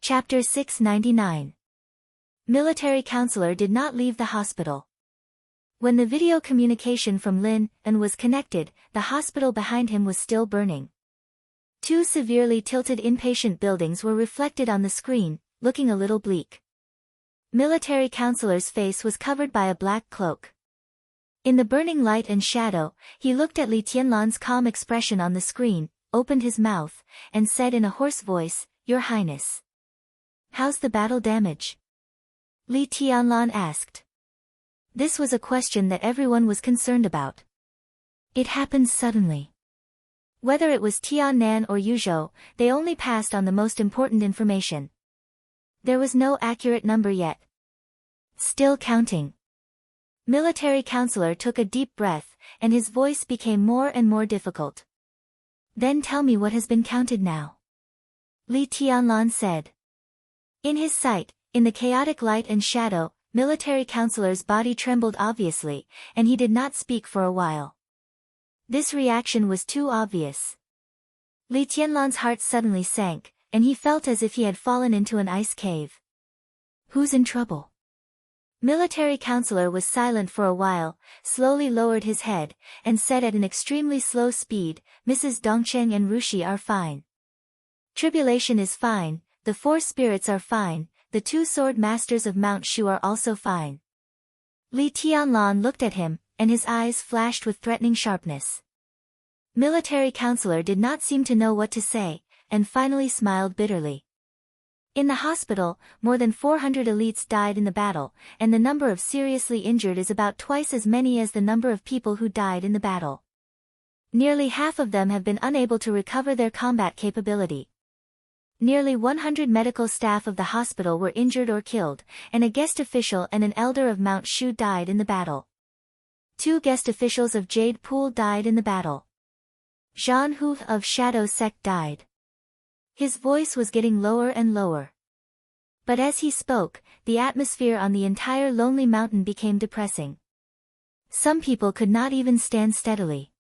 Chapter 699. Military counselor did not leave the hospital. When the video communication from Lin and was connected, the hospital behind him was still burning. Two severely tilted inpatient buildings were reflected on the screen, looking a little bleak. Military counselor's face was covered by a black cloak. In the burning light and shadow, he looked at Li Tianlan's calm expression on the screen, opened his mouth, and said in a hoarse voice, "Your Highness. How's the battle damage?" Li Tianlan asked. This was a question that everyone was concerned about. It happened suddenly. Whether it was Tiannan or Yuzhou, they only passed on the most important information. There was no accurate number yet. Still counting. Military counselor took a deep breath, and his voice became more and more difficult. Then tell me what has been counted now. Li Tianlan said. In his sight, in the chaotic light and shadow, military counselor's body trembled obviously, and he did not speak for a while. This reaction was too obvious. Li Tianlan's heart suddenly sank, and he felt as if he had fallen into an ice cave. Who's in trouble? Military counselor was silent for a while, slowly lowered his head, and said at an extremely slow speed, "Mrs. Dongcheng and Rushi are fine. Tribulation is fine, the four spirits are fine, the two sword masters of Mount Shu are also fine." Li Tianlan looked at him, and his eyes flashed with threatening sharpness. Military counselor did not seem to know what to say, and finally smiled bitterly. In the hospital, more than 400 elites died in the battle, and the number of seriously injured is about twice as many as the number of people who died in the battle. Nearly half of them have been unable to recover their combat capability. Nearly 100 medical staff of the hospital were injured or killed, and a guest official and an elder of Mount Shu died in the battle. 2 guest officials of Jade Pool died in the battle. Zhan Hu of Shadow Sect died. His voice was getting lower and lower. But as he spoke, the atmosphere on the entire lonely mountain became depressing. Some people could not even stand steadily.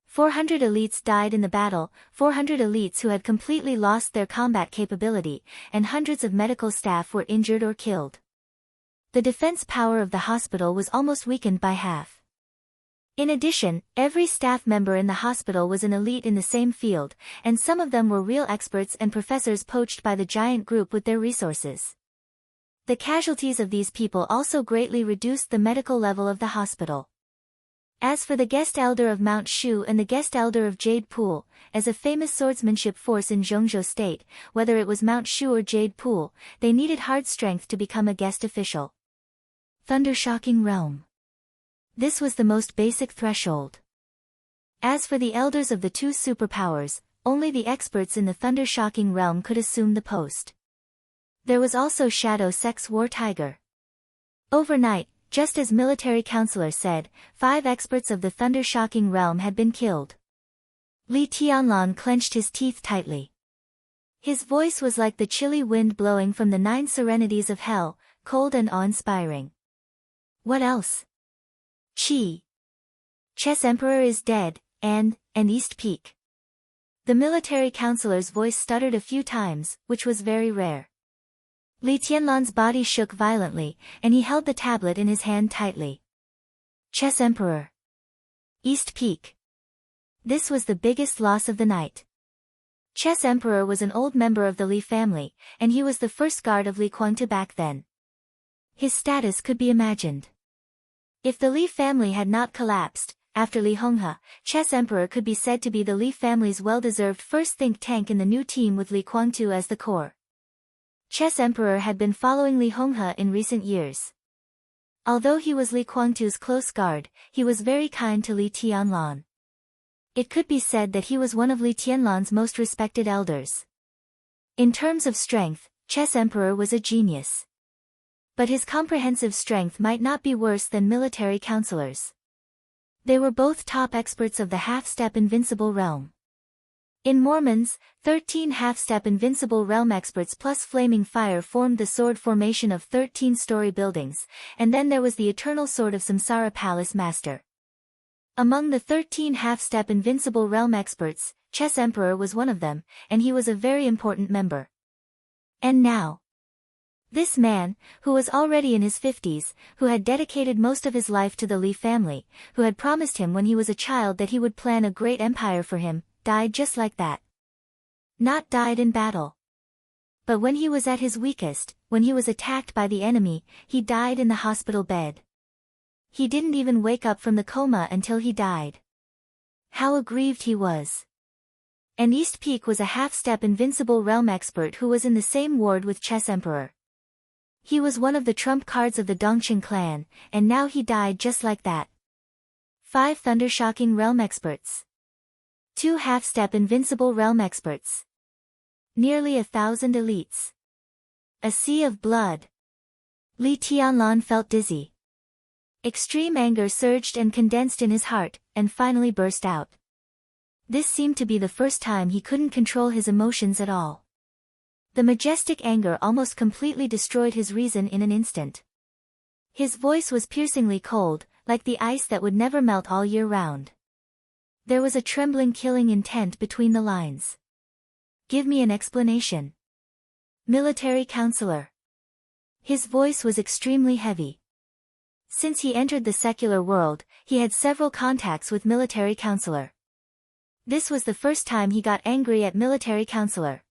400 elites died in the battle, 400 elites who had completely lost their combat capability, and hundreds of medical staff were injured or killed. The defense power of the hospital was almost weakened by half. In addition, every staff member in the hospital was an elite in the same field, and some of them were real experts and professors poached by the giant group with their resources. The casualties of these people also greatly reduced the medical level of the hospital. As for the guest elder of Mount Shu and the guest elder of Jade Pool, as a famous swordsmanship force in Zhongzhou State, whether it was Mount Shu or Jade Pool, they needed hard strength to become a guest official. Thunder-shocking realm. This was the most basic threshold. As for the elders of the 2 superpowers, only the experts in the thunder-shocking realm could assume the post. There was also Shadow Sect's War Tiger. Overnight, just as military counselor said, 5 experts of the thunder-shocking realm had been killed. Li Tianlan clenched his teeth tightly. His voice was like the chilly wind blowing from the 9 serenities of hell, cold and awe-inspiring. What else? Chess Emperor is dead, and East Peak. The military counselor's voice stuttered a few times, which was very rare. Li Tianlan's body shook violently, and he held the tablet in his hand tightly. Chess Emperor. East Peak. This was the biggest loss of the night. Chess Emperor was an old member of the Li family, and he was the first guard of Li Kuangtu back then. His status could be imagined. If the Li family had not collapsed, after Li Honghe, Chess Emperor could be said to be the Li family's well-deserved first think tank in the new team with Li Kuangtu as the core. Chess Emperor had been following Li Honghe in recent years. Although he was Li Kuangtu's close guard, he was very kind to Li Tianlan. It could be said that he was one of Li Tianlan's most respected elders. In terms of strength, Chess Emperor was a genius. But his comprehensive strength might not be worse than military counselors. They were both top experts of the half-step invincible realm. In Mormons, 13 half-step invincible realm experts plus flaming fire formed the sword formation of 13-story buildings, and then there was the eternal sword of Samsara Palace Master. Among the 13 half-step invincible realm experts, Chess Emperor was one of them, and he was a very important member. And now, this man, who was already in his 50s, who had dedicated most of his life to the Li family, who had promised him when he was a child that he would plan a great empire for him, died just like that. Not died in battle. But when he was at his weakest, when he was attacked by the enemy, he died in the hospital bed. He didn't even wake up from the coma until he died. How aggrieved he was. And East Peak was a half-step invincible realm expert who was in the same ward with Chess Emperor. He was one of the trump cards of the Dongqing clan, and now he died just like that. 5 thunder-shocking realm experts. 2 half-step invincible realm experts. Nearly 1,000 elites. A sea of blood. Li Tianlan felt dizzy. Extreme anger surged and condensed in his heart, and finally burst out. This seemed to be the first time he couldn't control his emotions at all. The majestic anger almost completely destroyed his reason in an instant. His voice was piercingly cold, like the ice that would never melt all year round. There was a trembling killing intent between the lines. Give me an explanation. Military counselor. His voice was extremely heavy. Since he entered the secular world, he had several contacts with military counselor. This was the first time he got angry at military counselor.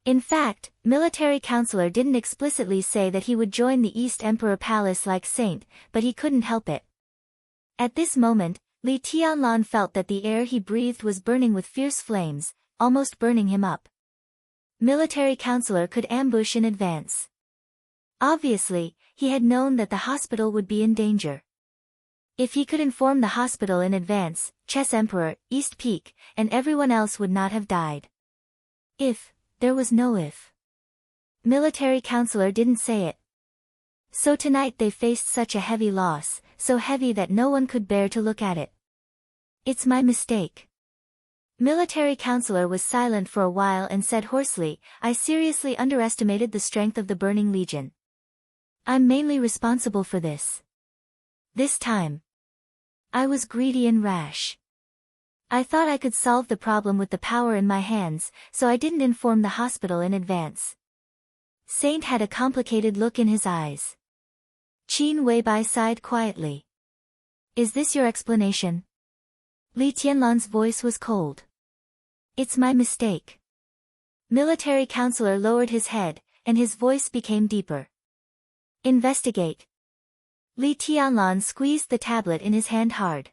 In fact, military counselor didn't explicitly say that he would join the East Emperor Palace like Saint, but he couldn't help it. At this moment, Li Tianlan felt that the air he breathed was burning with fierce flames, almost burning him up. Military counselor could ambush in advance. Obviously, he had known that the hospital would be in danger. If he could inform the hospital in advance, Chess Emperor, East Peak, and everyone else would not have died. There was no if. Military counselor didn't say it. So tonight they faced such a heavy loss, so heavy that no one could bear to look at it. It's my mistake. Military counselor was silent for a while and said hoarsely, I seriously underestimated the strength of the Burning Legion. I'm mainly responsible for this. This time. I was greedy and rash. I thought I could solve the problem with the power in my hands, so I didn't inform the hospital in advance. Saint had a complicated look in his eyes. Qin Weibai sighed quietly. Is this your explanation? Li Tianlan's voice was cold. It's my mistake. Military counselor lowered his head, and his voice became deeper. Investigate. Li Tianlan squeezed the tablet in his hand hard.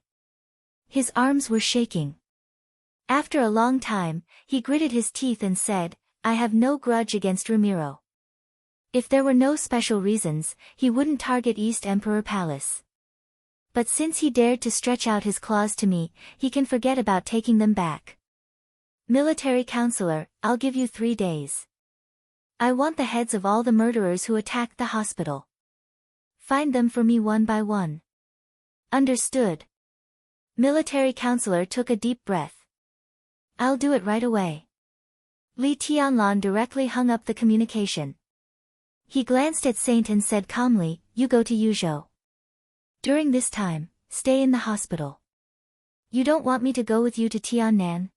His arms were shaking. After a long time, he gritted his teeth and said, I have no grudge against Ramiro. If there were no special reasons, he wouldn't target East Emperor Palace. But since he dared to stretch out his claws to me, he can forget about taking them back. Military counselor, I'll give you 3 days. I want the heads of all the murderers who attacked the hospital. Find them for me one by one. Understood. Military counselor took a deep breath. I'll do it right away. Li Tianlan directly hung up the communication. He glanced at Saint and said calmly, you go to Yuzhou. During this time, stay in the hospital. You don't want me to go with you to Tiannan?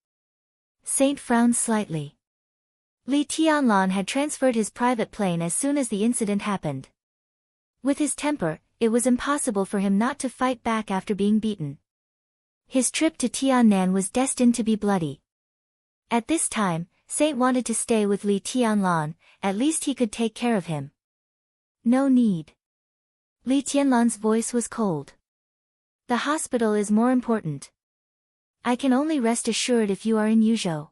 Saint frowned slightly. Li Tianlan had transferred his private plane as soon as the incident happened. With his temper, it was impossible for him not to fight back after being beaten. His trip to Tiannan was destined to be bloody. At this time, Saint wanted to stay with Li Tianlan, at least he could take care of him. No need. Li Tianlan's voice was cold. The hospital is more important. I can only rest assured if you are in Yuzhou.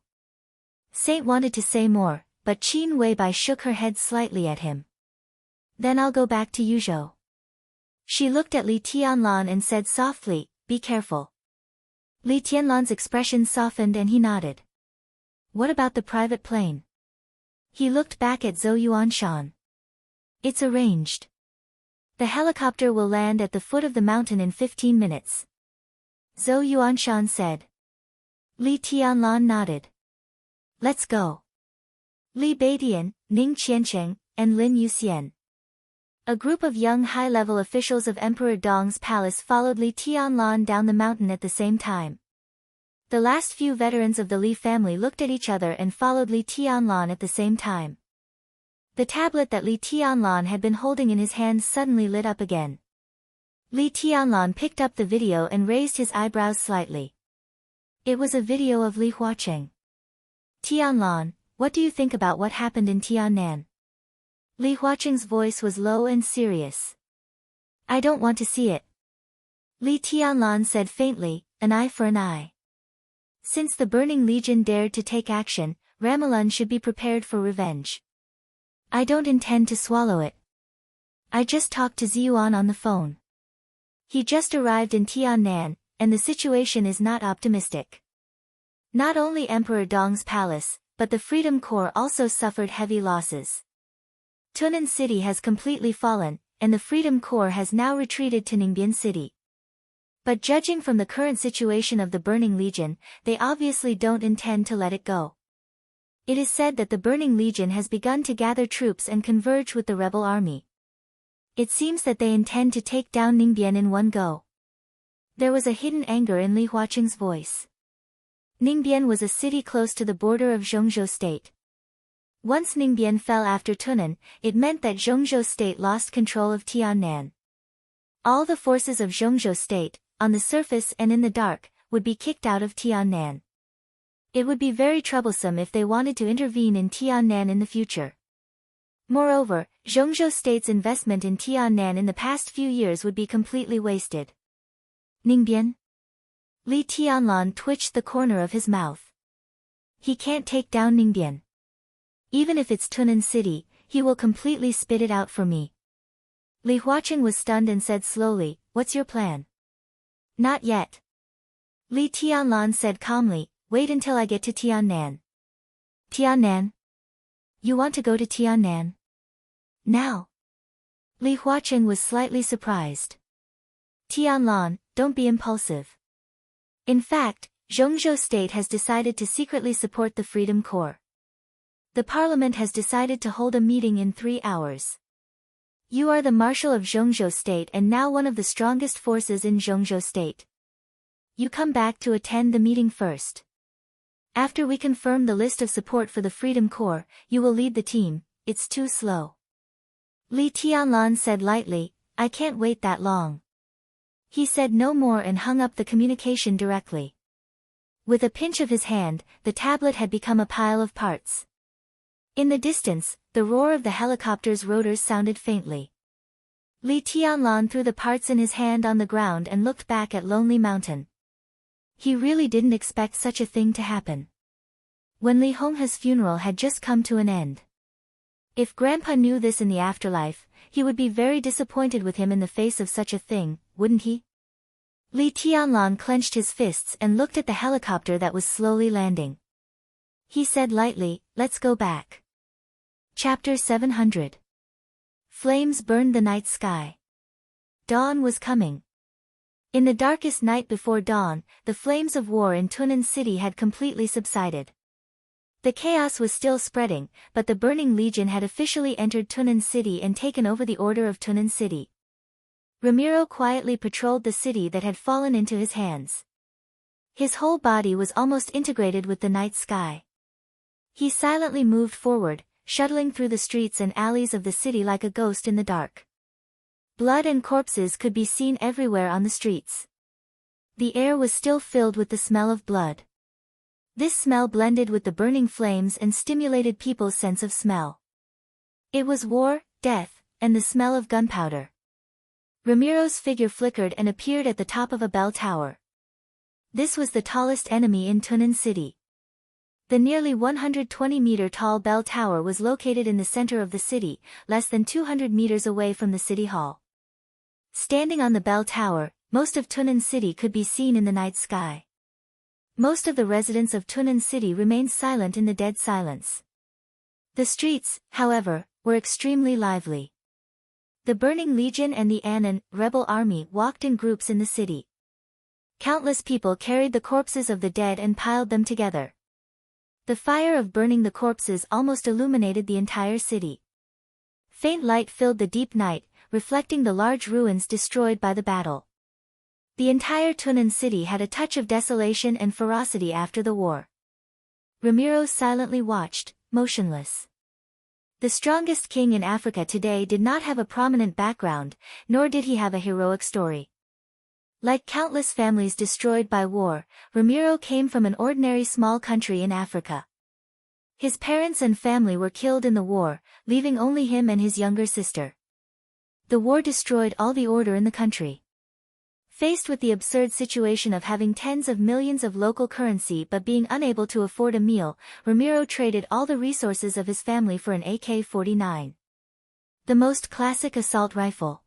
Saint wanted to say more, but Qin Weibai shook her head slightly at him. Then I'll go back to Yuzhou. She looked at Li Tianlan and said softly, be careful. Li Tianlan's expression softened and he nodded. What about the private plane? He looked back at Zhou Yuanshan. It's arranged. The helicopter will land at the foot of the mountain in 15 minutes. Zhou Yuanshan said. Li Tianlan nodded. Let's go. Li Beidian, Ning Qiancheng, and Lin Yuxian. A group of young high-level officials of Emperor Dong's palace followed Li Tianlan down the mountain at the same time. The last few veterans of the Li family looked at each other and followed Li Tianlan at the same time. The tablet that Li Tianlan had been holding in his hands suddenly lit up again. Li Tianlan picked up the video and raised his eyebrows slightly. It was a video of Li Huaqing. Tianlan, what do you think about what happened in Tiannan? Li Huaqing's voice was low and serious. I don't want to see it. Li Tianlan said faintly, an eye for an eye. Since the Burning Legion dared to take action, Ramelun should be prepared for revenge. I don't intend to swallow it. I just talked to Ziyuan on the phone. He just arrived in Tiannan, and the situation is not optimistic. Not only Emperor Dong's palace, but the Freedom Corps also suffered heavy losses. Tunnan City has completely fallen, and the Freedom Corps has now retreated to Ningbian City. But judging from the current situation of the Burning Legion, they obviously don't intend to let it go. It is said that the Burning Legion has begun to gather troops and converge with the rebel army. It seems that they intend to take down Ningbian in one go. There was a hidden anger in Li Huaqing's voice. Ningbian was a city close to the border of Zhongzhou State. Once Ningbian fell after Tunnan, it meant that Zhongzhou State lost control of Tiannan. All the forces of Zhongzhou State, on the surface and in the dark, would be kicked out of Tiannan. It would be very troublesome if they wanted to intervene in Tiannan in the future. Moreover, Zhongzhou State's investment in Tiannan in the past few years would be completely wasted. Ningbian? Li Tianlan twitched the corner of his mouth. He can't take down Ningbian. Even if it's Tunnan City, he will completely spit it out for me. Li Huaqing was stunned and said slowly, what's your plan? Not yet. Li Tianlan said calmly, wait until I get to Tiannan. Tiannan? You want to go to Tiannan? Now? Li Huaqing was slightly surprised. Tianlan, don't be impulsive. In fact, Zhongzhou State has decided to secretly support the Freedom Corps. The parliament has decided to hold a meeting in 3 hours. You are the Marshal of Zhongzhou State and now one of the strongest forces in Zhongzhou State. You come back to attend the meeting first. After we confirm the list of support for the Freedom Corps, you will lead the team. It's too slow. Li Tianlan said lightly, I can't wait that long. He said no more and hung up the communication directly. With a pinch of his hand, the tablet had become a pile of parts. In the distance, the roar of the helicopter's rotors sounded faintly. Li Tianlan threw the parts in his hand on the ground and looked back at Lonely Mountain. He really didn't expect such a thing to happen. When Li Honghe's funeral had just come to an end. If Grandpa knew this in the afterlife, he would be very disappointed with him in the face of such a thing, wouldn't he? Li Tianlan clenched his fists and looked at the helicopter that was slowly landing. He said lightly, let's go back. Chapter 700. Flames burned the night sky. Dawn was coming. In the darkest night before dawn, the flames of war in Tunnan City had completely subsided. The chaos was still spreading, but the Burning Legion had officially entered Tunnan City and taken over the order of Tunnan City. Ramiro quietly patrolled the city that had fallen into his hands. His whole body was almost integrated with the night sky. He silently moved forward, shuttling through the streets and alleys of the city like a ghost in the dark. Blood and corpses could be seen everywhere on the streets. The air was still filled with the smell of blood. This smell blended with the burning flames and stimulated people's sense of smell. It was war, death, and the smell of gunpowder. Ramiro's figure flickered and appeared at the top of a bell tower. This was the tallest enemy in Tunnan City. The nearly 120-meter tall bell tower was located in the center of the city, less than 200 meters away from the city hall. Standing on the bell tower, most of Tunnan City could be seen in the night sky. Most of the residents of Tunnan City remained silent in the dead silence. The streets, however, were extremely lively. The Burning Legion and the Annan, rebel army walked in groups in the city. Countless people carried the corpses of the dead and piled them together. The fire of burning the corpses almost illuminated the entire city. Faint light filled the deep night, reflecting the large ruins destroyed by the battle. The entire Tunnan City had a touch of desolation and ferocity after the war. Ramiro silently watched, motionless. The strongest king in Africa today did not have a prominent background, nor did he have a heroic story. Like countless families destroyed by war, Ramiro came from an ordinary small country in Africa. His parents and family were killed in the war, leaving only him and his younger sister. The war destroyed all the order in the country. Faced with the absurd situation of having tens of millions of local currency but being unable to afford a meal, Ramiro traded all the resources of his family for an AK-49. The most classic assault rifle.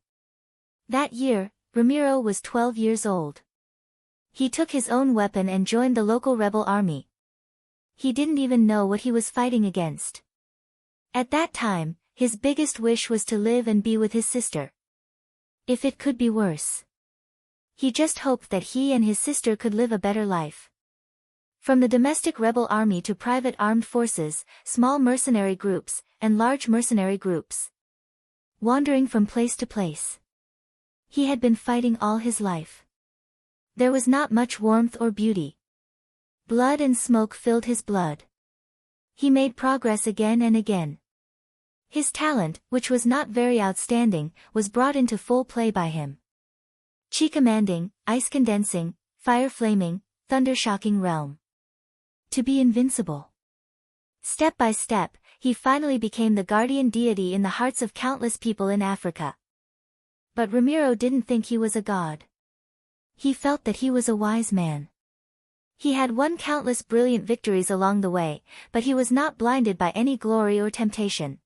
That year, Ramiro was 12 years old. He took his own weapon and joined the local rebel army. He didn't even know what he was fighting against. At that time, his biggest wish was to live and be with his sister. If it could be worse. He just hoped that he and his sister could live a better life. From the domestic rebel army to private armed forces, small mercenary groups, and large mercenary groups. Wandering from place to place. He had been fighting all his life. There was not much warmth or beauty. Blood and smoke filled his blood. He made progress again and again. His talent, which was not very outstanding, was brought into full play by him. Chi commanding, ice condensing, fire flaming, thunder shocking realm. To be invincible. Step by step, he finally became the guardian deity in the hearts of countless people in Africa. But Ramiro didn't think he was a god. He felt that he was a wise man. He had won countless brilliant victories along the way, but he was not blinded by any glory or temptation.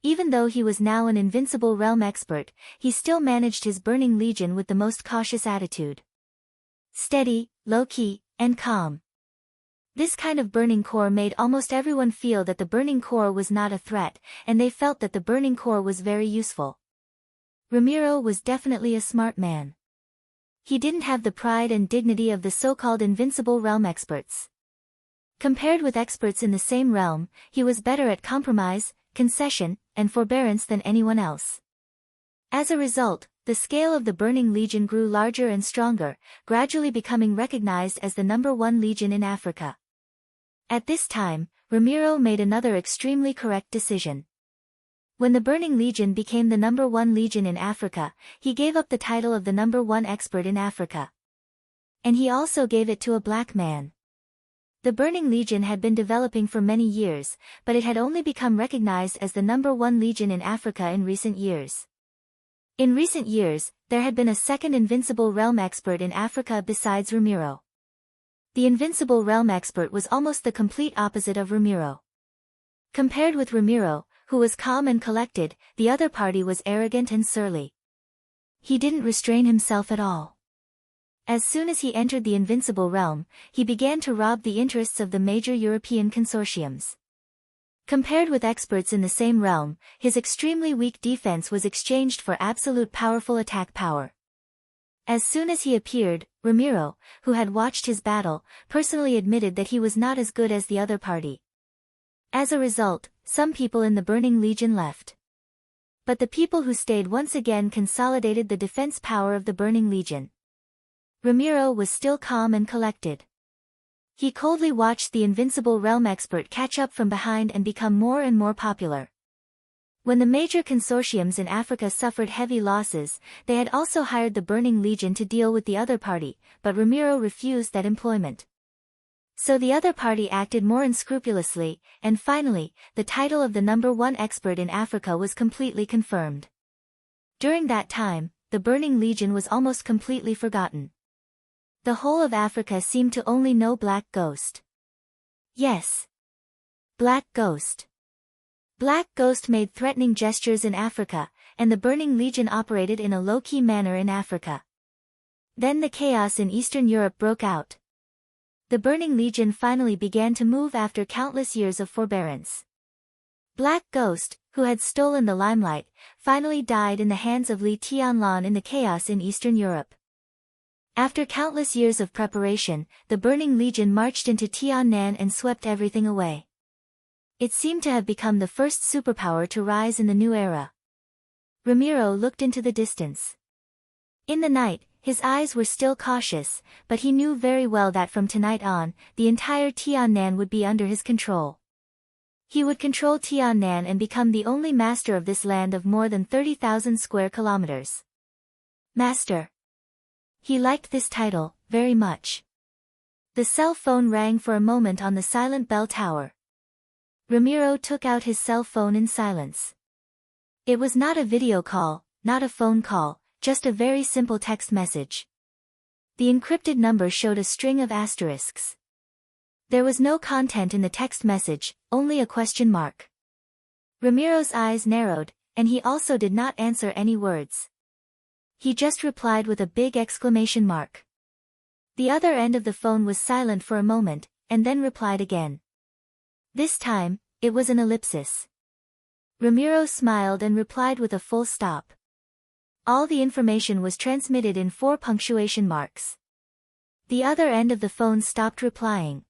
Even though he was now an invincible realm expert, he still managed his burning legion with the most cautious attitude. Steady, low-key, and calm. This kind of burning core made almost everyone feel that the burning core was not a threat, and they felt that the burning core was very useful. Ramiro was definitely a smart man. He didn't have the pride and dignity of the so-called invincible realm experts. Compared with experts in the same realm, he was better at compromise, concession, and forbearance than anyone else. As a result, the scale of the Burning Legion grew larger and stronger, gradually becoming recognized as the #1 legion in Africa. At this time, Ramiro made another extremely correct decision. When the Burning Legion became the #1 legion in Africa, he gave up the title of the #1 expert in Africa. And he also gave it to a black man. The Burning Legion had been developing for many years, but it had only become recognized as the #1 legion in Africa in recent years. In recent years, there had been a second invincible realm expert in Africa besides Ramiro. The invincible realm expert was almost the complete opposite of Ramiro. Compared with Ramiro, who was calm and collected, the other party was arrogant and surly. He didn't restrain himself at all. As soon as he entered the invincible realm, he began to rob the interests of the major European consortiums. Compared with experts in the same realm, his extremely weak defense was exchanged for absolute powerful attack power. As soon as he appeared, Ramiro, who had watched his battle, personally admitted that he was not as good as the other party. As a result, some people in the Burning Legion left. But the people who stayed once again consolidated the defense power of the Burning Legion. Ramiro was still calm and collected. He coldly watched the invincible realm expert catch up from behind and become more and more popular. When the major consortiums in Africa suffered heavy losses, they had also hired the Burning Legion to deal with the other party, but Ramiro refused that employment. So the other party acted more unscrupulously, and finally, the title of the #1 expert in Africa was completely confirmed. During that time, the Burning Legion was almost completely forgotten. The whole of Africa seemed to only know Black Ghost. Yes. Black Ghost. Black Ghost made threatening gestures in Africa, and the Burning Legion operated in a low-key manner in Africa. Then the chaos in Eastern Europe broke out. The Burning Legion finally began to move after countless years of forbearance. Black Ghost, who had stolen the limelight, finally died in the hands of Li Tianlan in the chaos in Eastern Europe. After countless years of preparation, the Burning Legion marched into Tiannan and swept everything away. It seemed to have become the first superpower to rise in the new era. Ramiro looked into the distance. In the night, his eyes were still cautious, but he knew very well that from tonight on, the entire Tiannan would be under his control. He would control Tiannan and become the only master of this land of more than 30,000 square kilometers. Master. He liked this title very much. The cell phone rang for a moment on the silent bell tower. Ramiro took out his cell phone in silence. It was not a video call, not a phone call, just a very simple text message. The encrypted number showed a string of asterisks. There was no content in the text message, only a question mark. Ramiro's eyes narrowed, and he also did not answer any words. He just replied with a big exclamation mark. The other end of the phone was silent for a moment, and then replied again. This time, it was an ellipsis. Ramiro smiled and replied with a full stop. All the information was transmitted in 4 punctuation marks. The other end of the phone stopped replying.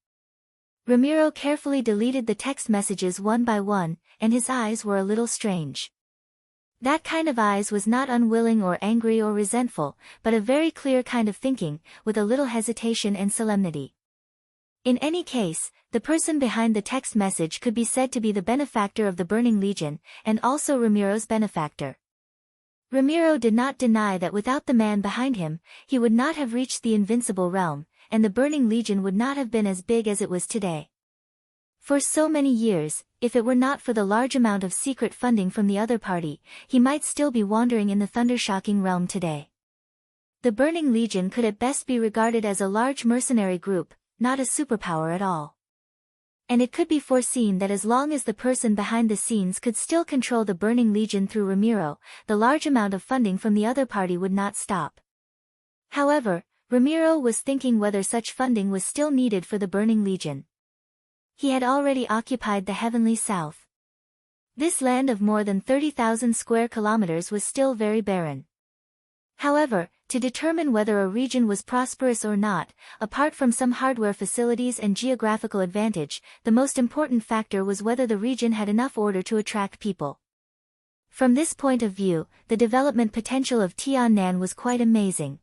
Ramiro carefully deleted the text messages one by one, and his eyes were a little strange. That kind of eyes was not unwilling or angry or resentful, but a very clear kind of thinking, with a little hesitation and solemnity. In any case, the person behind the text message could be said to be the benefactor of the Burning Legion, and also Ramiro's benefactor. Ramiro did not deny that without the man behind him, he would not have reached the Invincible Realm, and the Burning Legion would not have been as big as it was today. For so many years, if it were not for the large amount of secret funding from the other party, he might still be wandering in the Thundershocking realm today. The Burning Legion could at best be regarded as a large mercenary group, not a superpower at all. And it could be foreseen that as long as the person behind the scenes could still control the Burning Legion through Ramiro, the large amount of funding from the other party would not stop. However, Ramiro was thinking whether such funding was still needed for the Burning Legion. He had already occupied the Heavenly South. This land of more than 30,000 square kilometers was still very barren. However, to determine whether a region was prosperous or not, apart from some hardware facilities and geographical advantage, the most important factor was whether the region had enough order to attract people. From this point of view, the development potential of Tiannan was quite amazing.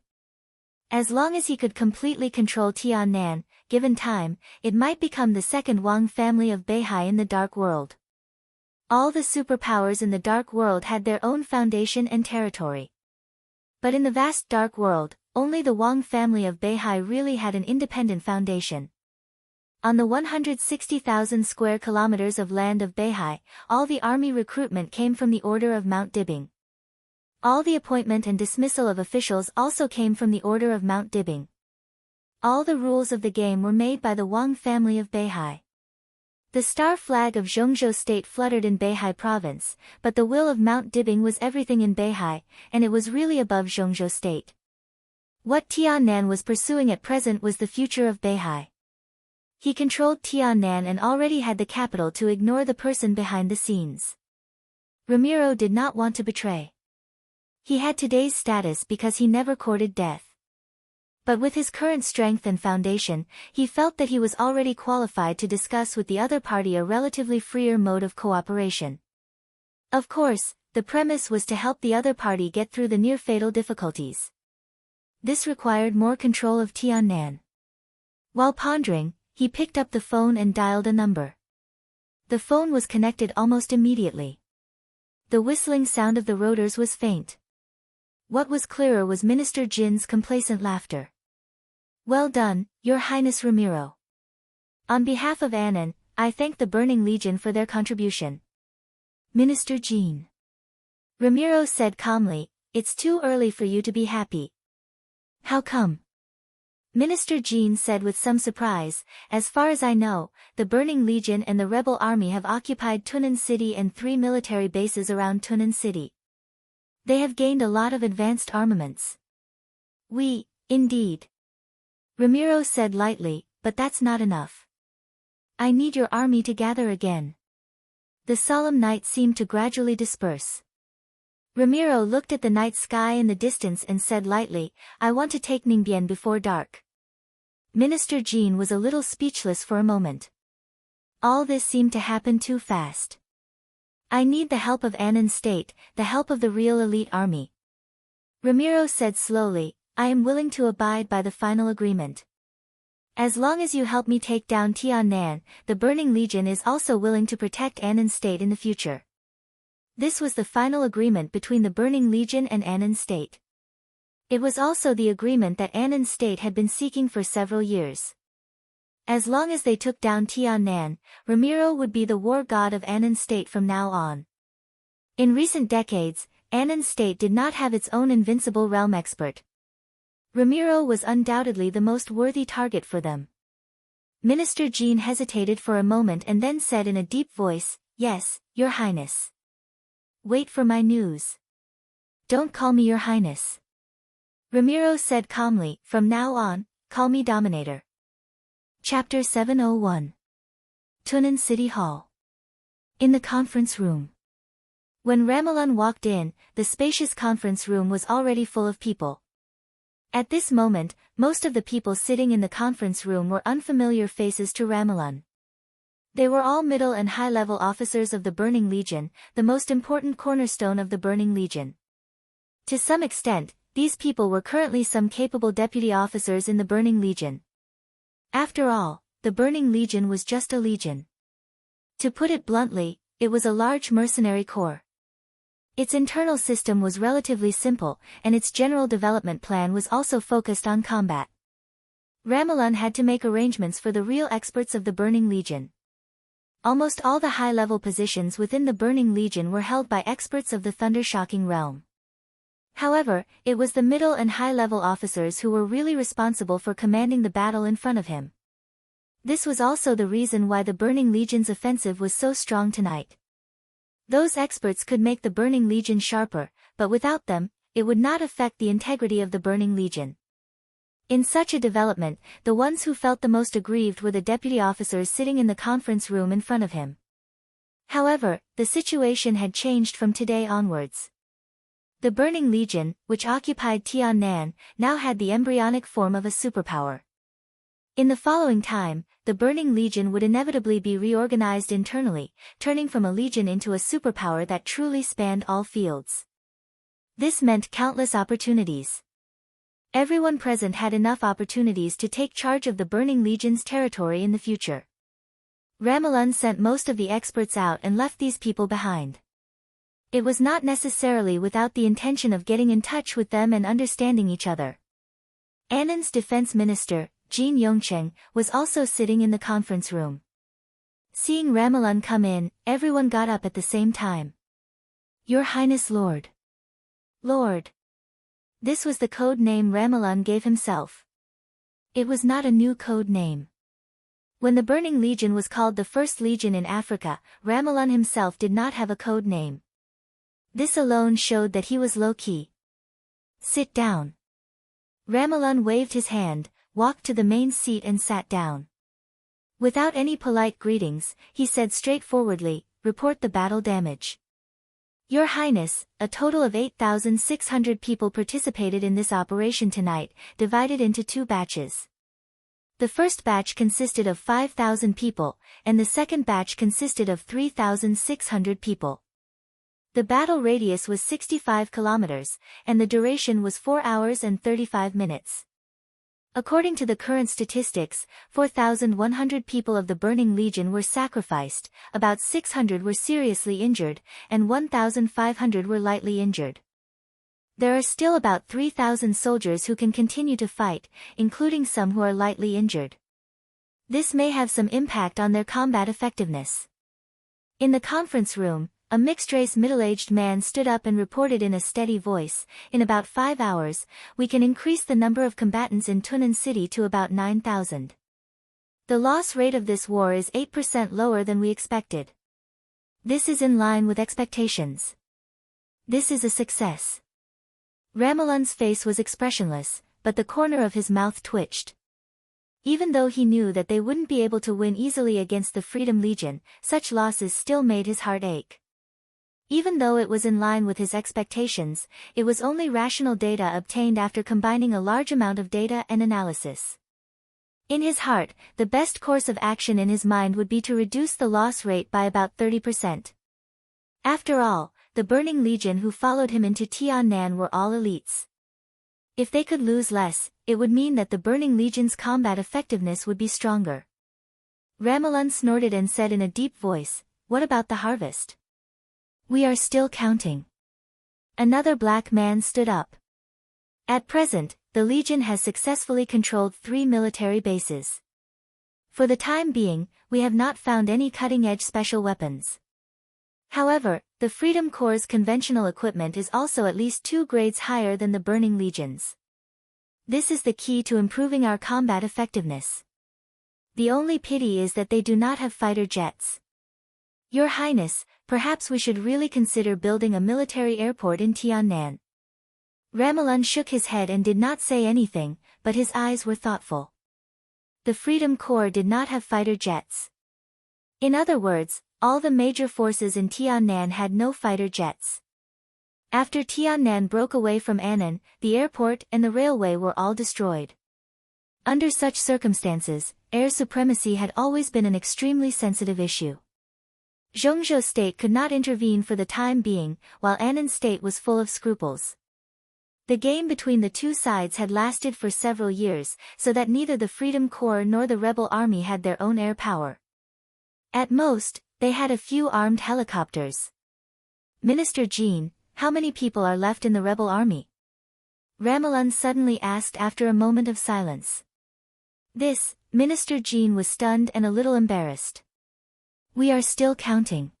As long as he could completely control Tiannan, given time, it might become the second Wang family of Beihai in the Dark World. All the superpowers in the Dark World had their own foundation and territory. But in the vast Dark World, only the Wang family of Beihai really had an independent foundation. On the 160,000 square kilometers of land of Beihai, all the army recruitment came from the Order of Mount Dibbing. All the appointment and dismissal of officials also came from the Order of Mount Dibbing. All the rules of the game were made by the Wang family of Beihai. The star flag of Zhongzhou State fluttered in Beihai Province, but the will of Mount Dibbing was everything in Beihai, and it was really above Zhongzhou State. What Tiannan was pursuing at present was the future of Beihai. He controlled Tiannan and already had the capital to ignore the person behind the scenes. Ramiro did not want to betray. He had today's status because he never courted death. But with his current strength and foundation, he felt that he was already qualified to discuss with the other party a relatively freer mode of cooperation. Of course, the premise was to help the other party get through the near-fatal difficulties. This required more control of Tiannan. While pondering, he picked up the phone and dialed a number. The phone was connected almost immediately. The whistling sound of the rotors was faint. What was clearer was Minister Jin's complacent laughter. "Well done, Your Highness Ramiro. On behalf of Annan, I thank the Burning Legion for their contribution." Minister Jin. Ramiro said calmly, "It's too early for you to be happy." "How come?" Minister Jin said with some surprise, "As far as I know, the Burning Legion and the rebel army have occupied Tunan City and 3 military bases around Tunan City. They have gained a lot of advanced armaments." Indeed. Ramiro said lightly, "But that's not enough. I need your army to gather again." The solemn night seemed to gradually disperse. Ramiro looked at the night sky in the distance and said lightly, "I want to take Ningbian before dark." Minister Jin was a little speechless for a moment. All this seemed to happen too fast. "I need the help of Annan State, the help of the real elite army." Ramiro said slowly, "I am willing to abide by the final agreement." As long as you help me take down Tiannan, the Burning Legion is also willing to protect Annan's state in the future. This was the final agreement between the Burning Legion and Annan's state. It was also the agreement that Annan's state had been seeking for several years. As long as they took down Tiannan, Ramiro would be the war god of Annan's state from now on. In recent decades, Annan's state did not have its own invincible realm expert. Ramiro was undoubtedly the most worthy target for them. Minister Jean hesitated for a moment and then said in a deep voice, "Yes, Your Highness." "Wait for my news." "Don't call me Your Highness." Ramiro said calmly, "From now on, call me Dominator." Chapter 701. Tunan City Hall. In the conference room. When Ramelun walked in, the spacious conference room was already full of people. At this moment, most of the people sitting in the conference room were unfamiliar faces to Ramelun. They were all middle and high-level officers of the Burning Legion, the most important cornerstone of the Burning Legion. To some extent, these people were currently some capable deputy officers in the Burning Legion. After all, the Burning Legion was just a legion. To put it bluntly, it was a large mercenary corps. Its internal system was relatively simple, and its general development plan was also focused on combat. Ramelun had to make arrangements for the real experts of the Burning Legion. Almost all the high-level positions within the Burning Legion were held by experts of the Thundershocking realm. However, it was the middle and high-level officers who were really responsible for commanding the battle in front of him. This was also the reason why the Burning Legion's offensive was so strong tonight. Those experts could make the Burning Legion sharper, but without them, it would not affect the integrity of the Burning Legion. In such a development, the ones who felt the most aggrieved were the deputy officers sitting in the conference room in front of him. However, the situation had changed from today onwards. The Burning Legion, which occupied Tiannan, now had the embryonic form of a superpower. In the following time, the Burning Legion would inevitably be reorganized internally, turning from a legion into a superpower that truly spanned all fields. This meant countless opportunities. Everyone present had enough opportunities to take charge of the Burning Legion's territory in the future. Ramelun sent most of the experts out and left these people behind. It was not necessarily without the intention of getting in touch with them and understanding each other. Annan's defense minister, Jean Yongcheng, was also sitting in the conference room. Seeing Ramelun come in, everyone got up at the same time. "Your Highness Lord." Lord. This was the code name Ramelun gave himself. It was not a new code name. When the Burning Legion was called the First Legion in Africa, Ramelun himself did not have a code name. This alone showed that he was low-key. "Sit down." Ramelun waved his hand, walked to the main seat and sat down. Without any polite greetings, he said straightforwardly, "Report the battle damage." "Your Highness, a total of 8,600 people participated in this operation tonight, divided into two batches. The first batch consisted of 5,000 people, and the second batch consisted of 3,600 people. The battle radius was 65 kilometers, and the duration was 4 hours and 35 minutes. According to the current statistics, 4,100 people of the Burning Legion were sacrificed, about 600 were seriously injured, and 1,500 were lightly injured. There are still about 3,000 soldiers who can continue to fight, including some who are lightly injured. This may have some impact on their combat effectiveness." In the conference room, a mixed-race middle-aged man stood up and reported in a steady voice, "In about 5 hours, we can increase the number of combatants in Tunan City to about 9,000. The loss rate of this war is 8% lower than we expected. This is in line with expectations. This is a success." Ramelun's face was expressionless, but the corner of his mouth twitched. Even though he knew that they wouldn't be able to win easily against the Freedom Legion, such losses still made his heart ache. Even though it was in line with his expectations, it was only rational data obtained after combining a large amount of data and analysis. In his heart, the best course of action in his mind would be to reduce the loss rate by about 30%. After all, the Burning Legion who followed him into Tiannan were all elites. If they could lose less, it would mean that the Burning Legion's combat effectiveness would be stronger. Ramelun snorted and said in a deep voice, "What about the harvest?" "We are still counting." Another black man stood up. "At present, the Legion has successfully controlled 3 military bases. For the time being, we have not found any cutting-edge special weapons. However, the Freedom Corps' conventional equipment is also at least 2 grades higher than the Burning Legion's. This is the key to improving our combat effectiveness. The only pity is that they do not have fighter jets. Your Highness, perhaps we should really consider building a military airport in Tiannan." Ramelun shook his head and did not say anything, but his eyes were thoughtful. The Freedom Corps did not have fighter jets. In other words, all the major forces in Tiannan had no fighter jets. After Tiannan broke away from Annan, the airport and the railway were all destroyed. Under such circumstances, air supremacy had always been an extremely sensitive issue. Zhongzhou State could not intervene for the time being, while Annan State was full of scruples. The game between the two sides had lasted for several years, so that neither the Freedom Corps nor the rebel army had their own air power. At most, they had a few armed helicopters. "Minister Jean, how many people are left in the rebel army?" Ramelun suddenly asked after a moment of silence. Minister Jean was stunned and a little embarrassed. "We are still counting."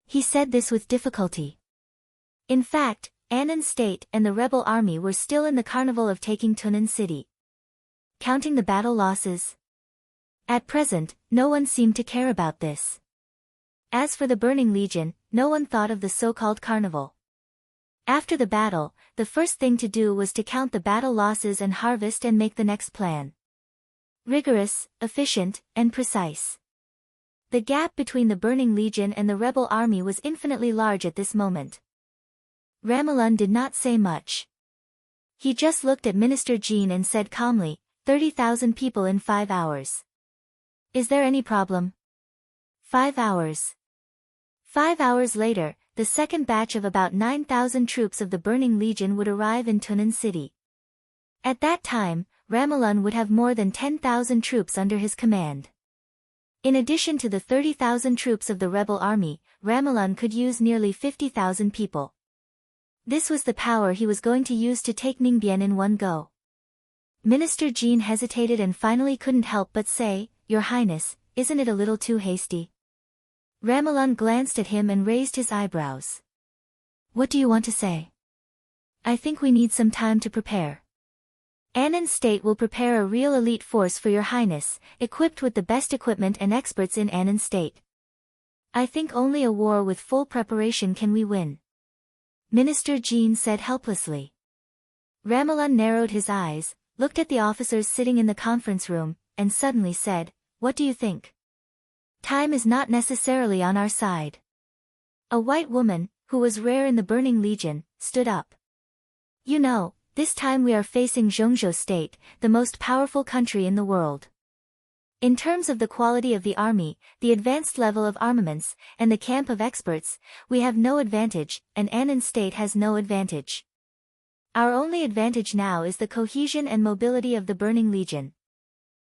He said this with difficulty. In fact, Annan State and the rebel army were still in the carnival of taking Tunnan City. Counting the battle losses? At present, no one seemed to care about this. As for the Burning Legion, no one thought of the so-called carnival. After the battle, the first thing to do was to count the battle losses and harvest and make the next plan. Rigorous, efficient, and precise. The gap between the Burning Legion and the rebel army was infinitely large at this moment. Ramelun did not say much. He just looked at Minister Jean and said calmly, 30,000 people in 5 hours. Is there any problem? 5 hours. 5 hours later, the second batch of about 9,000 troops of the Burning Legion would arrive in Tunnan City. At that time, Ramelun would have more than 10,000 troops under his command. In addition to the 30,000 troops of the rebel army, Ramelun could use nearly 50,000 people. This was the power he was going to use to take Ningbian in one go. Minister Jean hesitated and finally couldn't help but say, "Your Highness, isn't it a little too hasty?" Ramelun glanced at him and raised his eyebrows. "What do you want to say?" "I think we need some time to prepare. Annan State will prepare a real elite force for your Highness, equipped with the best equipment and experts in Annan State. I think only a war with full preparation can we win," Minister Jean said helplessly. Ramelun narrowed his eyes, looked at the officers sitting in the conference room, and suddenly said, "What do you think? Time is not necessarily on our side." A white woman, who was rare in the Burning Legion, stood up. "You know, this time we are facing Zhongzhou State, the most powerful country in the world. In terms of the quality of the army, the advanced level of armaments, and the camp of experts, we have no advantage, and Annan State has no advantage. Our only advantage now is the cohesion and mobility of the Burning Legion.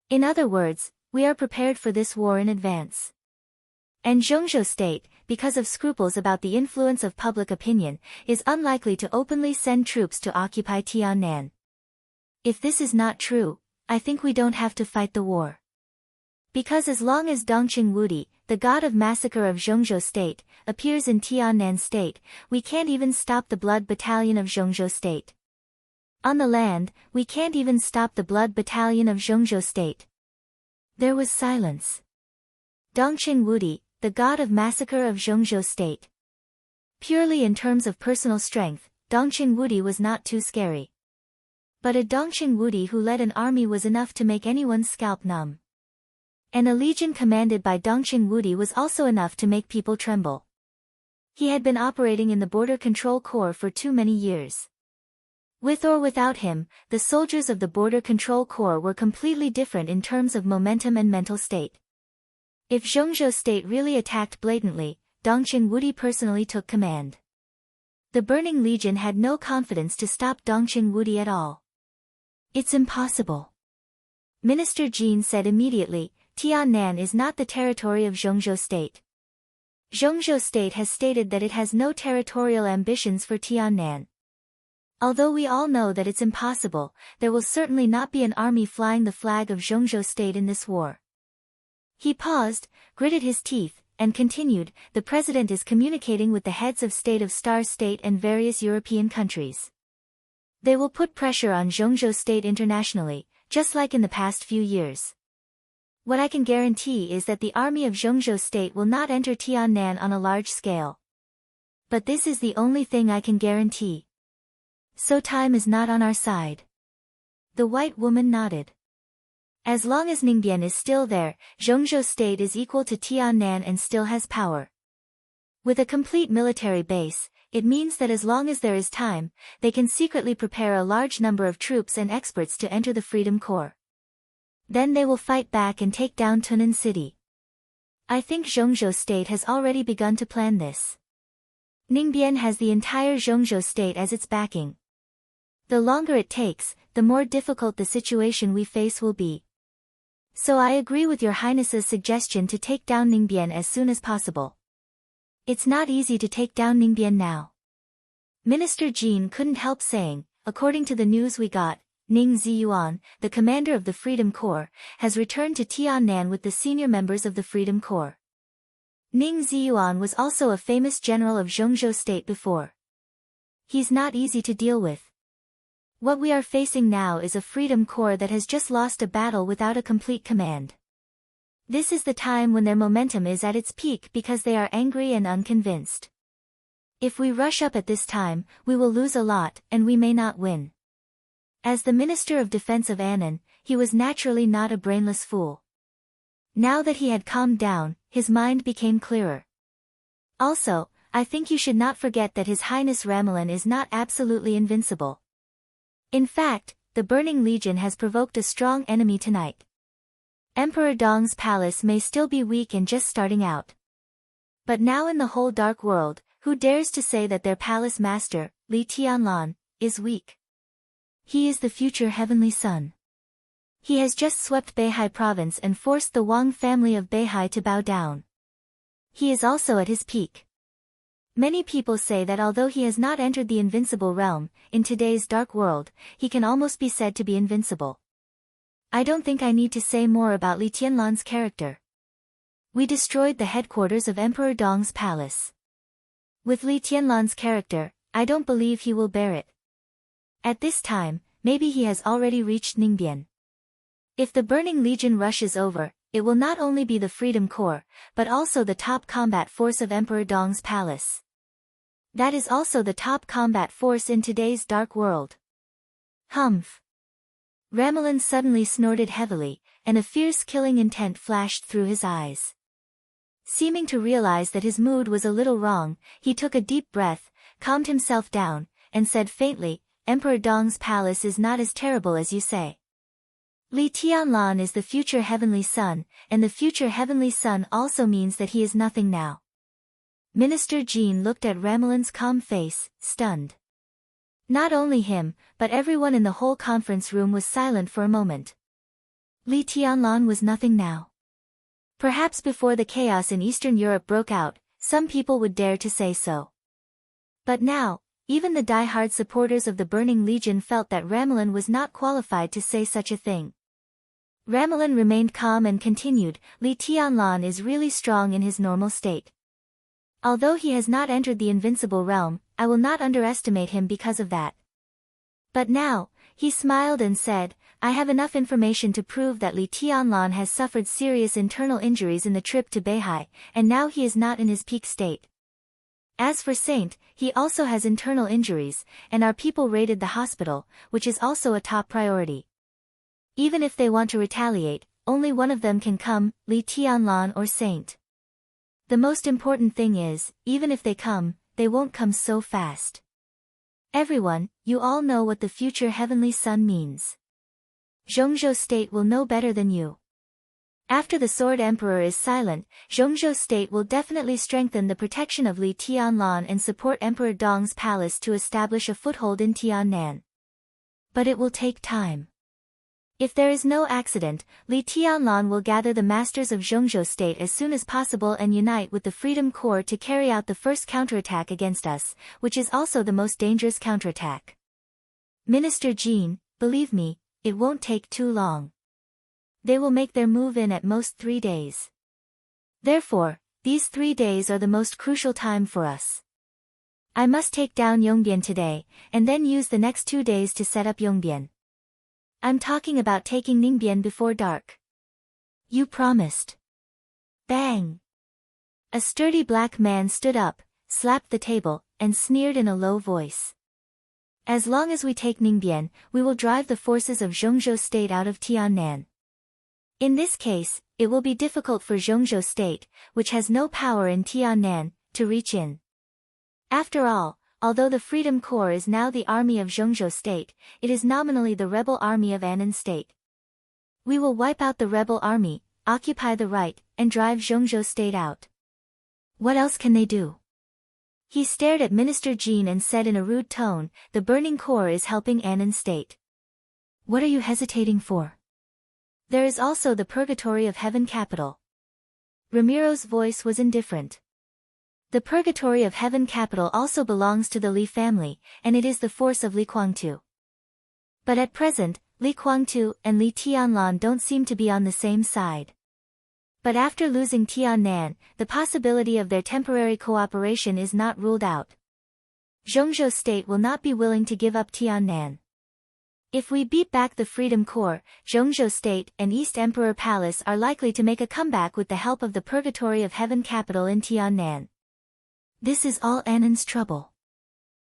In other words, we are prepared for this war in advance. And Zhongzhou State, because of scruples about the influence of public opinion, is unlikely to openly send troops to occupy Tiannan. If this is not true, I think we don't have to fight the war. Because as long as Dongqing Wudi, the god of massacre of Zhongzhou State, appears in Tiannan State, we can't even stop the Blood Battalion of Zhongzhou State. On the land, we can't even stop the Blood Battalion of Zhongzhou State." There was silence. Dongqing Wudi, the god of massacre of Zhongzhou State. Purely in terms of personal strength, Dongqing Wudi was not too scary. But a Dongqing Wudi who led an army was enough to make anyone's scalp numb. And a legion commanded by Dongqing Wudi was also enough to make people tremble. He had been operating in the Border Control Corps for too many years. With or without him, the soldiers of the Border Control Corps were completely different in terms of momentum and mental state. If Zhongzhou State really attacked blatantly, Dongqing Wudi personally took command. The Burning Legion had no confidence to stop Dongqing Wudi at all. It's impossible. Minister Jin said immediately, Tiannan is not the territory of Zhongzhou State. Zhongzhou State has stated that it has no territorial ambitions for Tiannan. Although we all know that it's impossible, there will certainly not be an army flying the flag of Zhongzhou State in this war. He paused, gritted his teeth, and continued, the president is communicating with the heads of state of Star State and various European countries. They will put pressure on Zhongzhou State internationally, just like in the past few years. What I can guarantee is that the army of Zhongzhou State will not enter Tiannan on a large scale. But this is the only thing I can guarantee. So time is not on our side. The white woman nodded. As long as Ningbian is still there, Zhongzhou State is equal to Tiannan and still has power. With a complete military base, it means that as long as there is time, they can secretly prepare a large number of troops and experts to enter the Freedom Corps. Then they will fight back and take down Tunan City. I think Zhongzhou State has already begun to plan this. Ningbian has the entire Zhongzhou State as its backing. The longer it takes, the more difficult the situation we face will be. So I agree with Your Highness's suggestion to take down Ningbian as soon as possible. It's not easy to take down Ningbian now. Minister Jin couldn't help saying, according to the news we got, Ning Ziyuan, the commander of the Freedom Corps, has returned to Tiannan with the senior members of the Freedom Corps. Ning Ziyuan was also a famous general of Zhongzhou State before. He's not easy to deal with. What we are facing now is a Freedom Corps that has just lost a battle without a complete command. This is the time when their momentum is at its peak because they are angry and unconvinced. If we rush up at this time, we will lose a lot, and we may not win. As the Minister of Defense of Annan, he was naturally not a brainless fool. Now that he had calmed down, his mind became clearer. Also, I think you should not forget that His Highness Ramelin is not absolutely invincible. In fact, the Burning Legion has provoked a strong enemy tonight. Emperor Dong's palace may still be weak and just starting out. But now in the whole dark world, who dares to say that their palace master, Li Tianlan, is weak? He is the future heavenly sun. He has just swept Beihai province and forced the Wang family of Beihai to bow down. He is also at his peak. Many people say that although he has not entered the invincible realm, in today's dark world, he can almost be said to be invincible. I don't think I need to say more about Li Tianlan's character. We destroyed the headquarters of Emperor Dong's palace. With Li Tianlan's character, I don't believe he will bear it. At this time, maybe he has already reached Ningbian. If the Burning Legion rushes over, it will not only be the Freedom Corps, but also the top combat force of Emperor Dong's palace. That is also the top combat force in today's dark world. Humph. Ramelin suddenly snorted heavily, and a fierce killing intent flashed through his eyes. Seeming to realize that his mood was a little wrong, he took a deep breath, calmed himself down, and said faintly, Emperor Dong's palace is not as terrible as you say. Li Tianlan is the future heavenly sun, and the future heavenly sun also means that he is nothing now. Minister Jin looked at Ramelin's calm face, stunned. Not only him, but everyone in the whole conference room was silent for a moment. Li Tianlan was nothing now. Perhaps before the chaos in Eastern Europe broke out, some people would dare to say so. But now, even the die-hard supporters of the Burning Legion felt that Ramelin was not qualified to say such a thing. Ramelin remained calm and continued, Li Tianlan is really strong in his normal state. Although he has not entered the invincible realm, I will not underestimate him because of that. But now, he smiled and said, I have enough information to prove that Li Tianlan has suffered serious internal injuries in the trip to Beihai, and now he is not in his peak state. As for Saint, he also has internal injuries, and our people raided the hospital, which is also a top priority. Even if they want to retaliate, only one of them can come, Li Tianlan or Saint. The most important thing is, even if they come, they won't come so fast. Everyone, you all know what the future heavenly sun means. Zhongzhou State will know better than you. After the Sword Emperor is silent, Zhongzhou State will definitely strengthen the protection of Li Tianlan and support Emperor Dong's palace to establish a foothold in Tiannan. But it will take time. If there is no accident, Li Tianlan will gather the masters of Zhongzhou State as soon as possible and unite with the Freedom Corps to carry out the first counterattack against us, which is also the most dangerous counterattack. Minister Jean, believe me, it won't take too long. They will make their move in at most 3 days. Therefore, these 3 days are the most crucial time for us. I must take down Yongbien today, and then use the next 2 days to set up Yongbien. I'm talking about taking Ningbien before dark. You promised. Bang! A sturdy black man stood up, slapped the table, and sneered in a low voice. As long as we take Ningbien, we will drive the forces of Zhongzhou State out of Tiannan. In this case, it will be difficult for Zhongzhou State, which has no power in Tiannan, to reach in. After all, although the Freedom Corps is now the army of Zhongzhou State, it is nominally the rebel army of Annan State. We will wipe out the rebel army, occupy the right, and drive Zhongzhou State out. What else can they do? He stared at Minister Jean and said in a rude tone, the Burning Corps is helping Annan State. What are you hesitating for? There is also the Purgatory of Heaven capital. Ramiro's voice was indifferent. The Purgatory of Heaven capital also belongs to the Li family, and it is the force of Li Kuangtu. But at present, Li Kuangtu and Li Tianlan don't seem to be on the same side. But after losing Tiannan, the possibility of their temporary cooperation is not ruled out. Zhongzhou State will not be willing to give up Tiannan. If we beat back the Freedom Corps, Zhongzhou State and East Emperor Palace are likely to make a comeback with the help of the Purgatory of Heaven capital in Tiannan. This is all Annan's trouble.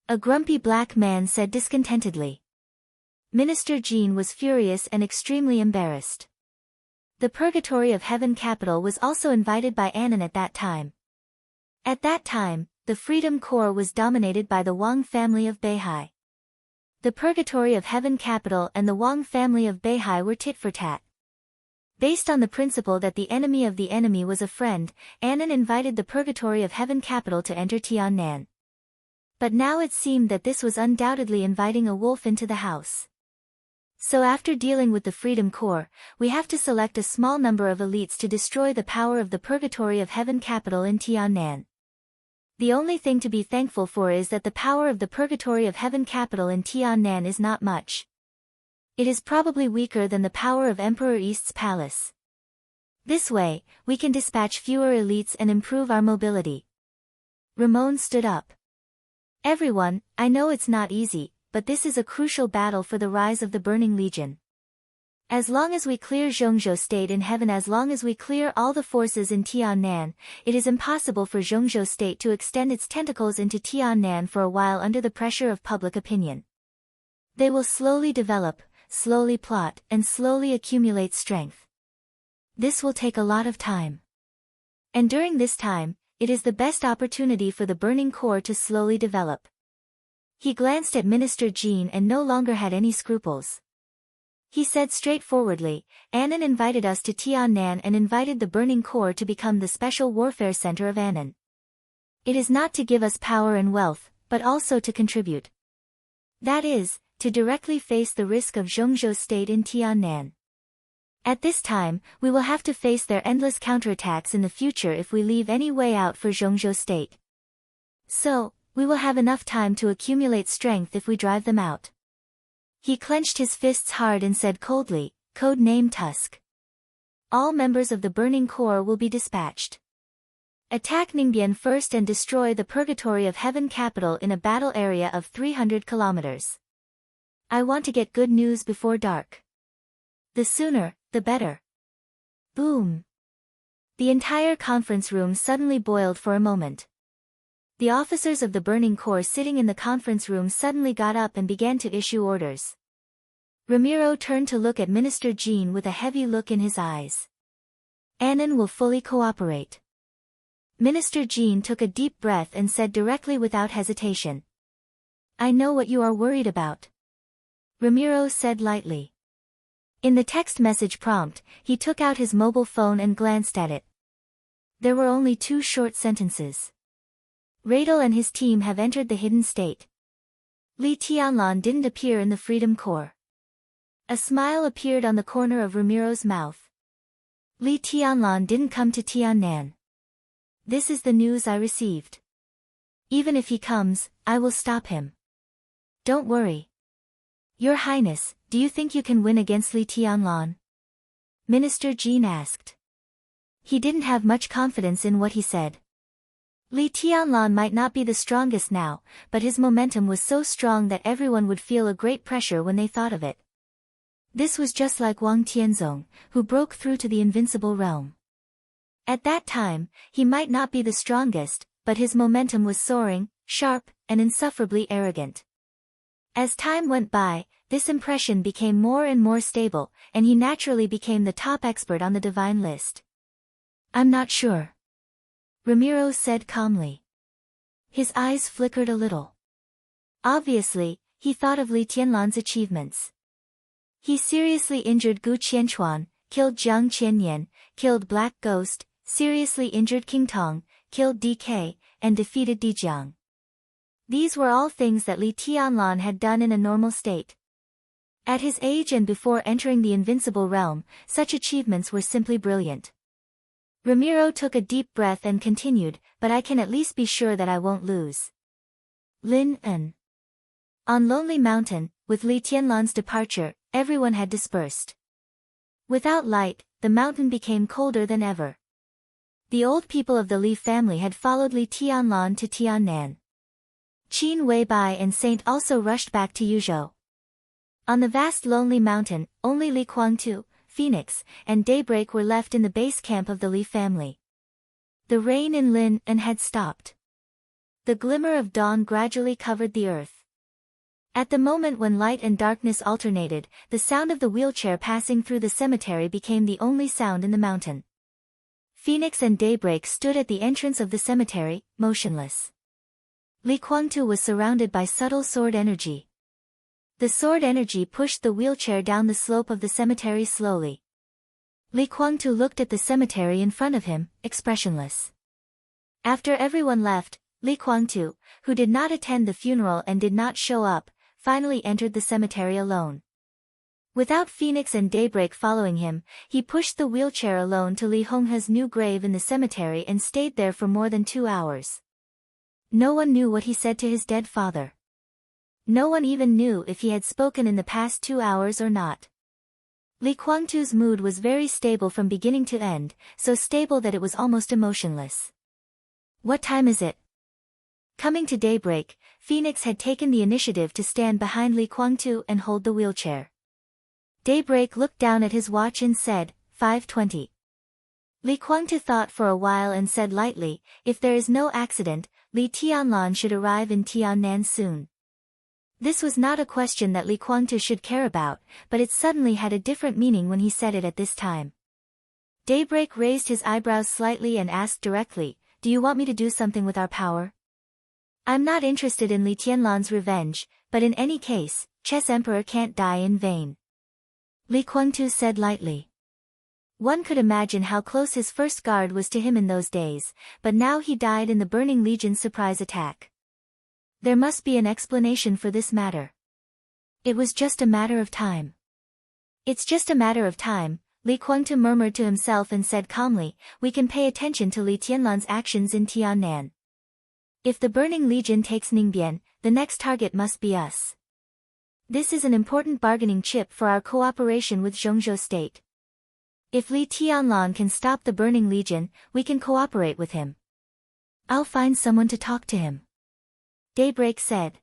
A grumpy black man said discontentedly. Minister Jean was furious and extremely embarrassed. The Purgatory of Heaven capital was also invited by Annan at that time. At that time, the Freedom Corps was dominated by the Wang family of Beihai. The Purgatory of Heaven capital and the Wang family of Beihai were tit for tat. Based on the principle that the enemy was a friend, Annan invited the Purgatory of Heaven capital to enter Tiannan. But now it seemed that this was undoubtedly inviting a wolf into the house. So after dealing with the Freedom Corps, we have to select a small number of elites to destroy the power of the Purgatory of Heaven capital in Tiannan. The only thing to be thankful for is that the power of the Purgatory of Heaven capital in Tiannan is not much. It is probably weaker than the power of Emperor East's palace. This way, we can dispatch fewer elites and improve our mobility. Ramon stood up. Everyone, I know it's not easy, but this is a crucial battle for the rise of the Burning Legion. As long as we clear Zhongzhou State in heaven, as long as we clear all the forces in Tiannan, it is impossible for Zhongzhou State to extend its tentacles into Tiannan for a while under the pressure of public opinion. They will slowly develop, slowly plot, and slowly accumulate strength. This will take a lot of time. And during this time, it is the best opportunity for the Burning Corps to slowly develop. He glanced at Minister Jean and no longer had any scruples. He said straightforwardly, Annan invited us to Tiannan and invited the Burning Corps to become the special warfare center of Annan. It is not to give us power and wealth, but also to contribute. That is, to directly face the risk of Zhongzhou State in Tiannan. At this time, we will have to face their endless counterattacks in the future if we leave any way out for Zhongzhou State. So, we will have enough time to accumulate strength if we drive them out. He clenched his fists hard and said coldly, code name Tusk. All members of the Burning Corps will be dispatched. Attack Ningbien first and destroy the Purgatory of Heaven capital in a battle area of 300 kilometers. I want to get good news before dark. The sooner, the better. Boom. The entire conference room suddenly boiled for a moment. The officers of the Burning Corps sitting in the conference room suddenly got up and began to issue orders. Ramiro turned to look at Minister Jean with a heavy look in his eyes. Annan will fully cooperate. Minister Jean took a deep breath and said directly without hesitation. I know what you are worried about. Ramiro said lightly. In the text message prompt, he took out his mobile phone and glanced at it. There were only 2 short sentences. Radel and his team have entered the hidden state. Li Tianlan didn't appear in the Freedom Corps. A smile appeared on the corner of Ramiro's mouth. Li Tianlan didn't come to Tiannan. This is the news I received. Even if he comes, I will stop him. Don't worry. Your Highness, do you think you can win against Li Tianlan? Minister Jin asked. He didn't have much confidence in what he said. Li Tianlan might not be the strongest now, but his momentum was so strong that everyone would feel a great pressure when they thought of it. This was just like Wang Tianzong, who broke through to the invincible realm. At that time, he might not be the strongest, but his momentum was soaring, sharp, and insufferably arrogant. As time went by, this impression became more and more stable, and he naturally became the top expert on the divine list. I'm not sure. Ramiro said calmly. His eyes flickered a little. Obviously, he thought of Li Tianlan's achievements. He seriously injured Gu Qianchuan, killed Jiang Qianyan, killed Black Ghost, seriously injured King Tong, killed DK, and defeated Dijiang. These were all things that Li Tianlan had done in a normal state. At his age and before entering the invincible realm, such achievements were simply brilliant. Ramiro took a deep breath and continued, but I can at least be sure that I won't lose. Lin En. On Lonely Mountain, with Li Tianlan's departure, everyone had dispersed. Without light, the mountain became colder than ever. The old people of the Li family had followed Li Tianlan to Tiannan. Qin Weibai and Saint also rushed back to Yuzhou. On the vast lonely mountain, only Li Kuangtu, Phoenix, and Daybreak were left in the base camp of the Li family. The rain in Lin En had stopped. The glimmer of dawn gradually covered the earth. At the moment when light and darkness alternated, the sound of the wheelchair passing through the cemetery became the only sound in the mountain. Phoenix and Daybreak stood at the entrance of the cemetery, motionless. Li Kuangtu was surrounded by subtle sword energy. The sword energy pushed the wheelchair down the slope of the cemetery slowly. Li Kuangtu looked at the cemetery in front of him, expressionless. After everyone left, Li Kuangtu, who did not attend the funeral and did not show up, finally entered the cemetery alone. Without Phoenix and Daybreak following him, he pushed the wheelchair alone to Li Honghe's new grave in the cemetery and stayed there for more than 2 hours. No one knew what he said to his dead father. No one even knew if he had spoken in the past 2 hours or not. Li Kuangtu's mood was very stable from beginning to end, so stable that it was almost emotionless. What time is it? Coming to daybreak, Phoenix had taken the initiative to stand behind Li Kuangtu and hold the wheelchair. Daybreak looked down at his watch and said, 5:20. Li Kuangtu thought for a while and said lightly, if there is no accident, Li Tianlan should arrive in Tiannan soon. This was not a question that Li Kuangtu should care about, but it suddenly had a different meaning when he said it at this time. Daybreak raised his eyebrows slightly and asked directly, do you want me to do something with our power? I'm not interested in Li Tianlan's revenge, but in any case, Chess Emperor can't die in vain. Li Kuangtu said lightly. One could imagine how close his first guard was to him in those days, but now he died in the Burning Legion's surprise attack. There must be an explanation for this matter. It was just a matter of time. It's just a matter of time, Li Kuangtu murmured to himself and said calmly, we can pay attention to Li Tianlan's actions in Tiannan. If the Burning Legion takes Ningbian, the next target must be us. This is an important bargaining chip for our cooperation with Zhongzhou State. If Li Tianlan can stop the Burning Legion, we can cooperate with him. I'll find someone to talk to him. Daybreak said.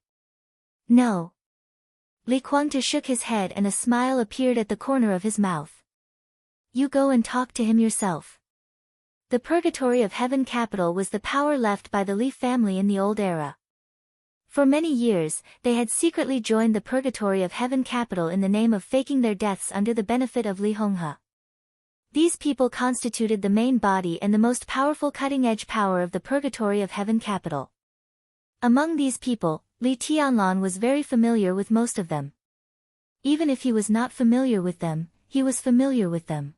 No. Li Kuangtu shook his head and a smile appeared at the corner of his mouth. You go and talk to him yourself. The Purgatory of Heaven capital was the power left by the Li family in the old era. For many years, they had secretly joined the Purgatory of Heaven capital in the name of faking their deaths under the benefit of Li Honghe. These people constituted the main body and the most powerful cutting-edge power of the Purgatory of Heaven capital. Among these people, Li Tianlan was very familiar with most of them. Even if he was not familiar with them, he was familiar with them.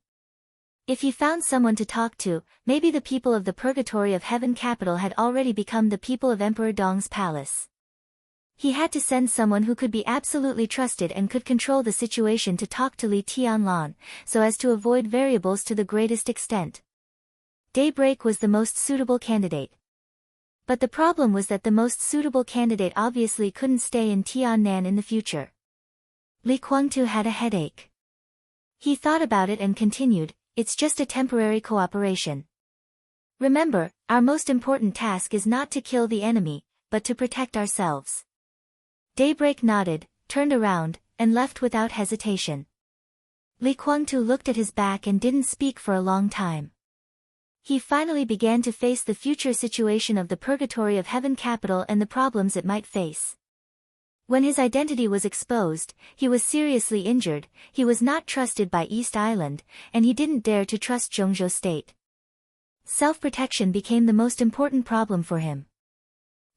If he found someone to talk to, maybe the people of the purgatory of heaven capital had already become the people of Emperor Dong's palace. He had to send someone who could be absolutely trusted and could control the situation to talk to Li Tianlan, so as to avoid variables to the greatest extent. Daybreak was the most suitable candidate. But the problem was that the most suitable candidate obviously couldn't stay in Tiannan in the future. Li Guangtu had a headache. He thought about it and continued, "It's just a temporary cooperation. Remember, our most important task is not to kill the enemy, but to protect ourselves." Daybreak nodded, turned around, and left without hesitation. Li Guangtu looked at his back and didn't speak for a long time. He finally began to face the future situation of the purgatory of heaven capital and the problems it might face. When his identity was exposed, he was seriously injured, he was not trusted by East Island, and he didn't dare to trust Zhongzhou State. Self-protection became the most important problem for him.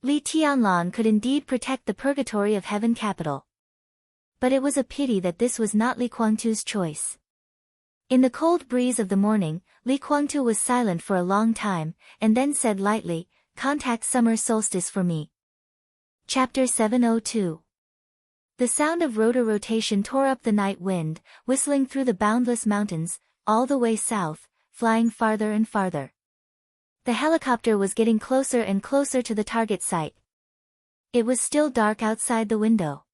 Li Tianlan could indeed protect the purgatory of heaven capital. But it was a pity that this was not Li Guangtu's choice. In the cold breeze of the morning, Li Guangtu was silent for a long time, and then said lightly, "Contact summer solstice for me." Chapter 702. The sound of rotor rotation tore up the night wind, whistling through the boundless mountains, all the way south, flying farther and farther. The helicopter was getting closer and closer to the target site. It was still dark outside the window.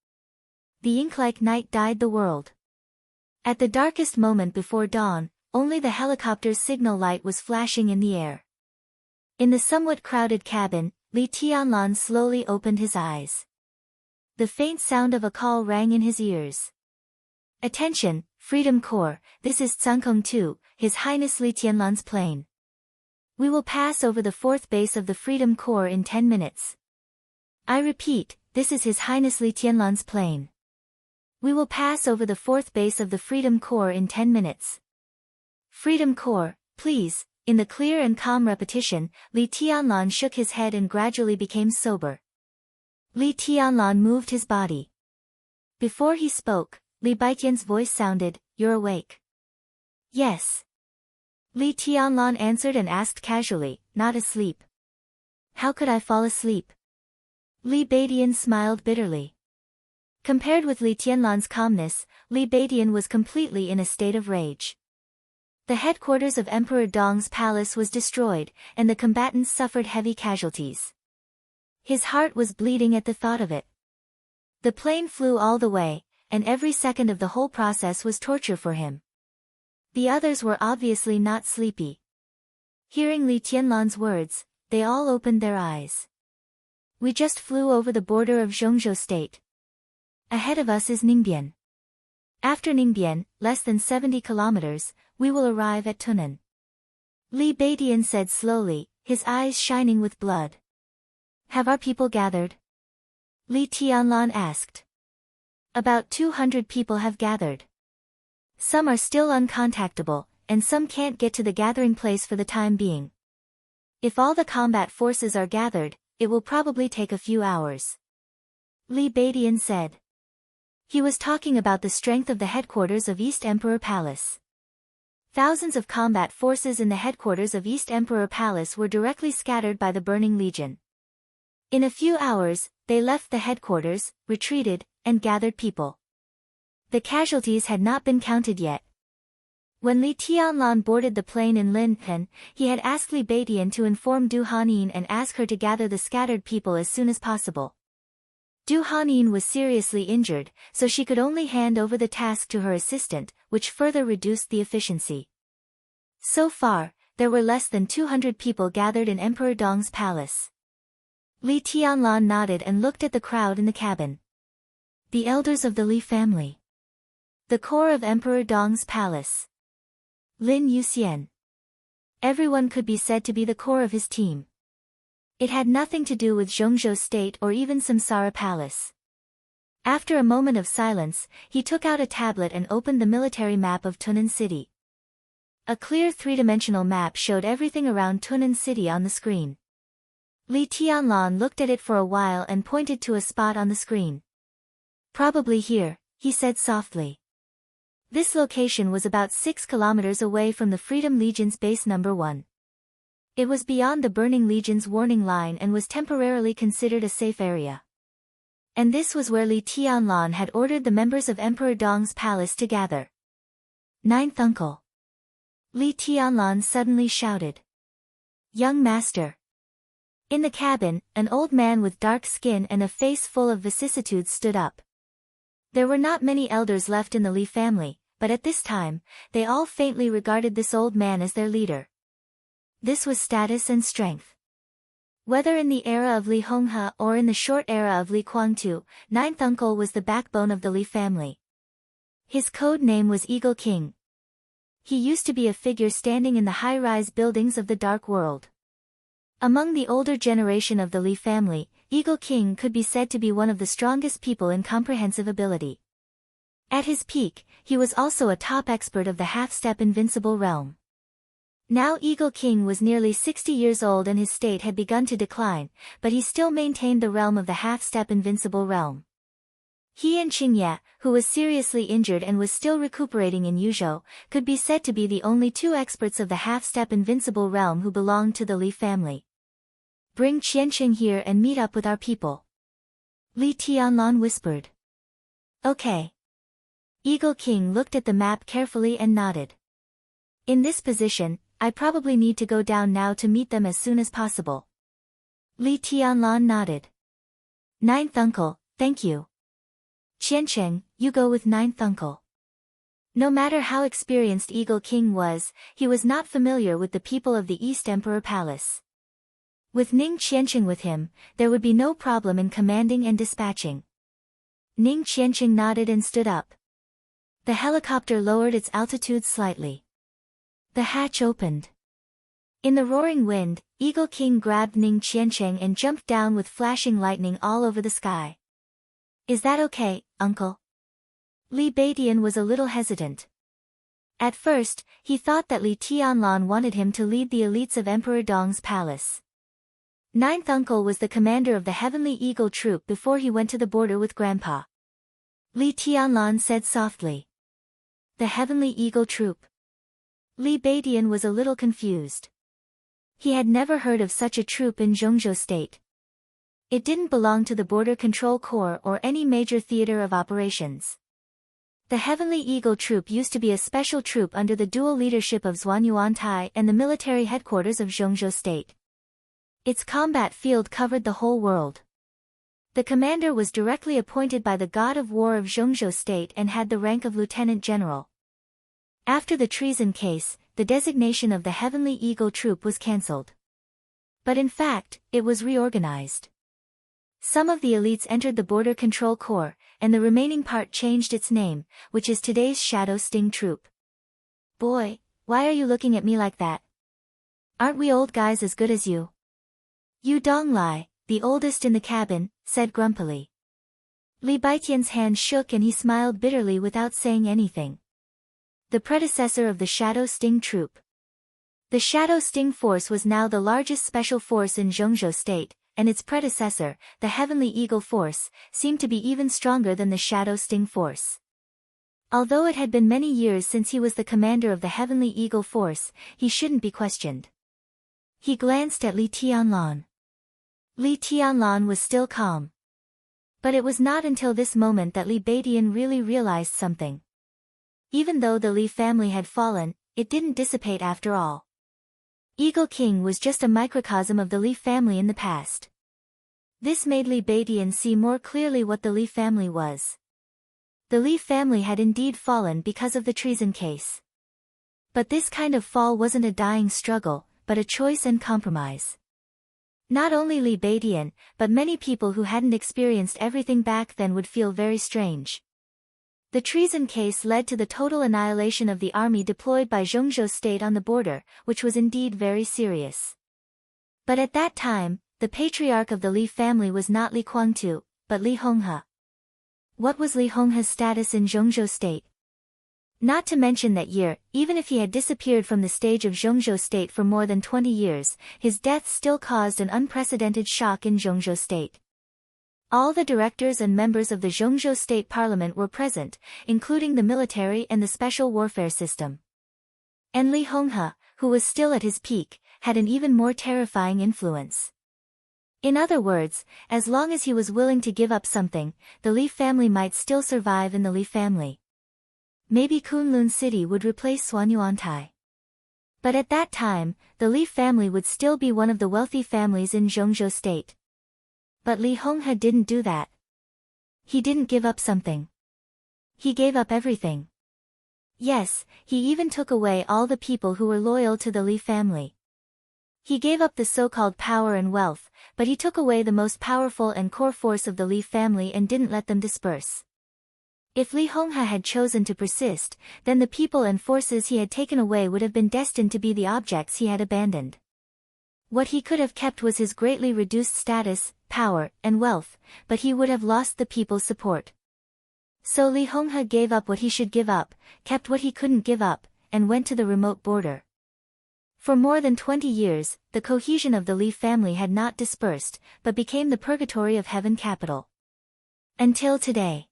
The ink-like night dyed the world. At the darkest moment before dawn, only the helicopter's signal light was flashing in the air. In the somewhat crowded cabin, Li Tianlan slowly opened his eyes. The faint sound of a call rang in his ears. "Attention, Freedom Corps, this is Tsangkong 2, His Highness Li Tianlan's plane. We will pass over the 4th base of the Freedom Corps in 10 minutes. I repeat, this is His Highness Li Tianlan's plane. We will pass over the 4th base of the Freedom Corps in 10 minutes. Freedom Corps, please." In the clear and calm repetition, Li Tianlan shook his head and gradually became sober. Li Tianlan moved his body. Before he spoke, Li Baitian's voice sounded, "You're awake?" "Yes." Li Tianlan answered and asked casually, "Not asleep?" "How could I fall asleep?" Li Baitian smiled bitterly. Compared with Li Tianlan's calmness, Li Baitian was completely in a state of rage. The headquarters of Emperor Dong's palace was destroyed, and the combatants suffered heavy casualties. His heart was bleeding at the thought of it. The plane flew all the way, and every second of the whole process was torture for him. The others were obviously not sleepy. Hearing Li Tianlan's words, they all opened their eyes. "We just flew over the border of Zhongzhou State. Ahead of us is Ningbian. After Ningbian, less than 70 kilometers, we will arrive at Tunnan." Li Baitian said slowly, his eyes shining with blood. "Have our people gathered?" Li Tianlan asked. "About 200 people have gathered. Some are still uncontactable, and some can't get to the gathering place for the time being. If all the combat forces are gathered, it will probably take a few hours." Li Baitian said. He was talking about the strength of the headquarters of East Emperor Palace. Thousands of combat forces in the headquarters of East Emperor Palace were directly scattered by the Burning Legion. In a few hours, they left the headquarters, retreated, and gathered people. The casualties had not been counted yet. When Li Tianlan boarded the plane in Linhen, he had asked Li Baitian to inform Du Hanin and ask her to gather the scattered people as soon as possible. Du Hanin was seriously injured, so she could only hand over the task to her assistant, which further reduced the efficiency. So far, there were less than 200 people gathered in Emperor Dong's palace. Li Tianlan nodded and looked at the crowd in the cabin. The elders of the Li family. The core of Emperor Dong's palace. Lin Yuxian. Everyone could be said to be the core of his team. It had nothing to do with Zhongzhou State or even Samsara Palace. After a moment of silence, he took out a tablet and opened the military map of Tunnan City. A clear three-dimensional map showed everything around Tunnan City on the screen. Li Tianlan looked at it for a while and pointed to a spot on the screen. "Probably here," he said softly. This location was about 6 kilometers away from the Freedom Legion's base number 1. It was beyond the Burning Legion's warning line and was temporarily considered a safe area. And this was where Li Tianlan had ordered the members of Emperor Dong's palace to gather. Ninth uncle. Li Tianlan suddenly shouted. Young master. In the cabin, an old man with dark skin and a face full of vicissitudes stood up. There were not many elders left in the Li family, but at this time, they all faintly regarded this old man as their leader. This was status and strength. Whether in the era of Li Honghe or in the short era of Li Guangtu, ninth uncle was the backbone of the Li family. His code name was Eagle King. He used to be a figure standing in the high-rise buildings of the Dark World. Among the older generation of the Li family, Eagle King could be said to be one of the strongest people in comprehensive ability. At his peak, he was also a top expert of the half-step invincible realm. Now Eagle King was nearly 60 years old and his state had begun to decline, but he still maintained the realm of the half-step invincible realm. He and Qingye, who was seriously injured and was still recuperating in Yuzhou, could be said to be the only two experts of the half-step invincible realm who belonged to the Li family. Bring Qianqing here and meet up with our people. Li Tianlan whispered. Okay. Eagle King looked at the map carefully and nodded. In this position, I probably need to go down now to meet them as soon as possible. Li Tianlan nodded. Ninth uncle, thank you. Qianqing, you go with ninth uncle. No matter how experienced Eagle King was, he was not familiar with the people of the East Emperor Palace. With Ning Qianqing with him, there would be no problem in commanding and dispatching. Ning Qianqing nodded and stood up. The helicopter lowered its altitude slightly. The hatch opened. In the roaring wind, Eagle King grabbed Ning Qianqing and jumped down with flashing lightning all over the sky. Is that okay, uncle? Li Beidian was a little hesitant. At first, he thought that Li Tianlan wanted him to lead the elites of Emperor Dong's palace. Ninth uncle was the commander of the Heavenly Eagle Troop before he went to the border with Grandpa. Li Tianlan said softly. The Heavenly Eagle Troop. Li Beidian was a little confused. He had never heard of such a troop in Zhongzhou State. It didn't belong to the Border Control Corps or any major theater of operations. The Heavenly Eagle Troop used to be a special troop under the dual leadership of Zhuan Yuantai and the military headquarters of Zhongzhou State. Its combat field covered the whole world. The commander was directly appointed by the god of war of Zhongzhou State and had the rank of lieutenant general. After the treason case, the designation of the Heavenly Eagle Troop was cancelled. But in fact, it was reorganized. Some of the elites entered the Border Control Corps, and the remaining part changed its name, which is today's Shadow Sting Troop. Boy, why are you looking at me like that? Aren't we old guys as good as you? Yu Donglai, the oldest in the cabin, said grumpily. Li Baitian's hand shook and he smiled bitterly without saying anything. The predecessor of the Shadow Sting Troop. The Shadow Sting Force was now the largest special force in Zhongzhou State, and its predecessor, the Heavenly Eagle Force, seemed to be even stronger than the Shadow Sting Force. Although it had been many years since he was the commander of the Heavenly Eagle Force, he shouldn't be questioned. He glanced at Li Tianlan. Li Tianlan was still calm. But it was not until this moment that Li Beidian really realized something. Even though the Li family had fallen, it didn't dissipate after all. Eagle King was just a microcosm of the Li family in the past. This made Li Beidian see more clearly what the Li family was. The Li family had indeed fallen because of the treason case. But this kind of fall wasn't a dying struggle, but a choice and compromise. Not only Li Beidian, but many people who hadn't experienced everything back then would feel very strange. The treason case led to the total annihilation of the army deployed by Zhongzhou State on the border, which was indeed very serious. But at that time, the patriarch of the Li family was not Li Guangtu, but Li Honghe. What was Li Honghe's status in Zhongzhou State? Not to mention that year, even if he had disappeared from the stage of Zhongzhou State for more than 20 years, his death still caused an unprecedented shock in Zhongzhou State. All the directors and members of the Zhongzhou State Parliament were present, including the military and the special warfare system. And Li Honghe, who was still at his peak, had an even more terrifying influence. In other words, as long as he was willing to give up something, the Li family might still survive in the Li family. Maybe Kunlun City would replace Suanyuantai. But at that time, the Li family would still be one of the wealthy families in Zhongzhou State. But Li Honghe didn't do that. He didn't give up something. He gave up everything. Yes, he even took away all the people who were loyal to the Li family. He gave up the so-called power and wealth, but he took away the most powerful and core force of the Li family and didn't let them disperse. If Li Honghe had chosen to persist, then the people and forces he had taken away would have been destined to be the objects he had abandoned. What he could have kept was his greatly reduced status, power, and wealth, but he would have lost the people's support. So Li Honghe gave up what he should give up, kept what he couldn't give up, and went to the remote border. For more than 20 years, the cohesion of the Li family had not dispersed, but became the purgatory of heaven capital. Until today.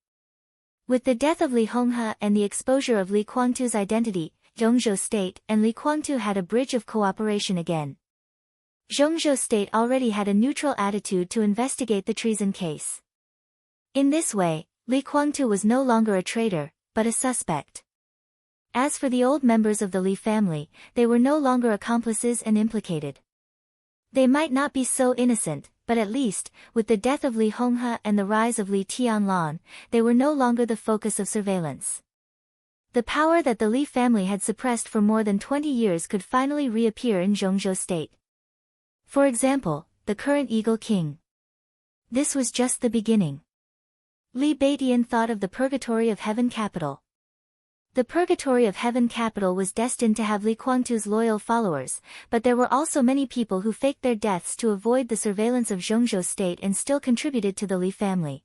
With the death of Li Honghe and the exposure of Li Guangtu's identity, Zhongzhou State and Li Guangtu had a bridge of cooperation again. Zhongzhou State already had a neutral attitude to investigate the treason case. In this way, Li Guangtu was no longer a traitor, but a suspect. As for the old members of the Li family, they were no longer accomplices and implicated. They might not be so innocent, but at least, with the death of Li Honghe and the rise of Li Tianlan, they were no longer the focus of surveillance. The power that the Li family had suppressed for more than 20 years could finally reappear in Zhongzhou State. For example, the current Eagle King. This was just the beginning. Li Baidian thought of the purgatory of heaven capital. The purgatory of heaven capital was destined to have Li Guangtu's loyal followers, but there were also many people who faked their deaths to avoid the surveillance of Zhongzhou State and still contributed to the Li family.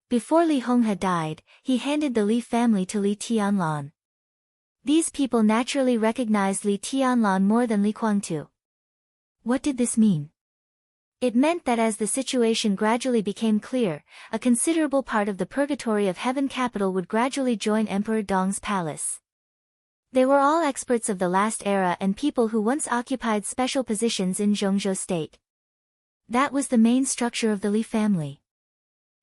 Before Li Honghe died, he handed the Li family to Li Tianlan. These people naturally recognized Li Tianlan more than Li Guangtu. What did this mean? It meant that as the situation gradually became clear, a considerable part of the purgatory of heaven capital would gradually join Emperor Dong's palace. They were all experts of the last era and people who once occupied special positions in Zhongzhou State. That was the main structure of the Li family.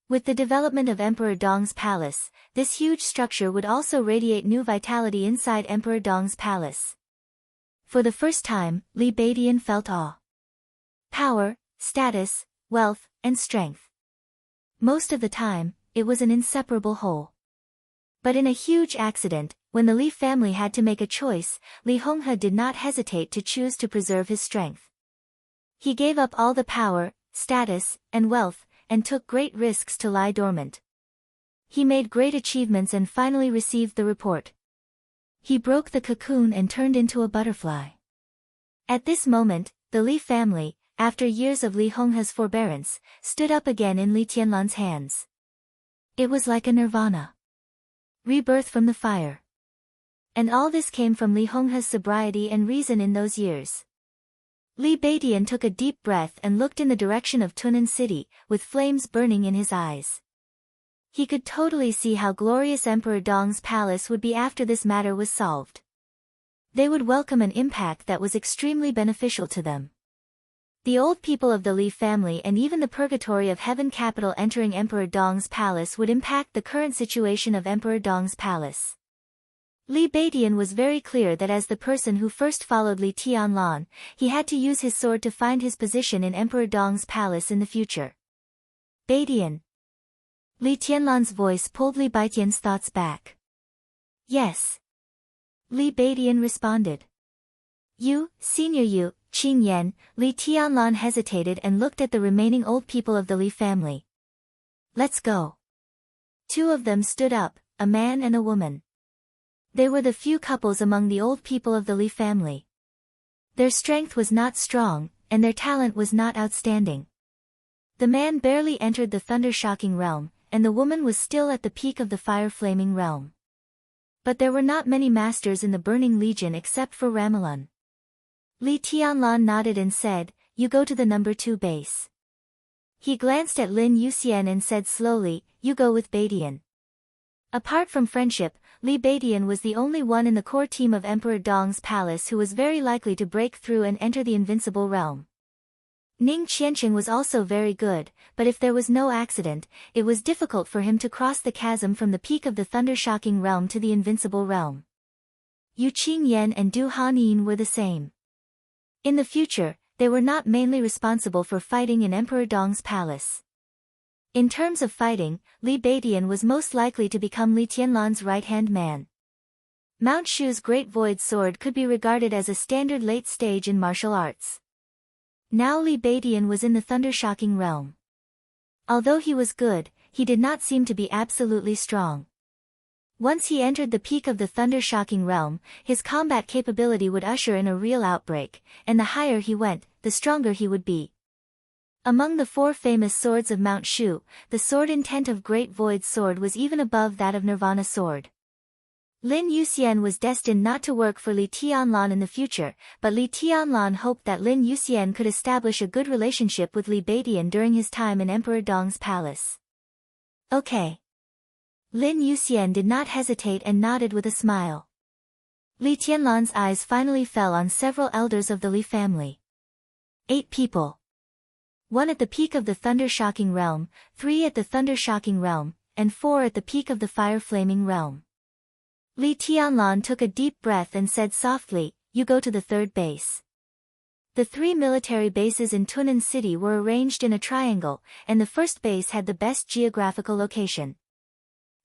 With the development of Emperor Dong's palace, this huge structure would also radiate new vitality inside Emperor Dong's palace. For the first time, Li Baidian felt awe. Power, status, wealth, and strength. Most of the time, it was an inseparable whole. But in a huge accident, when the Li family had to make a choice, Li Honghe did not hesitate to choose to preserve his strength. He gave up all the power, status, and wealth, and took great risks to lie dormant. He made great achievements and finally received the report. He broke the cocoon and turned into a butterfly. At this moment, the Li family, after years of Li Honghe's forbearance, stood up again in Li Tianlan's hands. It was like a nirvana. Rebirth from the fire. And all this came from Li Honghe's sobriety and reason in those years. Li Baidian took a deep breath and looked in the direction of Tunnan City, with flames burning in his eyes. He could totally see how glorious Emperor Dong's palace would be after this matter was solved. They would welcome an impact that was extremely beneficial to them. The old people of the Li family and even the purgatory of heaven capital entering Emperor Dong's palace would impact the current situation of Emperor Dong's palace. Li Baidian was very clear that as the person who first followed Li Tianlan, he had to use his sword to find his position in Emperor Dong's palace in the future. Baidian. Li Tianlan's voice pulled Li Baidian's thoughts back. Yes. Li Baidian responded. You, Senior You, Qing Yan. Li Tianlan hesitated and looked at the remaining old people of the Li family. Let's go. Two of them stood up, a man and a woman. They were the few couples among the old people of the Li family. Their strength was not strong, and their talent was not outstanding. The man barely entered the thunder-shocking realm, and the woman was still at the peak of the fire-flaming realm. But there were not many masters in the Burning Legion except for Ramelun. Li Tianlan nodded and said, You go to the number 2 base. He glanced at Lin Yuxian and said slowly, "You go with Badian." Apart from friendship, Li Badian was the only one in the core team of Emperor Dong's palace who was very likely to break through and enter the invincible realm. Ning Qianqing was also very good, but if there was no accident, it was difficult for him to cross the chasm from the peak of the thunder-shocking realm to the invincible realm. Yu Qingyan and Du Hanyin were the same. In the future, they were not mainly responsible for fighting in Emperor Dong's palace. In terms of fighting, Li Badian was most likely to become Li Tianlan's right-hand man. Mount Shu's Great Void Sword could be regarded as a standard late stage in martial arts. Now Li Badian was in the thunder-shocking realm. Although he was good, he did not seem to be absolutely strong. Once he entered the peak of the thunder-shocking realm, his combat capability would usher in a real outbreak, and the higher he went, the stronger he would be. Among the 4 famous swords of Mount Shu, the sword intent of Great Void Sword was even above that of Nirvana Sword. Lin Yuxian was destined not to work for Li Tianlan in the future, but Li Tianlan hoped that Lin Yuxian could establish a good relationship with Li Badian during his time in Emperor Dong's palace. Okay. Lin Yuxian did not hesitate and nodded with a smile. Li Tianlan's eyes finally fell on several elders of the Li family. 8 people. 1 at the peak of the thunder-shocking realm, 3 at the thunder-shocking realm, and 4 at the peak of the fire-flaming realm. Li Tianlan took a deep breath and said softly, "You go to the 3rd base." The 3 military bases in Tunnan City were arranged in a triangle, and the first base had the best geographical location.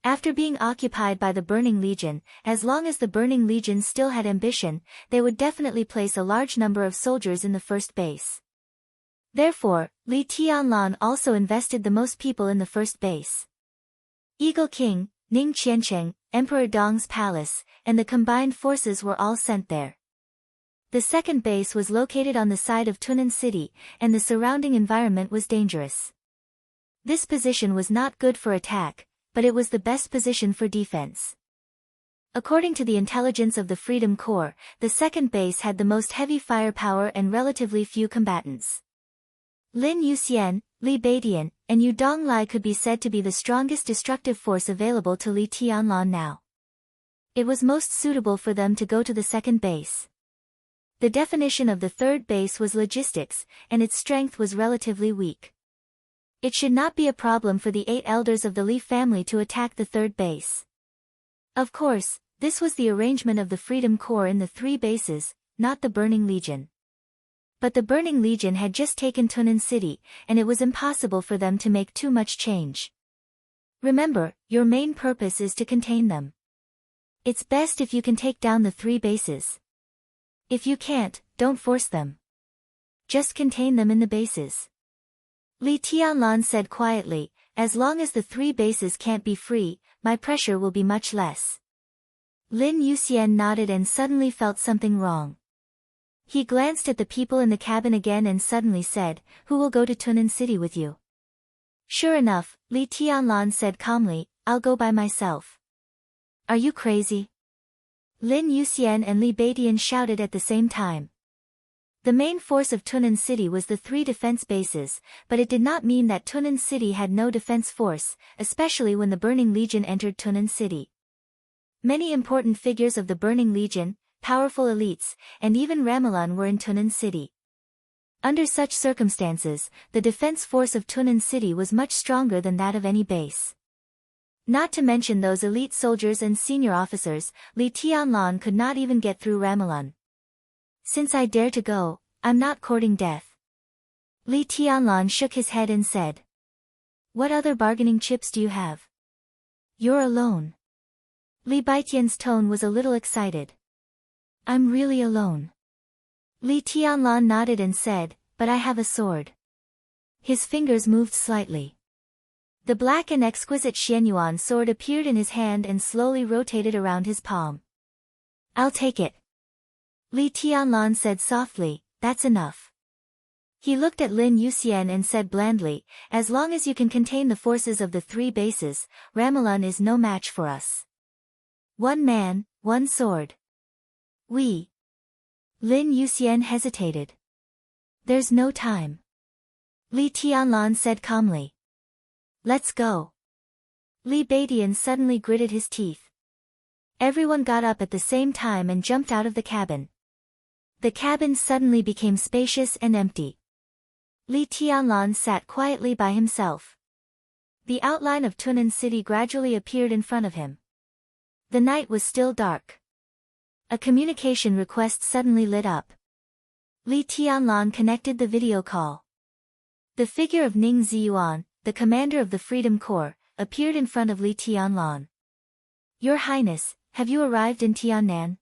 After being occupied by the Burning Legion, as long as the Burning Legion still had ambition, they would definitely place a large number of soldiers in the first base. Therefore, Li Tianlan also invested the most people in the first base. Eagle King, Ning Qianqing, Emperor Dong's palace, and the combined forces were all sent there. The second base was located on the side of Tunnan City, and the surrounding environment was dangerous. This position was not good for attack, but it was the best position for defense. According to the intelligence of the Freedom Corps, the second base had the most heavy firepower and relatively few combatants. Lin Yuxian, Li Badian, and Yu Donglai could be said to be the strongest destructive force available to Li Tianlan now. It was most suitable for them to go to the second base. The definition of the third base was logistics, and its strength was relatively weak. It should not be a problem for the 8 elders of the Li family to attack the third base. Of course, this was the arrangement of the Freedom Corps in the 3 bases, not the Burning Legion. But the Burning Legion had just taken Tunnan City, and it was impossible for them to make too much change. Remember, your main purpose is to contain them. It's best if you can take down the 3 bases. If you can't, don't force them. Just contain them in the bases. Li Tianlan said quietly, "As long as the 3 bases can't be free, my pressure will be much less." Lin Yuxian nodded and suddenly felt something wrong. He glanced at the people in the cabin again and suddenly said, "Who will go to Tunnan City with you?" "Sure enough," Li Tianlan said calmly, "I'll go by myself." "Are you crazy?" Lin Yuxian and Li Badian shouted at the same time. The main force of Tunnan City was the 3 defense bases, but it did not mean that Tunnan City had no defense force, especially when the Burning Legion entered Tunnan City. Many important figures of the Burning Legion, powerful elites, and even Ramalan were in Tunnan City. Under such circumstances, the defense force of Tunnan City was much stronger than that of any base. Not to mention those elite soldiers and senior officers, Li Tianlan could not even get through Ramalan. "Since I dare to go, I'm not courting death." Li Tianlan shook his head and said. "What other bargaining chips do you have? You're alone." Li Baitian's tone was a little excited. "I'm really alone." Li Tianlan nodded and said, "But I have a sword." His fingers moved slightly. The black and exquisite Xianyuan sword appeared in his hand and slowly rotated around his palm. "I'll take it." Li Tianlan said softly, "That's enough." He looked at Lin Yuxian and said blandly, "As long as you can contain the forces of the 3 bases, Ramalan is no match for us. 1 man, 1 sword. We." Lin Yuxian hesitated. "There's no time." Li Tianlan said calmly. Let's go. Li Baidian suddenly gritted his teeth. Everyone got up at the same time and jumped out of the cabin. The cabin suddenly became spacious and empty. Li Tianlan sat quietly by himself. The outline of Tunnan city gradually appeared in front of him. The night was still dark. A communication request suddenly lit up. Li Tianlan connected the video call. The figure of Ning Ziyuan, the commander of the Freedom Corps, appeared in front of Li Tianlan. Your Highness, have you arrived in Tiannan?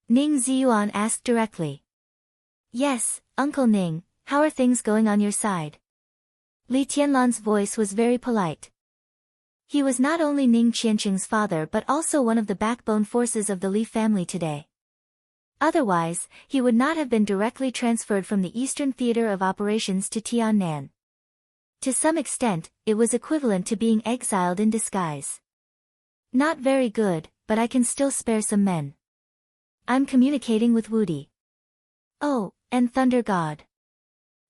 Ning Ziyuan asked directly. Yes, Uncle Ning, how are things going on your side? Li Tianlan's voice was very polite. He was not only Ning Qianqing's father but also one of the backbone forces of the Li family today. Otherwise, he would not have been directly transferred from the Eastern Theater of Operations to Tiannan. To some extent, it was equivalent to being exiled in disguise. Not very good, but I can still spare some men. I'm communicating with Wudi. Oh, and Thunder God.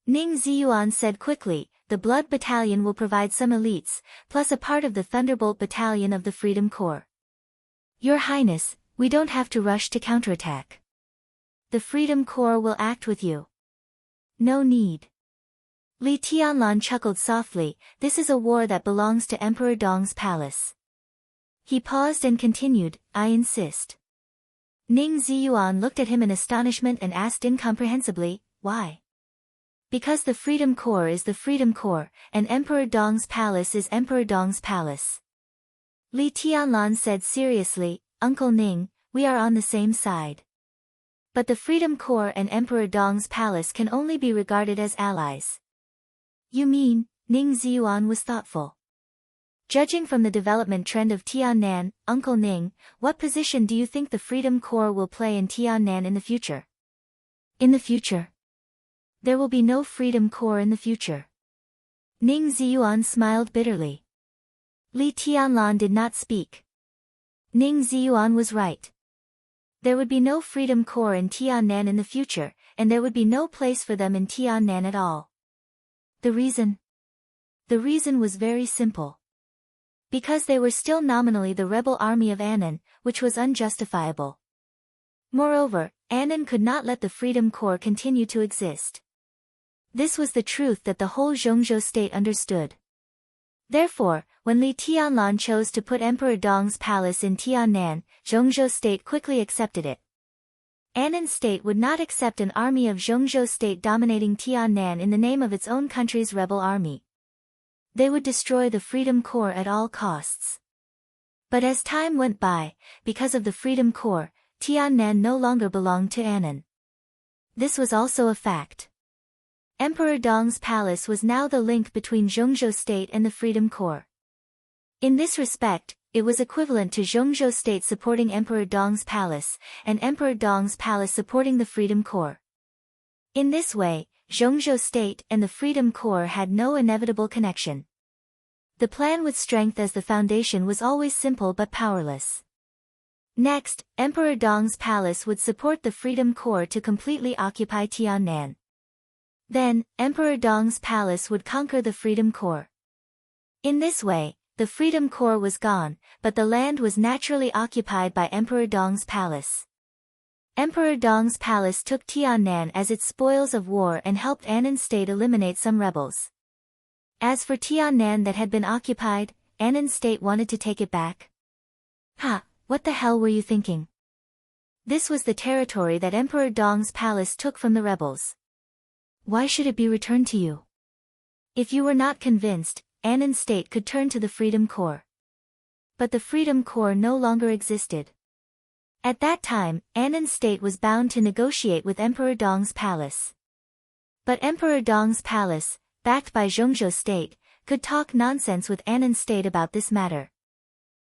Ning Ziyuan said quickly, the Blood Battalion will provide some elites, plus a part of the Thunderbolt Battalion of the Freedom Corps. Your Highness, we don't have to rush to counterattack. The Freedom Corps will act with you. No need. Li Tianlan chuckled softly, this is a war that belongs to Emperor Dong's palace. He paused and continued, I insist. Ning Ziyuan looked at him in astonishment and asked incomprehensibly, why? Because the Freedom Corps is the Freedom Corps, and Emperor Dong's palace is Emperor Dong's palace. Li Tianlan said seriously, Uncle Ning, we are on the same side. But the Freedom Corps and Emperor Dong's palace can only be regarded as allies. You mean? Ning Ziyuan was thoughtful. Judging from the development trend of Tiannan, Uncle Ning, what position do you think the Freedom Corps will play in Tiannan in the future? In the future? There will be no Freedom Corps in the future. Ning Ziyuan smiled bitterly. Li Tianlan did not speak. Ning Ziyuan was right. There would be no Freedom Corps in Tiannan in the future, and there would be no place for them in Tiannan at all. The reason? The reason was very simple. Because they were still nominally the rebel army of Annan, which was unjustifiable. Moreover, Annan could not let the Freedom Corps continue to exist. This was the truth that the whole Zhongzhou state understood. Therefore, when Li Tianlan chose to put Emperor Dong's palace in Tiannan, Zhongzhou state quickly accepted it. Annan state would not accept an army of Zhongzhou state dominating Tiannan in the name of its own country's rebel army. They would destroy the Freedom Corps at all costs. But as time went by, because of the Freedom Corps, Tiannan no longer belonged to Annan. This was also a fact. Emperor Dong's palace was now the link between Zhongzhou state and the Freedom Corps. In this respect, it was equivalent to Zhongzhou state supporting Emperor Dong's palace, and Emperor Dong's palace supporting the Freedom Corps. In this way, Zhongzhou state and the Freedom Corps had no inevitable connection. The plan with strength as the foundation was always simple but powerless. Next, Emperor Dong's palace would support the Freedom Corps to completely occupy Tiannan. Then, Emperor Dong's palace would conquer the Freedom Corps. In this way, the Freedom Corps was gone, but the land was naturally occupied by Emperor Dong's palace. Emperor Dong's palace took Tiannan as its spoils of war and helped Annan state eliminate some rebels. As for Tiannan that had been occupied, Annan state wanted to take it back. What the hell were you thinking? This was the territory that Emperor Dong's palace took from the rebels. Why should it be returned to you? If you were not convinced, Annan state could turn to the Freedom Corps. But the Freedom Corps no longer existed. At that time, Annan state was bound to negotiate with Emperor Dong's palace. But Emperor Dong's palace, backed by Zhongzhou state, could talk nonsense with Annan state about this matter.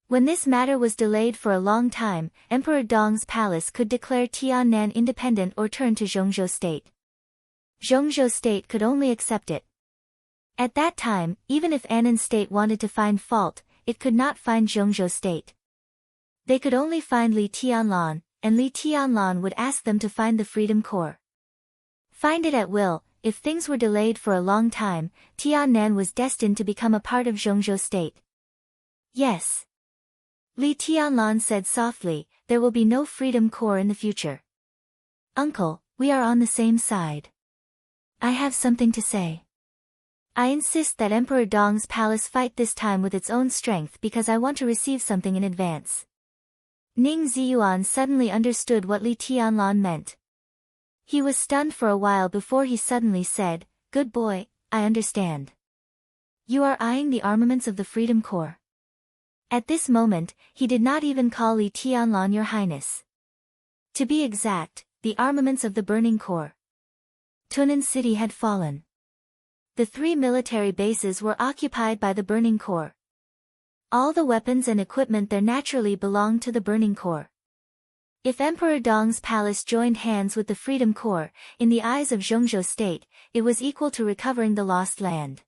When this matter was delayed for a long time, Emperor Dong's palace could declare Tiannan independent or turn to Zhongzhou state. Zhongzhou state could only accept it. At that time, even if Annan state wanted to find fault, it could not find Zhongzhou state. They could only find Li Tianlan, and Li Tianlan would ask them to find the Freedom Corps. Find it at will, if things were delayed for a long time, Tiannan was destined to become a part of Zhongzhou state. Yes. Li Tianlan said softly, there will be no freedom corps in the future. Uncle, we are on the same side. I have something to say. I insist that Emperor Dong's palace fight this time with its own strength because I want to receive something in advance. Ning Ziyuan suddenly understood what Li Tianlan meant. He was stunned for a while before he suddenly said, "Good boy, I understand. You are eyeing the armaments of the Freedom Corps." At this moment, he did not even call Li Tianlan Your Highness. To be exact, the armaments of the Burning Corps. Tunnan City had fallen. The 3 military bases were occupied by the Burning Corps. All the weapons and equipment there naturally belonged to the Burning Corps. If Emperor Dong's palace joined hands with the Freedom Corps, in the eyes of Zhongzhou state, it was equal to recovering the lost land.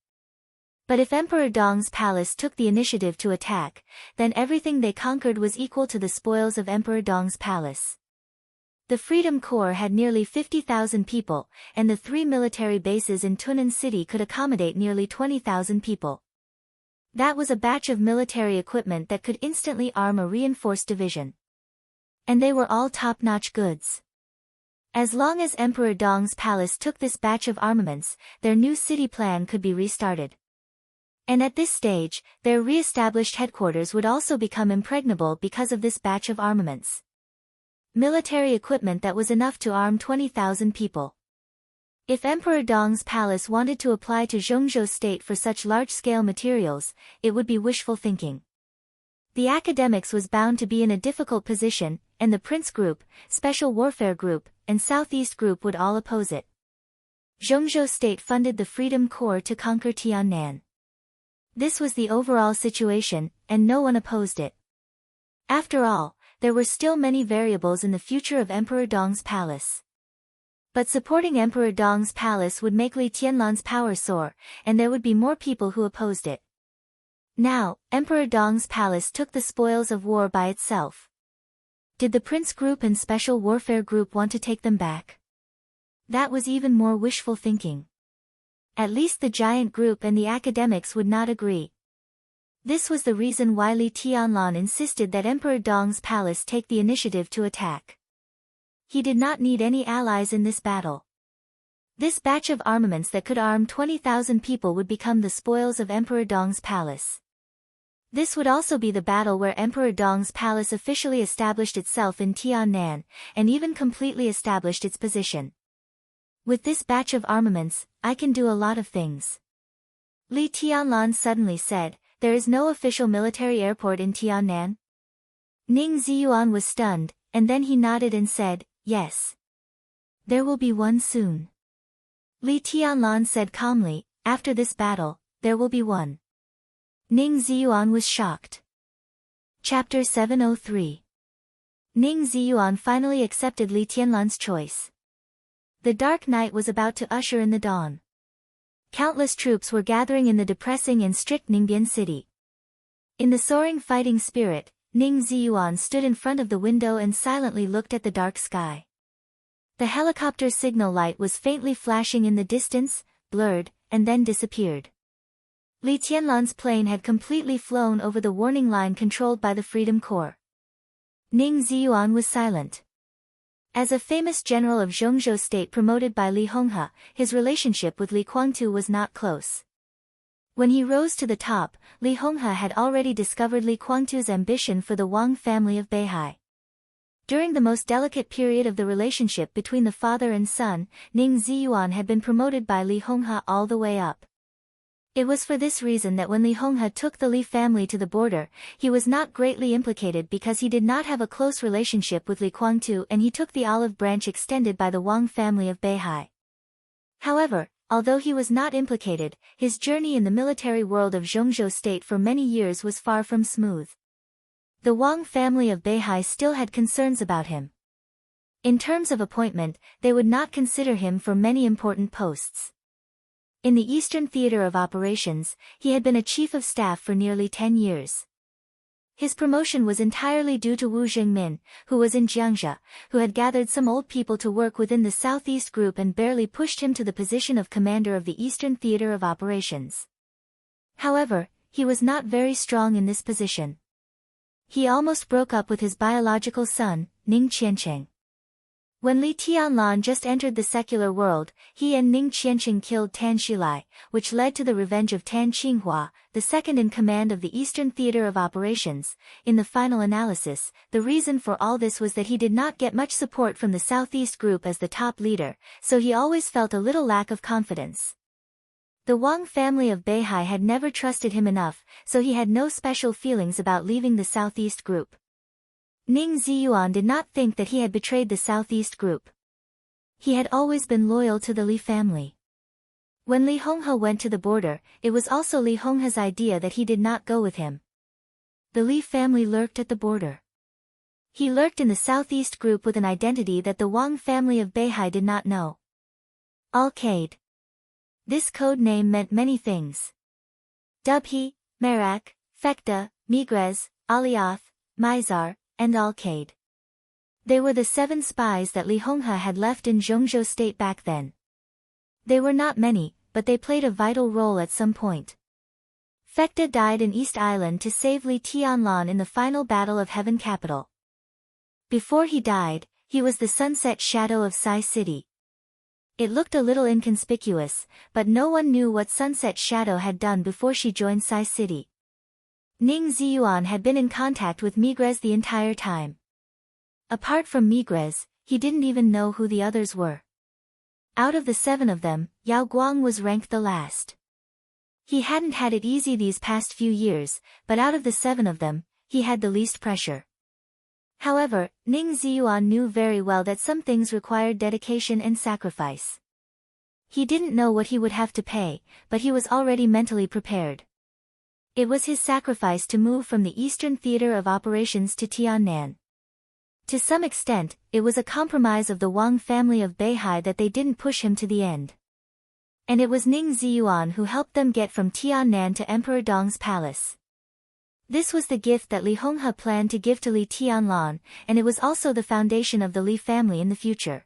But if Emperor Dong's palace took the initiative to attack, then everything they conquered was equal to the spoils of Emperor Dong's palace. The Freedom Corps had nearly 50,000 people, and the 3 military bases in Tunnan City could accommodate nearly 20,000 people. That was a batch of military equipment that could instantly arm a reinforced division. And they were all top-notch goods. As long as Emperor Dong's palace took this batch of armaments, their new city plan could be restarted. And at this stage, their re-established headquarters would also become impregnable because of this batch of armaments. Military equipment that was enough to arm 20,000 people. If Emperor Dong's palace wanted to apply to Zhongzhou state for such large-scale materials, it would be wishful thinking. The academics was bound to be in a difficult position, and the Prince Group, Special Warfare Group, and Southeast Group would all oppose it. Zhongzhou state funded the Freedom Corps to conquer Tiannan. This was the overall situation, and no one opposed it. After all, there were still many variables in the future of Emperor Dong's palace. But supporting Emperor Dong's palace would make Li Tianlan's power soar, and there would be more people who opposed it. Now, Emperor Dong's palace took the spoils of war by itself. Did the Prince Group and Special Warfare Group want to take them back? That was even more wishful thinking. At least the Giant Group and the academics would not agree. This was the reason why Li Tianlan insisted that Emperor Dong's palace take the initiative to attack. He did not need any allies in this battle. This batch of armaments that could arm 20,000 people would become the spoils of Emperor Dong's palace. This would also be the battle where Emperor Dong's palace officially established itself in Tiannan, and even completely established its position. With this batch of armaments, I can do a lot of things. Li Tianlan suddenly said, "There is no official military airport in Tiannan?" Ning Ziyuan was stunned, and then he nodded and said, "Yes. There will be one soon." Li Tianlan said calmly, "After this battle, there will be one." Ning Ziyuan was shocked. Chapter 703. Ning Ziyuan finally accepted Li Tianlan's choice. The dark night was about to usher in the dawn. Countless troops were gathering in the depressing and strict Ningbian city. In the soaring fighting spirit, Ning Ziyuan stood in front of the window and silently looked at the dark sky. The helicopter signal light was faintly flashing in the distance, blurred, and then disappeared. Li Tianlan's plane had completely flown over the warning line controlled by the Freedom Corps. Ning Ziyuan was silent. As a famous general of Zhongzhou state promoted by Li Honghe, his relationship with Li Guangtu was not close. When he rose to the top, Li Honghe had already discovered Li Guangtu's ambition for the Wang family of Beihai. During the most delicate period of the relationship between the father and son, Ning Ziyuan had been promoted by Li Honghe all the way up. It was for this reason that when Li Honghe took the Li family to the border, he was not greatly implicated because he did not have a close relationship with Li Guangtu and he took the olive branch extended by the Wang family of Beihai. However, although he was not implicated, his journey in the military world of Zhongzhou state for many years was far from smooth. The Wang family of Beihai still had concerns about him. In terms of appointment, they would not consider him for many important posts. In the Eastern Theater of Operations, he had been a chief of staff for nearly 10 years. His promotion was entirely due to Wu Jingmin, who was in Jiangxia, who had gathered some old people to work within the Southeast Group and barely pushed him to the position of commander of the Eastern Theater of Operations. However, he was not very strong in this position. He almost broke up with his biological son, Ning Qiancheng. When Li Tianlan just entered the secular world, he and Ning Qiancheng killed Tan Xilai, which led to the revenge of Tan Qinghua, the second in command of the Eastern Theater of Operations. In the final analysis, the reason for all this was that he did not get much support from the Southeast Group as the top leader, so he always felt a little lack of confidence. The Wang family of Beihai had never trusted him enough, so he had no special feelings about leaving the Southeast Group. Ning Ziyuan did not think that he had betrayed the Southeast Group. He had always been loyal to the Li family. When Li Honghe went to the border, it was also Li Honghe's idea that he did not go with him. The Li family lurked at the border. He lurked in the Southeast Group with an identity that the Wang family of Beihai did not know. Al-Qaid. This code name meant many things. Dubhi, Merak, Fekta, Migrez, Alioth, Mizar, and Al-Qaid. They were the 7 spies that Li Honghe had left in Zhongzhou state back then. They were not many, but they played a vital role at some point. Fekta died in East Island to save Li Tianlan in the final battle of Heaven Capital. Before he died, he was the sunset shadow of Sai City. It looked a little inconspicuous, but no one knew what Sunset Shadow had done before she joined Sai City. Ning Ziyuan had been in contact with Migrez the entire time. Apart from Migrez, he didn't even know who the others were. Out of the 7 of them, Yao Guang was ranked the last. He hadn't had it easy these past few years, but out of the 7 of them, he had the least pressure. However, Ning Ziyuan knew very well that some things required dedication and sacrifice. He didn't know what he would have to pay, but he was already mentally prepared. It was his sacrifice to move from the Eastern Theater of Operations to Tiannan. To some extent, it was a compromise of the Wang family of Beihai that they didn't push him to the end. And it was Ning Ziyuan who helped them get from Tiannan to Emperor Dong's palace. This was the gift that Li Honghe planned to give to Li Tianlan, and it was also the foundation of the Li family in the future.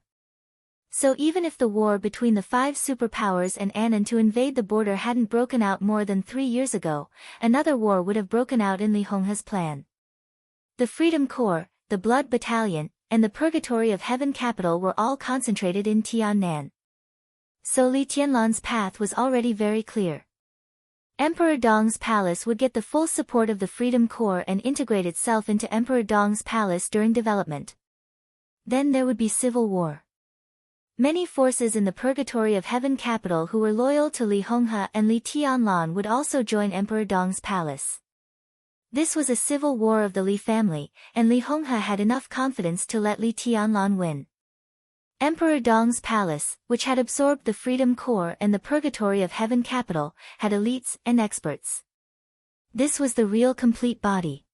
So even if the war between the 5 superpowers and Annan to invade the border hadn't broken out more than 3 years ago, another war would have broken out in Li Honghe's plan. The Freedom Corps, the Blood Battalion, and the Purgatory of Heaven Capital were all concentrated in Tiannan. So Li Tianlan's path was already very clear. Emperor Dong's palace would get the full support of the Freedom Corps and integrate itself into Emperor Dong's palace during development. Then there would be civil war. Many forces in the Purgatory of Heaven Capital who were loyal to Li Honghe and Li Tianlan would also join Emperor Dong's palace. This was a civil war of the Li family, and Li Honghe had enough confidence to let Li Tianlan win. Emperor Dong's palace, which had absorbed the Freedom Corps and the Purgatory of Heaven Capital, had elites and experts. This was the real complete body.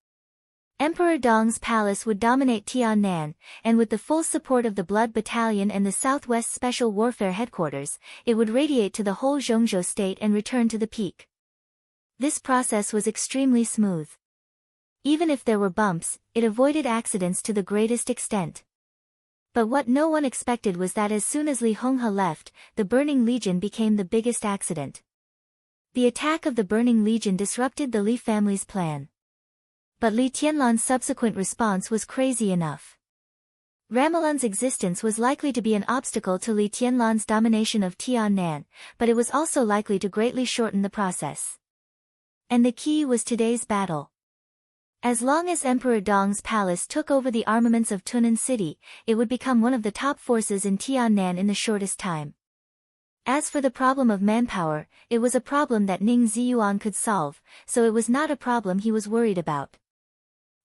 Emperor Dong's palace would dominate Tiannan, and with the full support of the Blood Battalion and the Southwest Special Warfare Headquarters, it would radiate to the whole Zhongzhou state and return to the peak. This process was extremely smooth. Even if there were bumps, it avoided accidents to the greatest extent. But what no one expected was that as soon as Li Honghe left, the Burning Legion became the biggest accident. The attack of the Burning Legion disrupted the Li family's plan. But Li Tianlan's subsequent response was crazy enough. Ramalan's existence was likely to be an obstacle to Li Tianlan's domination of Tiannan, but it was also likely to greatly shorten the process. And the key was today's battle. As long as Emperor Dong's palace took over the armaments of Tunan City, it would become one of the top forces in Tiannan in the shortest time. As for the problem of manpower, it was a problem that Ning Ziyuan could solve, so it was not a problem he was worried about.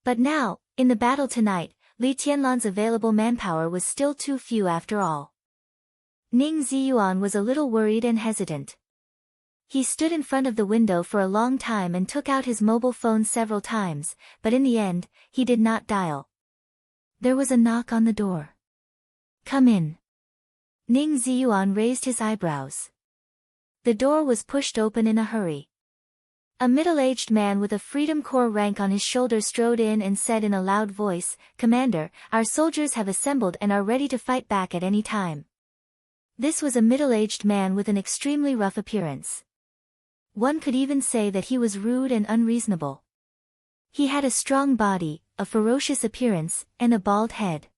But now, in the battle tonight, Li Tianlan's available manpower was still too few after all. Ning Ziyuan was a little worried and hesitant. He stood in front of the window for a long time and took out his mobile phone several times, but in the end, he did not dial. There was a knock on the door. "Come in." Ning Ziyuan raised his eyebrows. The door was pushed open in a hurry. A middle-aged man with a Freedom Corps rank on his shoulder strode in and said in a loud voice, "Commander, our soldiers have assembled and are ready to fight back at any time." This was a middle-aged man with an extremely rough appearance. One could even say that he was rude and unreasonable. He had a strong body, a ferocious appearance, and a bald head.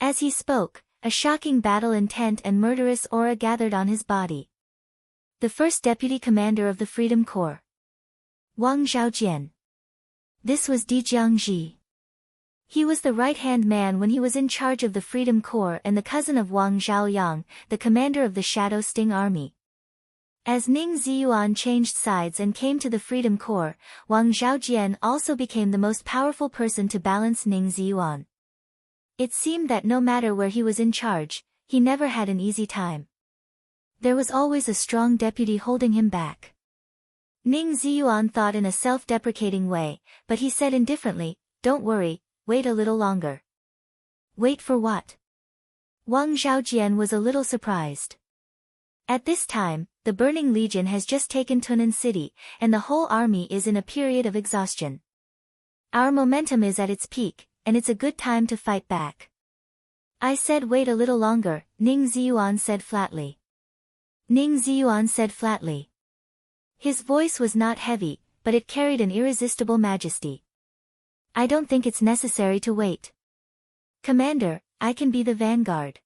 As he spoke, a shocking battle intent and murderous aura gathered on his body. The first deputy commander of the Freedom Corps, Wang Zhaojian. This was Di Jiangji. He was the right-hand man when he was in charge of the Freedom Corps and the cousin of Wang Zhaoyang, the commander of the Shadow Sting Army. As Ning Ziyuan changed sides and came to the Freedom Corps, Wang Zhaojian also became the most powerful person to balance Ning Ziyuan. It seemed that no matter where he was in charge, he never had an easy time. There was always a strong deputy holding him back. Ning Ziyuan thought in a self-deprecating way, but he said indifferently, "Don't worry, wait a little longer." Wait for what? Wang Zhaojian was a little surprised. At this time, the Burning Legion has just taken Tunnan City, and the whole army is in a period of exhaustion. Our momentum is at its peak, and it's a good time to fight back. I said wait a little longer, Ning Ziyuan said flatly. Ning Ziyuan said flatly. His voice was not heavy, but it carried an irresistible majesty. "I don't think it's necessary to wait. Commander, I can be the vanguard.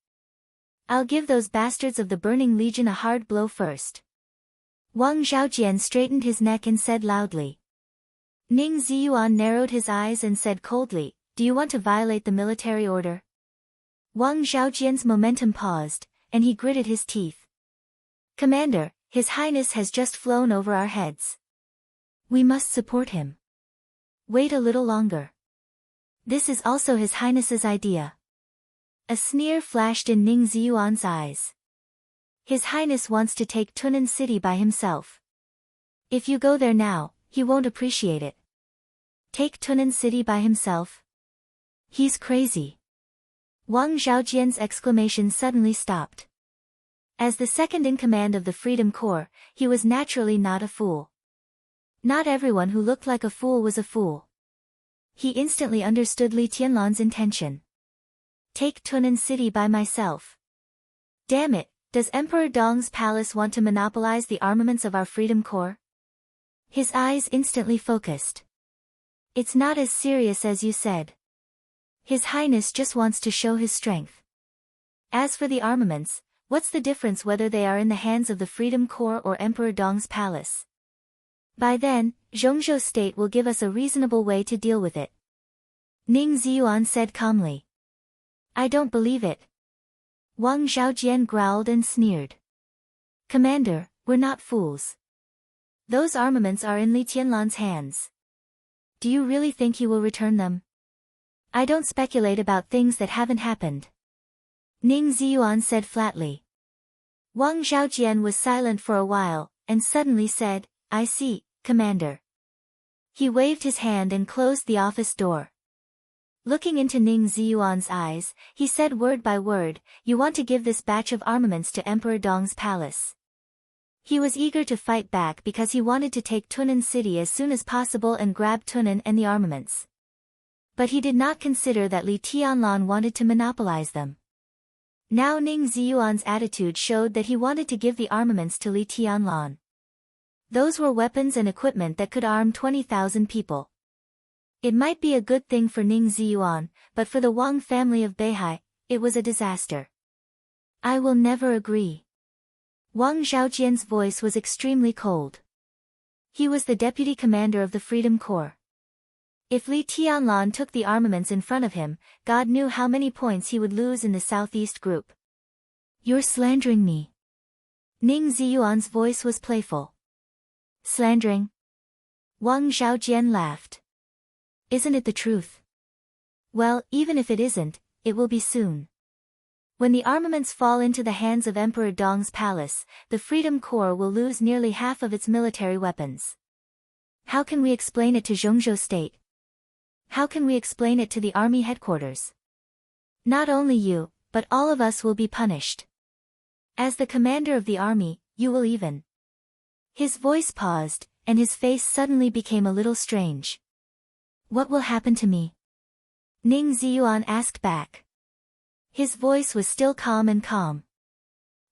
I'll give those bastards of the Burning Legion a hard blow first." Wang Zhaojian straightened his neck and said loudly. Ning Ziyuan narrowed his eyes and said coldly, "Do you want to violate the military order?" Wang Zhaojian's momentum paused, and he gritted his teeth. "Commander, His Highness has just flown over our heads. We must support him. Wait a little longer. This is also His Highness's idea." A sneer flashed in Ning Ziyuan's eyes. "His Highness wants to take Tunnan City by himself. If you go there now, he won't appreciate it." Take Tunnan City by himself? He's crazy. Wang Zhaojian's exclamation suddenly stopped. As the second in command of the Freedom Corps, he was naturally not a fool. Not everyone who looked like a fool was a fool. He instantly understood Li Tianlan's intention. Take Tunnan City by myself. Damn it, does Emperor Dong's palace want to monopolize the armaments of our Freedom Corps? His eyes instantly focused. It's not as serious as you said. His Highness just wants to show his strength. As for the armaments, what's the difference whether they are in the hands of the Freedom Corps or Emperor Dong's palace? By then, Zhongzhou State will give us a reasonable way to deal with it. Ning Ziyuan said calmly. I don't believe it. Wang Zhaojian growled and sneered. Commander, we're not fools. Those armaments are in Li Tianlan's hands. Do you really think he will return them? I don't speculate about things that haven't happened. Ning Ziyuan said flatly. Wang Zhaojian was silent for a while, and suddenly said, I see, Commander. He waved his hand and closed the office door. Looking into Ning Ziyuan's eyes, he said word by word, you want to give this batch of armaments to Emperor Dong's palace. He was eager to fight back because he wanted to take Tunnan City as soon as possible and grab Tunnan and the armaments. But he did not consider that Li Tianlan wanted to monopolize them. Now Ning Ziyuan's attitude showed that he wanted to give the armaments to Li Tianlan. Those were weapons and equipment that could arm 20,000 people. It might be a good thing for Ning Ziyuan, but for the Wang family of Beihai, it was a disaster. I will never agree. Wang Zhaojian's voice was extremely cold. He was the deputy commander of the Freedom Corps. If Li Tianlan took the armaments in front of him, God knew how many points he would lose in the Southeast Group. You're slandering me. Ning Ziyuan's voice was playful. Slandering? Wang Zhaojian laughed. Isn't it the truth? Well, even if it isn't, it will be soon. When the armaments fall into the hands of Emperor Dong's palace, the Freedom Corps will lose nearly half of its military weapons. How can we explain it to Zhongzhou State? How can we explain it to the army headquarters? Not only you, but all of us will be punished. As the commander of the army, you will even. His voice paused, and his face suddenly became a little strange. "What will happen to me?" Ning Ziyuan asked back. His voice was still calm and calm.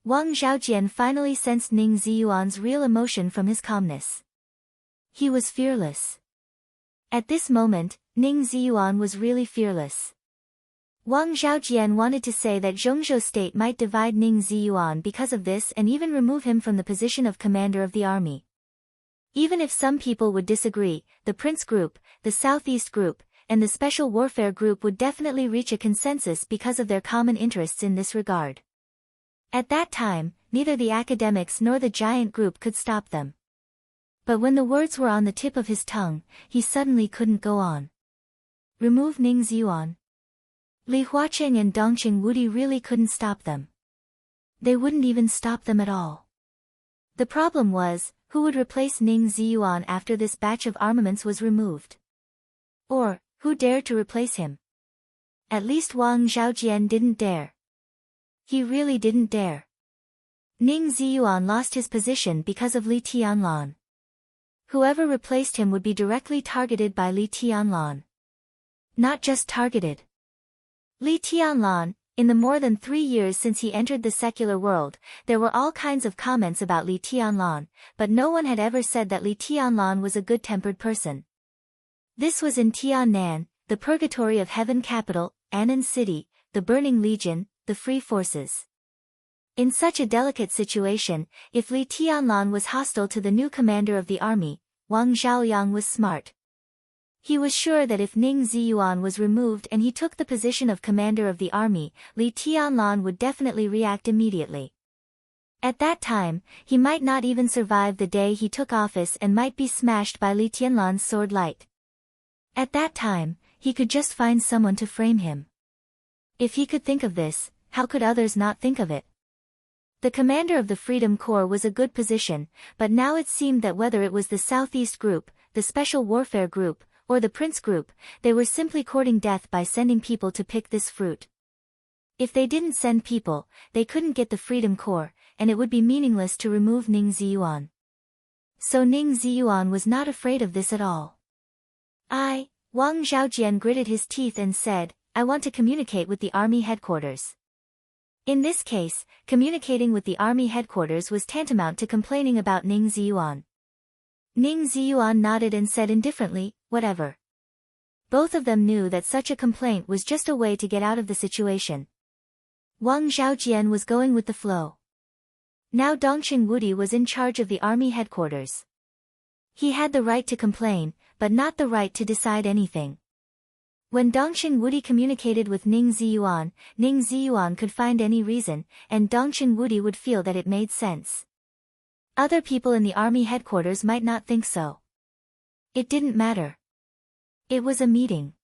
Wang Zhaojian finally sensed Ning Ziyuan's real emotion from his calmness. He was fearless. At this moment, Ning Ziyuan was really fearless. Wang Zhaojian wanted to say that Zhongzhou state might divide Ning Ziyuan because of this and even remove him from the position of commander of the army. Even if some people would disagree, the Prince Group, the Southeast Group, and the Special Warfare Group would definitely reach a consensus because of their common interests in this regard. At that time, neither the academics nor the giant group could stop them. But when the words were on the tip of his tongue, he suddenly couldn't go on. Remove Ning Ziyuan. Li Huacheng and Dongqing Wudi really couldn't stop them. They wouldn't even stop them at all. The problem was, who would replace Ning Ziyuan after this batch of armaments was removed? Or, who dared to replace him? At least Wang Zhaojian didn't dare. He really didn't dare. Ning Ziyuan lost his position because of Li Tianlan. Whoever replaced him would be directly targeted by Li Tianlan. Not just targeted. Li Tianlan, in the more than 3 years since he entered the secular world, there were all kinds of comments about Li Tianlan, but no one had ever said that Li Tianlan was a good-tempered person. This was in Tiannan, the Purgatory of Heaven capital, Annan City, the Burning Legion, the Free Forces. In such a delicate situation, if Li Tianlan was hostile to the new commander of the army, Wang Zhaoyang was smart. He was sure that if Ning Ziyuan was removed and he took the position of commander of the army, Li Tianlan would definitely react immediately. At that time, he might not even survive the day he took office and might be smashed by Li Tianlan's sword light. At that time, he could just find someone to frame him. If he could think of this, how could others not think of it? The commander of the Freedom Corps was a good position, but now it seemed that whether it was the Southeast Group, the Special Warfare Group, or the Prince Group, they were simply courting death by sending people to pick this fruit. If they didn't send people, they couldn't get the Freedom Corps, and it would be meaningless to remove Ning Ziyuan. So Ning Ziyuan was not afraid of this at all. Wang Zhaojian gritted his teeth and said, "I want to communicate with the army headquarters." In this case, communicating with the army headquarters was tantamount to complaining about Ning Ziyuan. Ning Ziyuan nodded and said indifferently, "Whatever." Both of them knew that such a complaint was just a way to get out of the situation. Wang Zhaojian was going with the flow. Now Dongqing Wudi was in charge of the army headquarters. He had the right to complain, but not the right to decide anything. When Dongqing Wudi communicated with Ning Ziyuan could find any reason, and Dongqing Wudi would feel that it made sense. Other people in the army headquarters might not think so. It didn't matter. It was a meeting.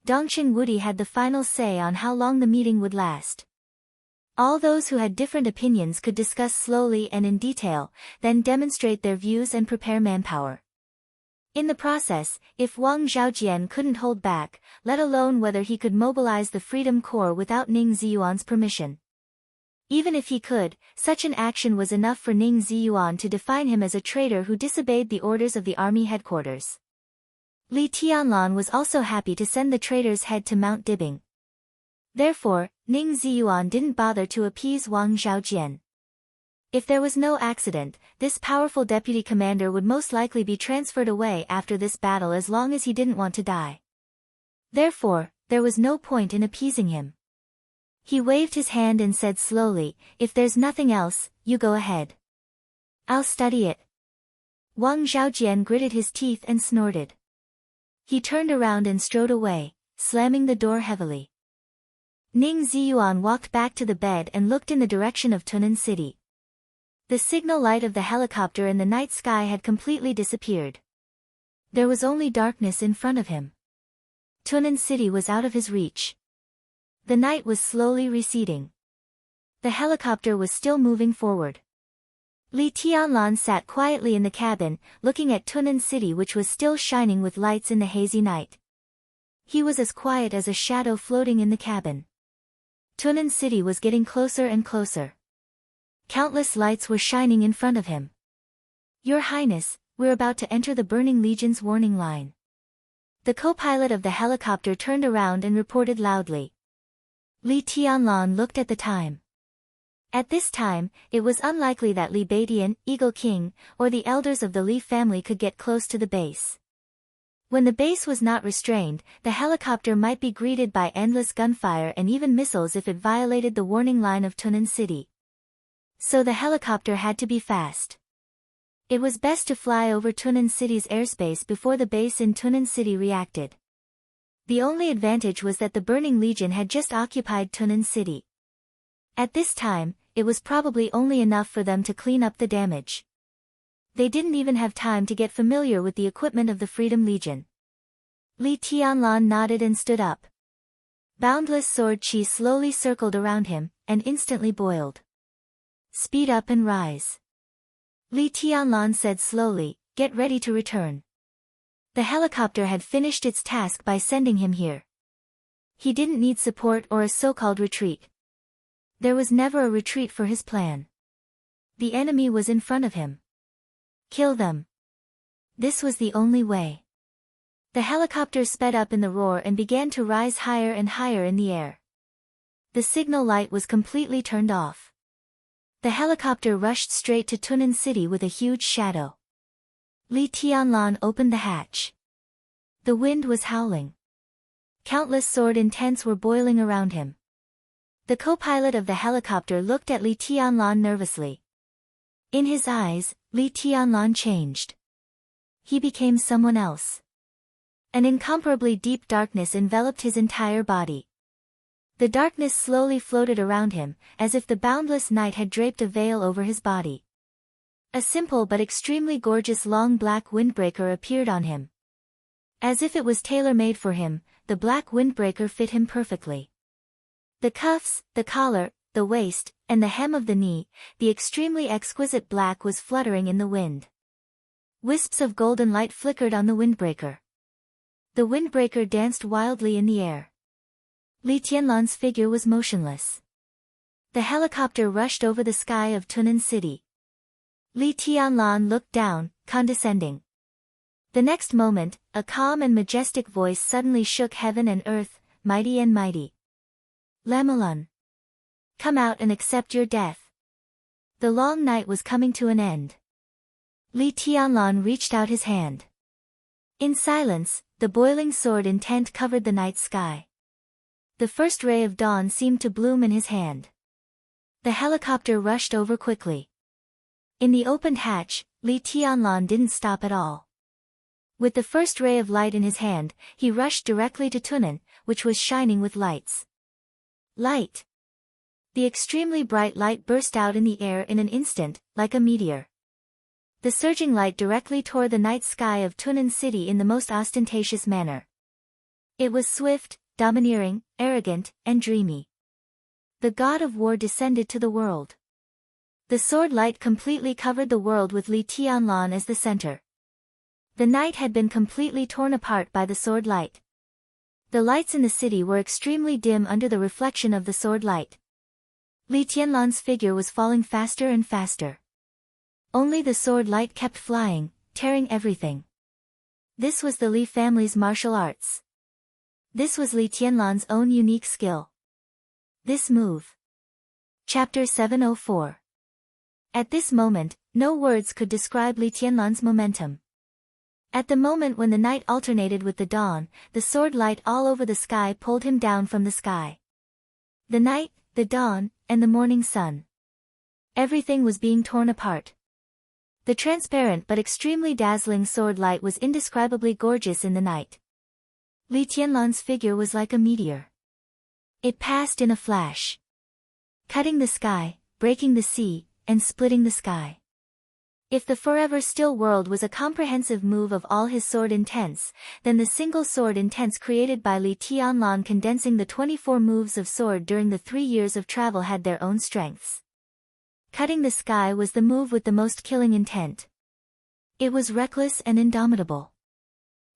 Dongqing Wudi had the final say on how long the meeting would last. All those who had different opinions could discuss slowly and in detail, then demonstrate their views and prepare manpower. In the process, if Wang Zhaojian couldn't hold back, let alone whether he could mobilize the Freedom Corps without Ning Ziyuan's permission. Even if he could, such an action was enough for Ning Ziyuan to define him as a traitor who disobeyed the orders of the army headquarters. Li Tianlan was also happy to send the traitor's head to Mount Dibing. Therefore, Ning Ziyuan didn't bother to appease Wang Zhaojian. If there was no accident, this powerful deputy commander would most likely be transferred away after this battle as long as he didn't want to die. Therefore, there was no point in appeasing him. He waved his hand and said slowly, "If there's nothing else, you go ahead. I'll study it." Wang Zhaojian gritted his teeth and snorted. He turned around and strode away, slamming the door heavily. Ning Ziyuan walked back to the bed and looked in the direction of Tunnan City. The signal light of the helicopter in the night sky had completely disappeared. There was only darkness in front of him. Tunnan City was out of his reach. The night was slowly receding. The helicopter was still moving forward. Li Tianlan sat quietly in the cabin, looking at Tunnan City which was still shining with lights in the hazy night. He was as quiet as a shadow floating in the cabin. Tunnan City was getting closer and closer. Countless lights were shining in front of him. "Your Highness, we're about to enter the Burning Legion's warning line. The co-pilot of the helicopter turned around and reported loudly. Li Tianlan looked at the time. At this time, it was unlikely that Li Beidian, Eagle King, or the elders of the Li family could get close to the base. When the base was not restrained, the helicopter might be greeted by endless gunfire and even missiles if it violated the warning line of Tunan City. So the helicopter had to be fast. It was best to fly over Tunan City's airspace before the base in Tunan City reacted. The only advantage was that the Burning Legion had just occupied Tunan City. At this time, it was probably only enough for them to clean up the damage. They didn't even have time to get familiar with the equipment of the Freedom Legion. Li Tianlan nodded and stood up. Boundless sword chi slowly circled around him, and instantly boiled. Speed up and rise. Li Tianlan said slowly, get ready to return. The helicopter had finished its task by sending him here. He didn't need support or a so-called retreat. There was never a retreat for his plan. The enemy was in front of him. Kill them. This was the only way. The helicopter sped up in the roar and began to rise higher and higher in the air. The signal light was completely turned off. The helicopter rushed straight to Tunan City with a huge shadow. Li Tianlan opened the hatch. The wind was howling. Countless sword intents were boiling around him. The co-pilot of the helicopter looked at Li Tianlan nervously. In his eyes, Li Tianlan changed. He became someone else. An incomparably deep darkness enveloped his entire body. The darkness slowly floated around him, as if the boundless night had draped a veil over his body. A simple but extremely gorgeous long black windbreaker appeared on him. As if it was tailor-made for him, the black windbreaker fit him perfectly. The cuffs, the collar, the waist, and the hem of the knee, the extremely exquisite black was fluttering in the wind. Wisps of golden light flickered on the windbreaker. The windbreaker danced wildly in the air. Li Tianlan's figure was motionless. The helicopter rushed over the sky of Tunan City. Li Tianlan looked down, condescending. The next moment, a calm and majestic voice suddenly shook heaven and earth, mighty and mighty. Lamalun. Come out and accept your death. The long night was coming to an end. Li Tianlan reached out his hand. In silence, the boiling sword intent covered the night sky. The first ray of dawn seemed to bloom in his hand. The helicopter rushed over quickly. In the opened hatch, Li Tianlan didn't stop at all. With the first ray of light in his hand, he rushed directly to Tunan, which was shining with lights. Light! The extremely bright light burst out in the air in an instant, like a meteor. The surging light directly tore the night sky of Tunan City in the most ostentatious manner. It was swift, domineering, arrogant, and dreamy. The god of war descended to the world. The sword light completely covered the world with Li Tianlan as the center. The night had been completely torn apart by the sword light. The lights in the city were extremely dim under the reflection of the sword light. Li Tianlan's figure was falling faster and faster. Only the sword light kept flying, tearing everything. This was the Li family's martial arts. This was Li Tianlan's own unique skill. This move. Chapter 704. At this moment, no words could describe Li Tianlan's momentum. At the moment when the night alternated with the dawn, the sword light all over the sky pulled him down from the sky. The night, the dawn, and the morning sun. Everything was being torn apart. The transparent but extremely dazzling sword light was indescribably gorgeous in the night. Li Tianlan's figure was like a meteor. It passed in a flash. Cutting the sky, breaking the sea, and splitting the sky. If the forever still world was a comprehensive move of all his sword intents, then the single sword intents created by Li Tianlan condensing the 24 moves of sword during the 3 years of travel had their own strengths. Cutting the sky was the move with the most killing intent. It was reckless and indomitable.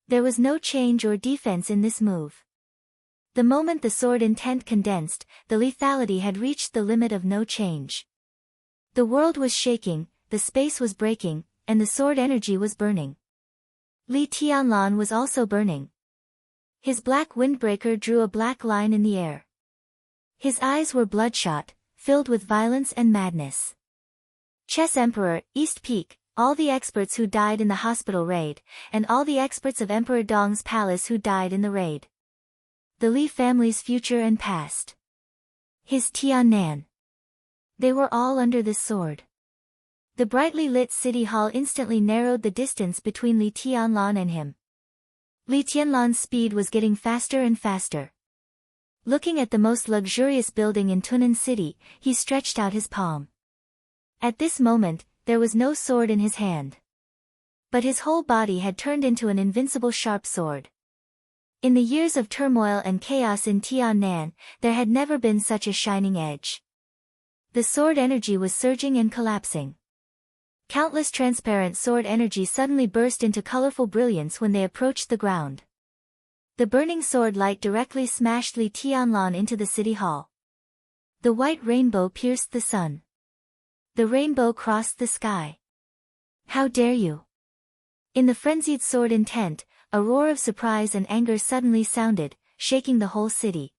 There was no change or defense in this move. The moment the sword intent condensed, the lethality had reached the limit of no change. The world was shaking, the space was breaking, and the sword energy was burning. Li Tianlan was also burning. His black windbreaker drew a black line in the air. His eyes were bloodshot, filled with violence and madness. Chess Emperor, East Peak, all the experts who died in the hospital raid, and all the experts of Emperor Dong's palace who died in the raid. The Li family's future and past. His Tiannan. They were all under this sword. The brightly lit city hall instantly narrowed the distance between Li Tianlan and him. Li Tianlan's speed was getting faster and faster. Looking at the most luxurious building in Tunnan City, he stretched out his palm. At this moment, there was no sword in his hand. But his whole body had turned into an invincible sharp sword. In the years of turmoil and chaos in Tiannan, there had never been such a shining edge. The sword energy was surging and collapsing. Countless transparent sword energy suddenly burst into colorful brilliance when they approached the ground. The burning sword light directly smashed Li Tianlan into the city hall. The white rainbow pierced the sun. The rainbow crossed the sky. How dare you! In the frenzied sword intent, a roar of surprise and anger suddenly sounded, shaking the whole city.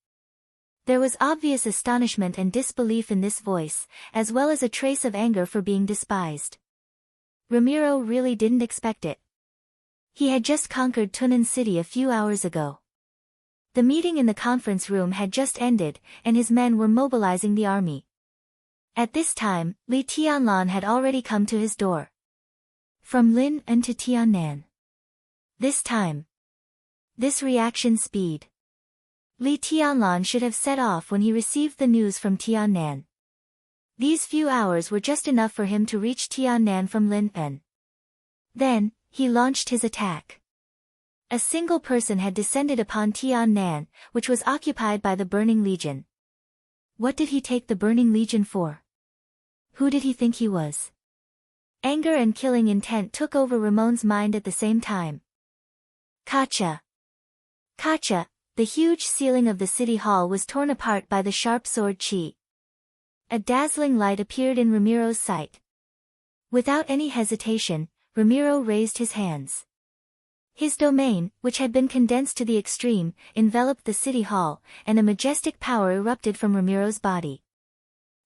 There was obvious astonishment and disbelief in this voice, as well as a trace of anger for being despised. Ramiro really didn't expect it. He had just conquered Tunnan City a few hours ago. The meeting in the conference room had just ended, and his men were mobilizing the army. At this time, Li Tianlan had already come to his door. From Lin and to Tiannan. This time. This reaction speed. Li Tianlan should have set off when he received the news from Tiannan. These few hours were just enough for him to reach Tiannan from Lin En. Then, he launched his attack. A single person had descended upon Tiannan, which was occupied by the Burning Legion. What did he take the Burning Legion for? Who did he think he was? Anger and killing intent took over Ramon's mind at the same time. Kacha! Kacha! The huge ceiling of the city hall was torn apart by the sharp sword chi. A dazzling light appeared in Ramiro's sight. Without any hesitation, Ramiro raised his hands. His domain, which had been condensed to the extreme, enveloped the city hall, and a majestic power erupted from Ramiro's body.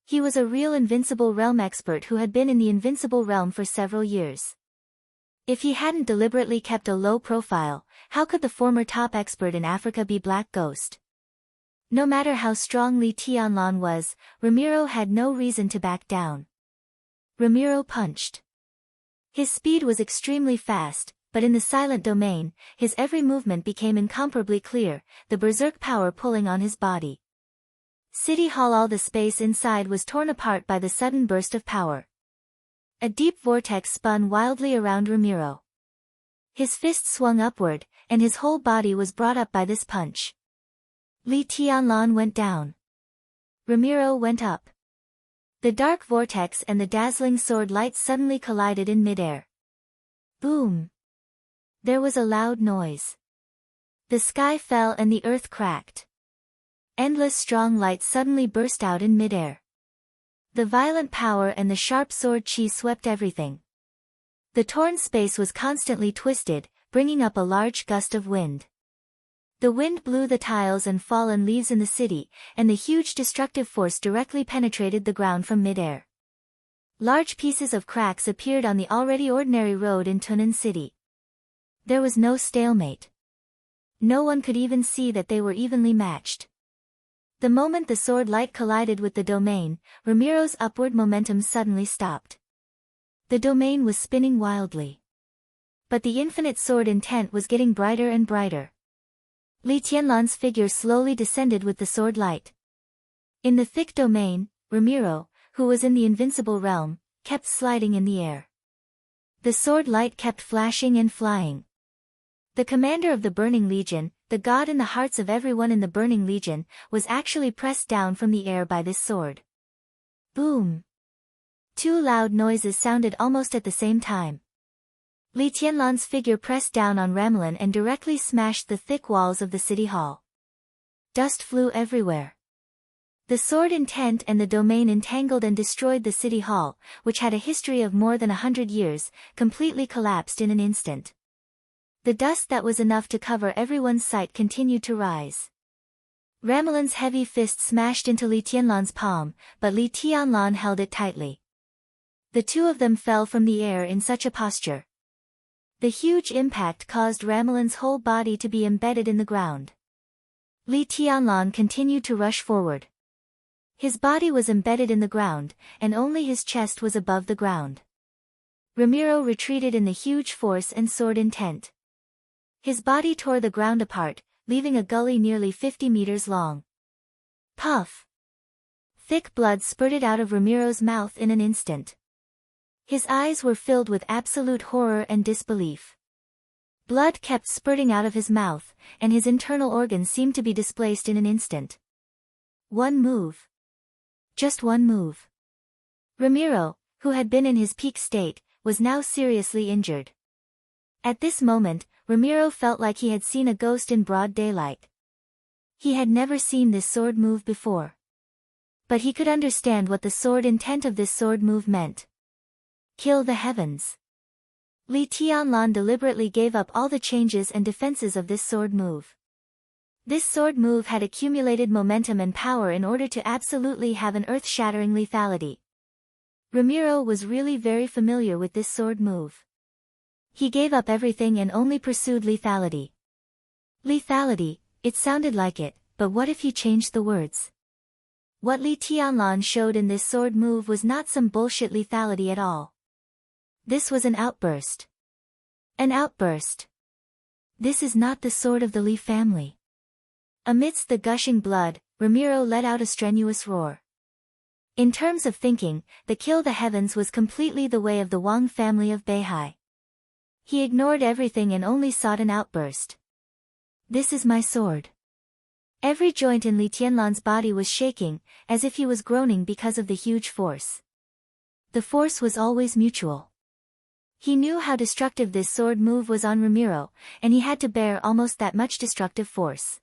He was a real invincible realm expert who had been in the invincible realm for several years. If he hadn't deliberately kept a low profile, how could the former top expert in Africa be Black Ghost? No matter how strong Li Tianlan was, Ramiro had no reason to back down. Ramiro punched. His speed was extremely fast, but in the silent domain, his every movement became incomparably clear, the berserk power pulling on his body. City Hall, all the space inside was torn apart by the sudden burst of power. A deep vortex spun wildly around Ramiro. His fist swung upward, and his whole body was brought up by this punch. Li Tianlan went down. Ramiro went up. The dark vortex and the dazzling sword light suddenly collided in midair. Boom! There was a loud noise. The sky fell and the earth cracked. Endless strong light suddenly burst out in midair. The violent power and the sharp sword chi swept everything. The torn space was constantly twisted, bringing up a large gust of wind. The wind blew the tiles and fallen leaves in the city, and the huge destructive force directly penetrated the ground from midair. Large pieces of cracks appeared on the already ordinary road in Tunnan City. There was no stalemate. No one could even see that they were evenly matched. The moment the sword light collided with the domain, Ramiro's upward momentum suddenly stopped. The domain was spinning wildly. But the infinite sword intent was getting brighter and brighter. Li Tianlan's figure slowly descended with the sword light. In the thick domain, Ramiro, who was in the invincible realm, kept sliding in the air. The sword light kept flashing and flying. The commander of the Burning Legion, the god in the hearts of everyone in the Burning Legion, was actually pressed down from the air by this sword. Boom! Two loud noises sounded almost at the same time. Li Tianlan's figure pressed down on Ramelin and directly smashed the thick walls of the city hall. Dust flew everywhere. The sword intent and the domain entangled and destroyed the city hall, which had a history of more than 100 years, completely collapsed in an instant. The dust that was enough to cover everyone's sight continued to rise. Ramelin's heavy fist smashed into Li Tianlan's palm, but Li Tianlan held it tightly. The two of them fell from the air in such a posture. The huge impact caused Ramelin's whole body to be embedded in the ground. Li Tianlan continued to rush forward. His body was embedded in the ground, and only his chest was above the ground. Ramiro retreated in the huge force and sword intent. His body tore the ground apart, leaving a gully nearly 50 meters long. Puff! Thick blood spurted out of Ramiro's mouth in an instant. His eyes were filled with absolute horror and disbelief. Blood kept spurting out of his mouth, and his internal organs seemed to be displaced in an instant. One move. Just one move. Ramiro, who had been in his peak state, was now seriously injured. At this moment, Ramiro felt like he had seen a ghost in broad daylight. He had never seen this sword move before. But he could understand what the sword intent of this sword move meant. Kill the heavens. Li Tianlan deliberately gave up all the changes and defenses of this sword move. This sword move had accumulated momentum and power in order to absolutely have an earth-shattering lethality. Ramiro was really very familiar with this sword move. He gave up everything and only pursued lethality. Lethality, it sounded like it, but what if he changed the words? What Li Tianlan showed in this sword move was not some bullshit lethality at all. This was an outburst. An outburst. This is not the sword of the Li family. Amidst the gushing blood, Ramiro let out a strenuous roar. In terms of thinking, the Kill the Heavens was completely the way of the Wang family of Beihai. He ignored everything and only sought an outburst. This is my sword. Every joint in Li Tianlan's body was shaking, as if he was groaning because of the huge force. The force was always mutual. He knew how destructive this sword move was on Ramiro, and he had to bear almost that much destructive force.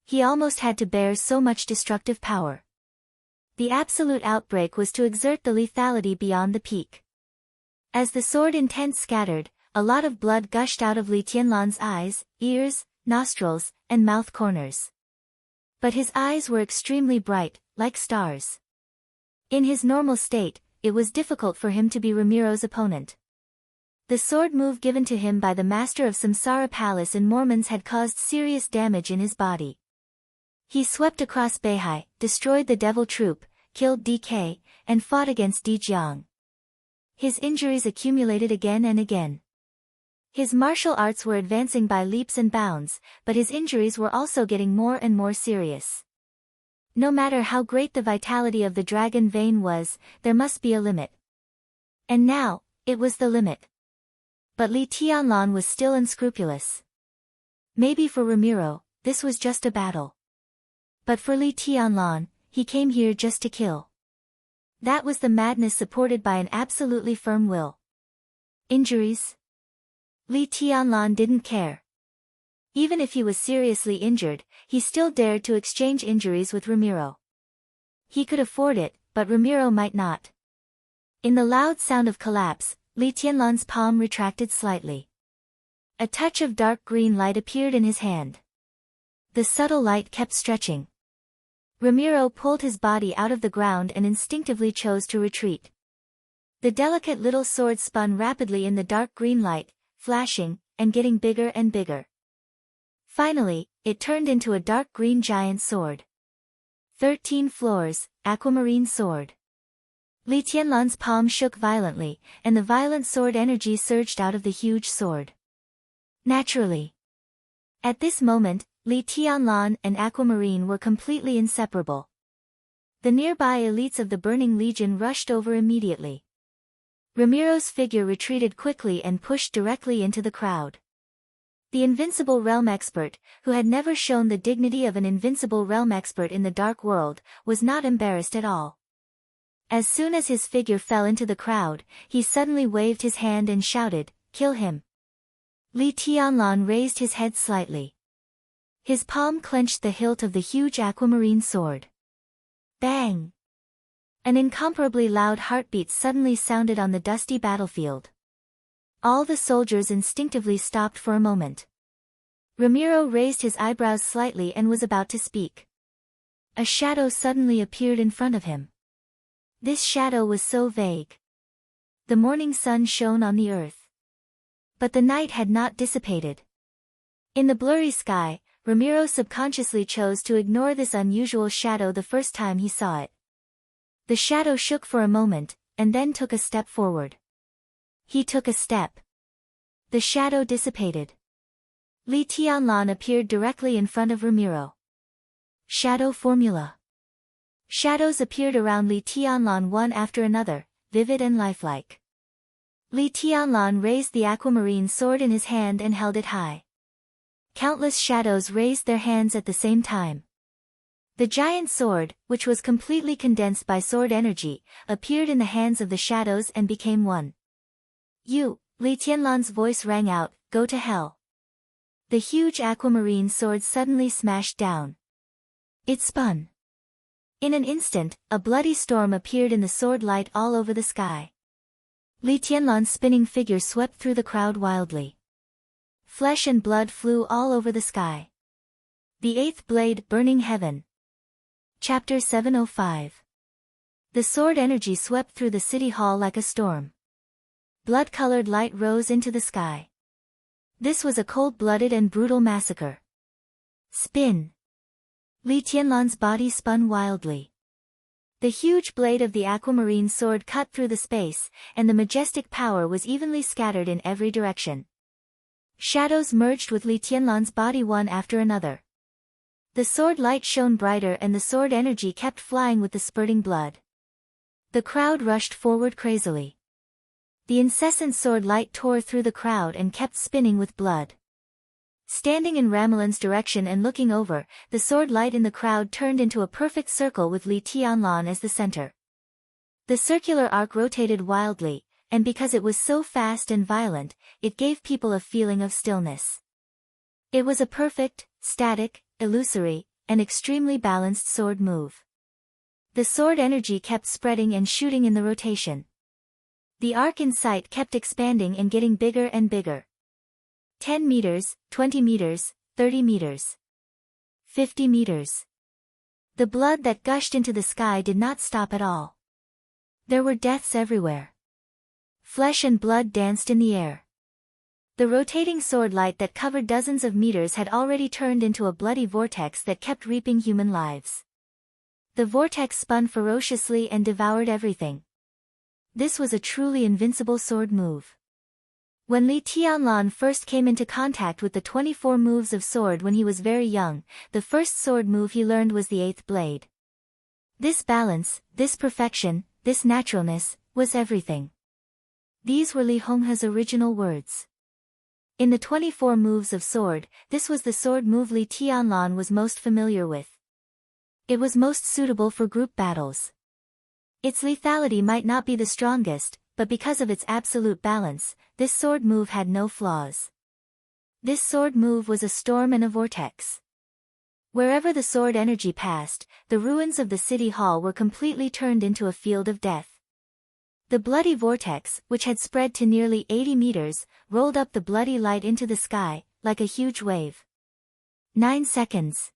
He almost had to bear so much destructive power. The absolute outbreak was to exert the lethality beyond the peak. As the sword intent scattered, a lot of blood gushed out of Li Tianlan's eyes, ears, nostrils, and mouth corners. But his eyes were extremely bright, like stars. In his normal state, it was difficult for him to be Ramiro's opponent. The sword move given to him by the master of Samsara Palace in Mormons had caused serious damage in his body. He swept across Beihai, destroyed the devil troop, killed DK, and fought against Di Jiang. His injuries accumulated again and again. His martial arts were advancing by leaps and bounds, but his injuries were also getting more and more serious. No matter how great the vitality of the dragon vein was, there must be a limit. And now, it was the limit. But Li Tianlan was still unscrupulous. Maybe for Ramiro, this was just a battle. But for Li Tianlan, he came here just to kill. That was the madness supported by an absolutely firm will. Injuries? Li Tianlan didn't care. Even if he was seriously injured, he still dared to exchange injuries with Ramiro. He could afford it, but Ramiro might not. In the loud sound of collapse, Li Tianlan's palm retracted slightly. A touch of dark green light appeared in his hand. The subtle light kept stretching. Ramiro pulled his body out of the ground and instinctively chose to retreat. The delicate little sword spun rapidly in the dark green light, flashing, and getting bigger and bigger. Finally, it turned into a dark green giant sword. 13 floors, aquamarine sword. Li Tianlan's palm shook violently, and the violent sword energy surged out of the huge sword. Naturally. At this moment, Li Tianlan and Aquamarine were completely inseparable. The nearby elites of the Burning Legion rushed over immediately. Ramiro's figure retreated quickly and pushed directly into the crowd. The invincible realm expert, who had never shown the dignity of an invincible realm expert in the dark world, was not embarrassed at all. As soon as his figure fell into the crowd, he suddenly waved his hand and shouted, "Kill him!" Li Tianlan raised his head slightly. His palm clenched the hilt of the huge aquamarine sword. Bang! An incomparably loud heartbeat suddenly sounded on the dusty battlefield. All the soldiers instinctively stopped for a moment. Ramiro raised his eyebrows slightly and was about to speak. A shadow suddenly appeared in front of him. This shadow was so vague. The morning sun shone on the earth. But the night had not dissipated. In the blurry sky, Ramiro subconsciously chose to ignore this unusual shadow the first time he saw it. The shadow shook for a moment, and then took a step forward. He took a step. The shadow dissipated. Li Tianlan appeared directly in front of Ramiro. Shadow formula. Shadows appeared around Li Tianlan one after another, vivid and lifelike. Li Tianlan raised the aquamarine sword in his hand and held it high. Countless shadows raised their hands at the same time. The giant sword, which was completely condensed by sword energy, appeared in the hands of the shadows and became one. You, Li Tianlan's voice rang out, go to hell. The huge aquamarine sword suddenly smashed down. It spun. In an instant, a bloody storm appeared in the sword light all over the sky. Li Tianlan's spinning figure swept through the crowd wildly. Flesh and blood flew all over the sky. The Eighth Blade, Burning Heaven. Chapter 705. The sword energy swept through the city hall like a storm. Blood-colored light rose into the sky. This was a cold-blooded and brutal massacre. Spin. Li Tianlan's body spun wildly. The huge blade of the aquamarine sword cut through the space, and the majestic power was evenly scattered in every direction. Shadows merged with Li Tianlan's body one after another. The sword light shone brighter and the sword energy kept flying with the spurting blood. The crowd rushed forward crazily. The incessant sword light tore through the crowd and kept spinning with blood. Standing in Ramalan's direction and looking over, the sword light in the crowd turned into a perfect circle with Li Tianlan as the center. The circular arc rotated wildly, and because it was so fast and violent, it gave people a feeling of stillness. It was a perfect, static, illusory, and extremely balanced sword move. The sword energy kept spreading and shooting in the rotation. The arc in sight kept expanding and getting bigger and bigger. 10 meters, 20 meters, 30 meters. 50 meters. The blood that gushed into the sky did not stop at all. There were deaths everywhere. Flesh and blood danced in the air. The rotating sword light that covered dozens of meters had already turned into a bloody vortex that kept reaping human lives. The vortex spun ferociously and devoured everything. This was a truly invincible sword move. When Li Tianlan first came into contact with the 24 moves of sword when he was very young, the first sword move he learned was the Eighth Blade. This balance, this perfection, this naturalness, was everything. These were Li Honghe's original words. In the 24 moves of sword, this was the sword move Li Tianlan was most familiar with. It was most suitable for group battles. Its lethality might not be the strongest, but because of its absolute balance, this sword move had no flaws. This sword move was a storm and a vortex. Wherever the sword energy passed, the ruins of the city hall were completely turned into a field of death. The bloody vortex, which had spread to nearly 80 meters, rolled up the bloody light into the sky, like a huge wave. 9 seconds.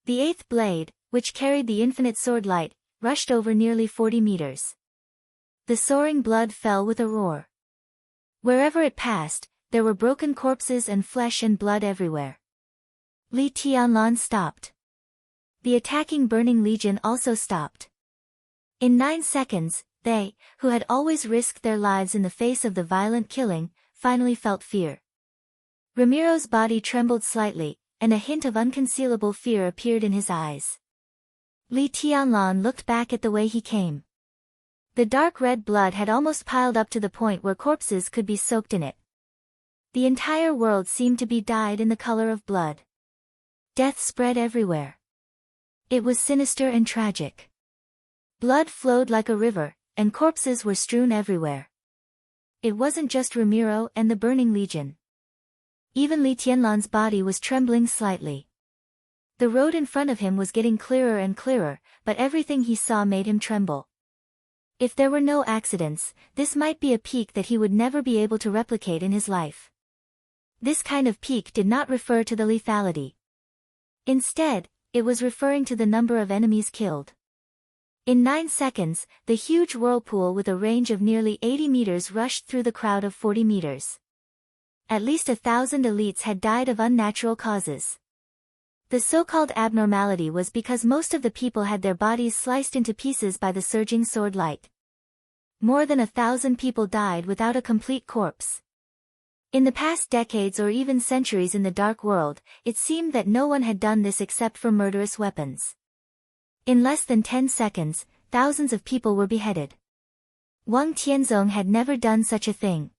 The Eighth Blade, which carried the infinite sword light, rushed over nearly 40 meters. The soaring blood fell with a roar. Wherever it passed, there were broken corpses and flesh and blood everywhere. Li Tianlan stopped. The attacking Burning Legion also stopped. In 9 seconds, they, who had always risked their lives in the face of the violent killing, finally felt fear. Ramiro's body trembled slightly, and a hint of unconcealable fear appeared in his eyes. Li Tianlan looked back at the way he came. The dark red blood had almost piled up to the point where corpses could be soaked in it. The entire world seemed to be dyed in the color of blood. Death spread everywhere. It was sinister and tragic. Blood flowed like a river, and corpses were strewn everywhere. It wasn't just Ramiro and the Burning Legion. Even Li Tianlan's body was trembling slightly. The road in front of him was getting clearer and clearer, but everything he saw made him tremble. If there were no accidents, this might be a peak that he would never be able to replicate in his life. This kind of peak did not refer to the lethality. Instead, it was referring to the number of enemies killed. In 9 seconds, the huge whirlpool with a range of nearly 80 meters rushed through the crowd of 40 meters. At least 1,000 elites had died of unnatural causes. The so-called abnormality was because most of the people had their bodies sliced into pieces by the surging sword light. More than 1,000 people died without a complete corpse. In the past decades or even centuries in the Dark World, it seemed that no one had done this except for murderous weapons. In less than 10 seconds, thousands of people were beheaded. Wang Tianzong had never done such a thing.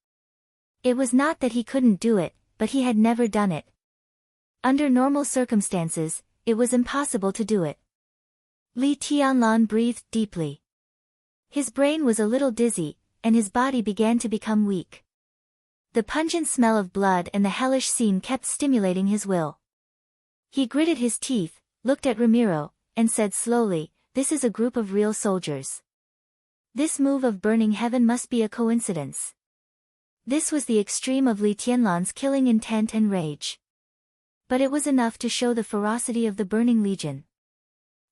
It was not that he couldn't do it, but he had never done it. Under normal circumstances, it was impossible to do it. Li Tianlan breathed deeply. His brain was a little dizzy, and his body began to become weak. The pungent smell of blood and the hellish scene kept stimulating his will. He gritted his teeth, looked at Ramiro, and said slowly, "This is a group of real soldiers. This move of burning heaven must be a coincidence." This was the extreme of Li Tianlan's killing intent and rage. But it was enough to show the ferocity of the Burning Legion.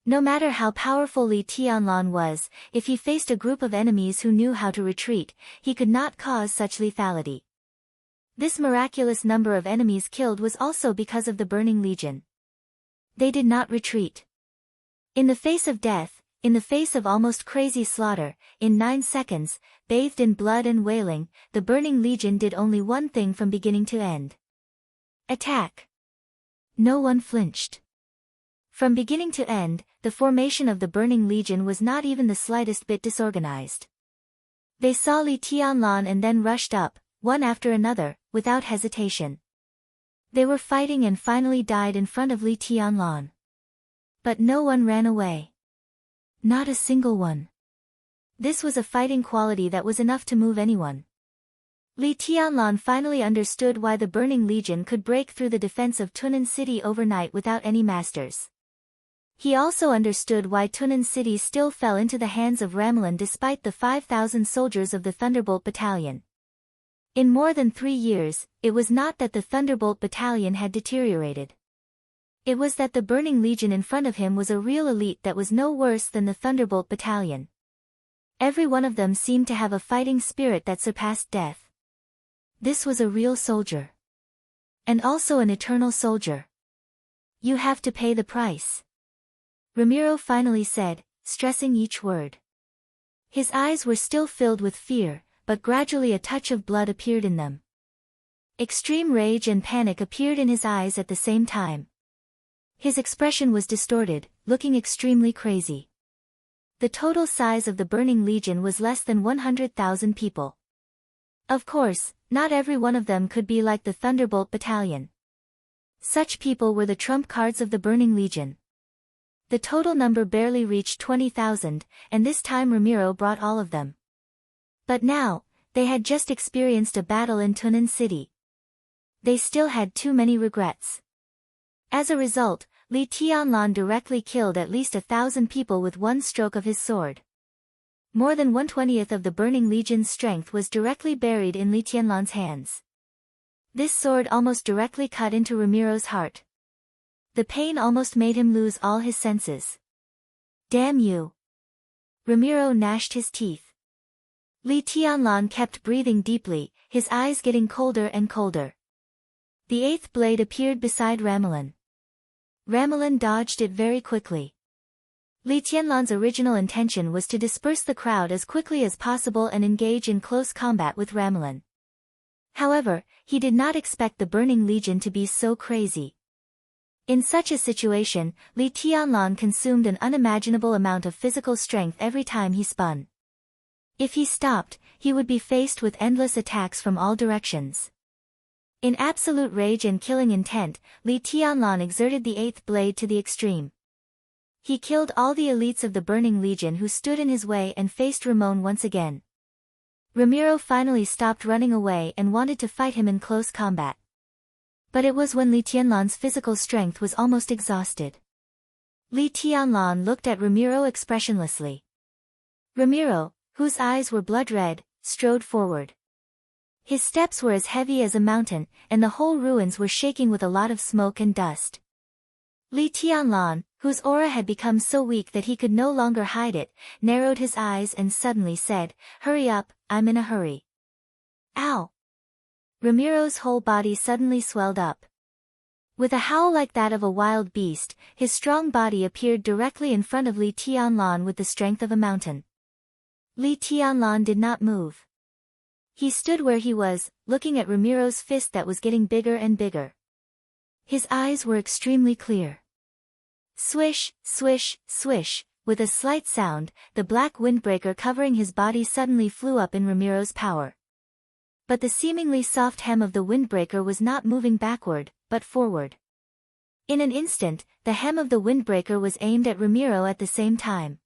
No matter how powerful Li Tianlan was, if he faced a group of enemies who knew how to retreat, he could not cause such lethality. This miraculous number of enemies killed was also because of the Burning Legion. They did not retreat. In the face of death, in the face of almost crazy slaughter, in 9 seconds, bathed in blood and wailing, the Burning Legion did only one thing from beginning to end. Attack. No one flinched. From beginning to end, the formation of the Burning Legion was not even the slightest bit disorganized. They saw Li Tianlan and then rushed up, one after another, without hesitation. They were fighting and finally died in front of Li Tianlan. But no one ran away. Not a single one. This was a fighting quality that was enough to move anyone. Li Tianlan finally understood why the Burning Legion could break through the defense of Tunnan City overnight without any masters. He also understood why Tunnan City still fell into the hands of Ramelin despite the 5,000 soldiers of the Thunderbolt Battalion. In more than 3 years, it was not that the Thunderbolt Battalion had deteriorated. It was that the Burning Legion in front of him was a real elite that was no worse than the Thunderbolt Battalion. Every one of them seemed to have a fighting spirit that surpassed death. This was a real soldier. And also an eternal soldier. You have to pay the price. Ramiro finally said, stressing each word. His eyes were still filled with fear, but gradually a touch of blood appeared in them. Extreme rage and panic appeared in his eyes at the same time. His expression was distorted, looking extremely crazy. The total size of the Burning Legion was less than 100,000 people. Of course, not every one of them could be like the Thunderbolt Battalion. Such people were the trump cards of the Burning Legion. The total number barely reached 20,000, and this time Ramiro brought all of them. But now, they had just experienced a battle in Tunnan City. They still had too many regrets. As a result, Li Tianlan directly killed at least 1,000 people with one stroke of his sword. More than 1/20th of the Burning Legion's strength was directly buried in Li Tianlan's hands. This sword almost directly cut into Ramiro's heart. The pain almost made him lose all his senses. Damn you! Ramiro gnashed his teeth. Li Tianlan kept breathing deeply, his eyes getting colder and colder. The 8th blade appeared beside Ramelin. Ramelin dodged it very quickly. Li Tianlan's original intention was to disperse the crowd as quickly as possible and engage in close combat with Ramelin. However, he did not expect the Burning Legion to be so crazy. In such a situation, Li Tianlan consumed an unimaginable amount of physical strength every time he spun. If he stopped, he would be faced with endless attacks from all directions. In absolute rage and killing intent, Li Tianlan exerted the 8th blade to the extreme. He killed all the elites of the Burning Legion who stood in his way and faced Ramon once again. Ramiro finally stopped running away and wanted to fight him in close combat. But it was when Li Tianlan's physical strength was almost exhausted. Li Tianlan looked at Ramiro expressionlessly. Ramiro, whose eyes were blood red, strode forward. His steps were as heavy as a mountain, and the whole ruins were shaking with a lot of smoke and dust. Li Tianlan, whose aura had become so weak that he could no longer hide it, narrowed his eyes and suddenly said, "Hurry up, I'm in a hurry." Ow! Ramiro's whole body suddenly swelled up. With a howl like that of a wild beast, his strong body appeared directly in front of Li Tianlan with the strength of a mountain. Li Tianlan did not move. He stood where he was, looking at Ramiro's fist that was getting bigger and bigger. His eyes were extremely clear. Swish, swish, swish, with a slight sound, the black windbreaker covering his body suddenly flew up in Ramiro's power. But the seemingly soft hem of the windbreaker was not moving backward, but forward. In an instant, the hem of the windbreaker was aimed at Ramiro at the same time.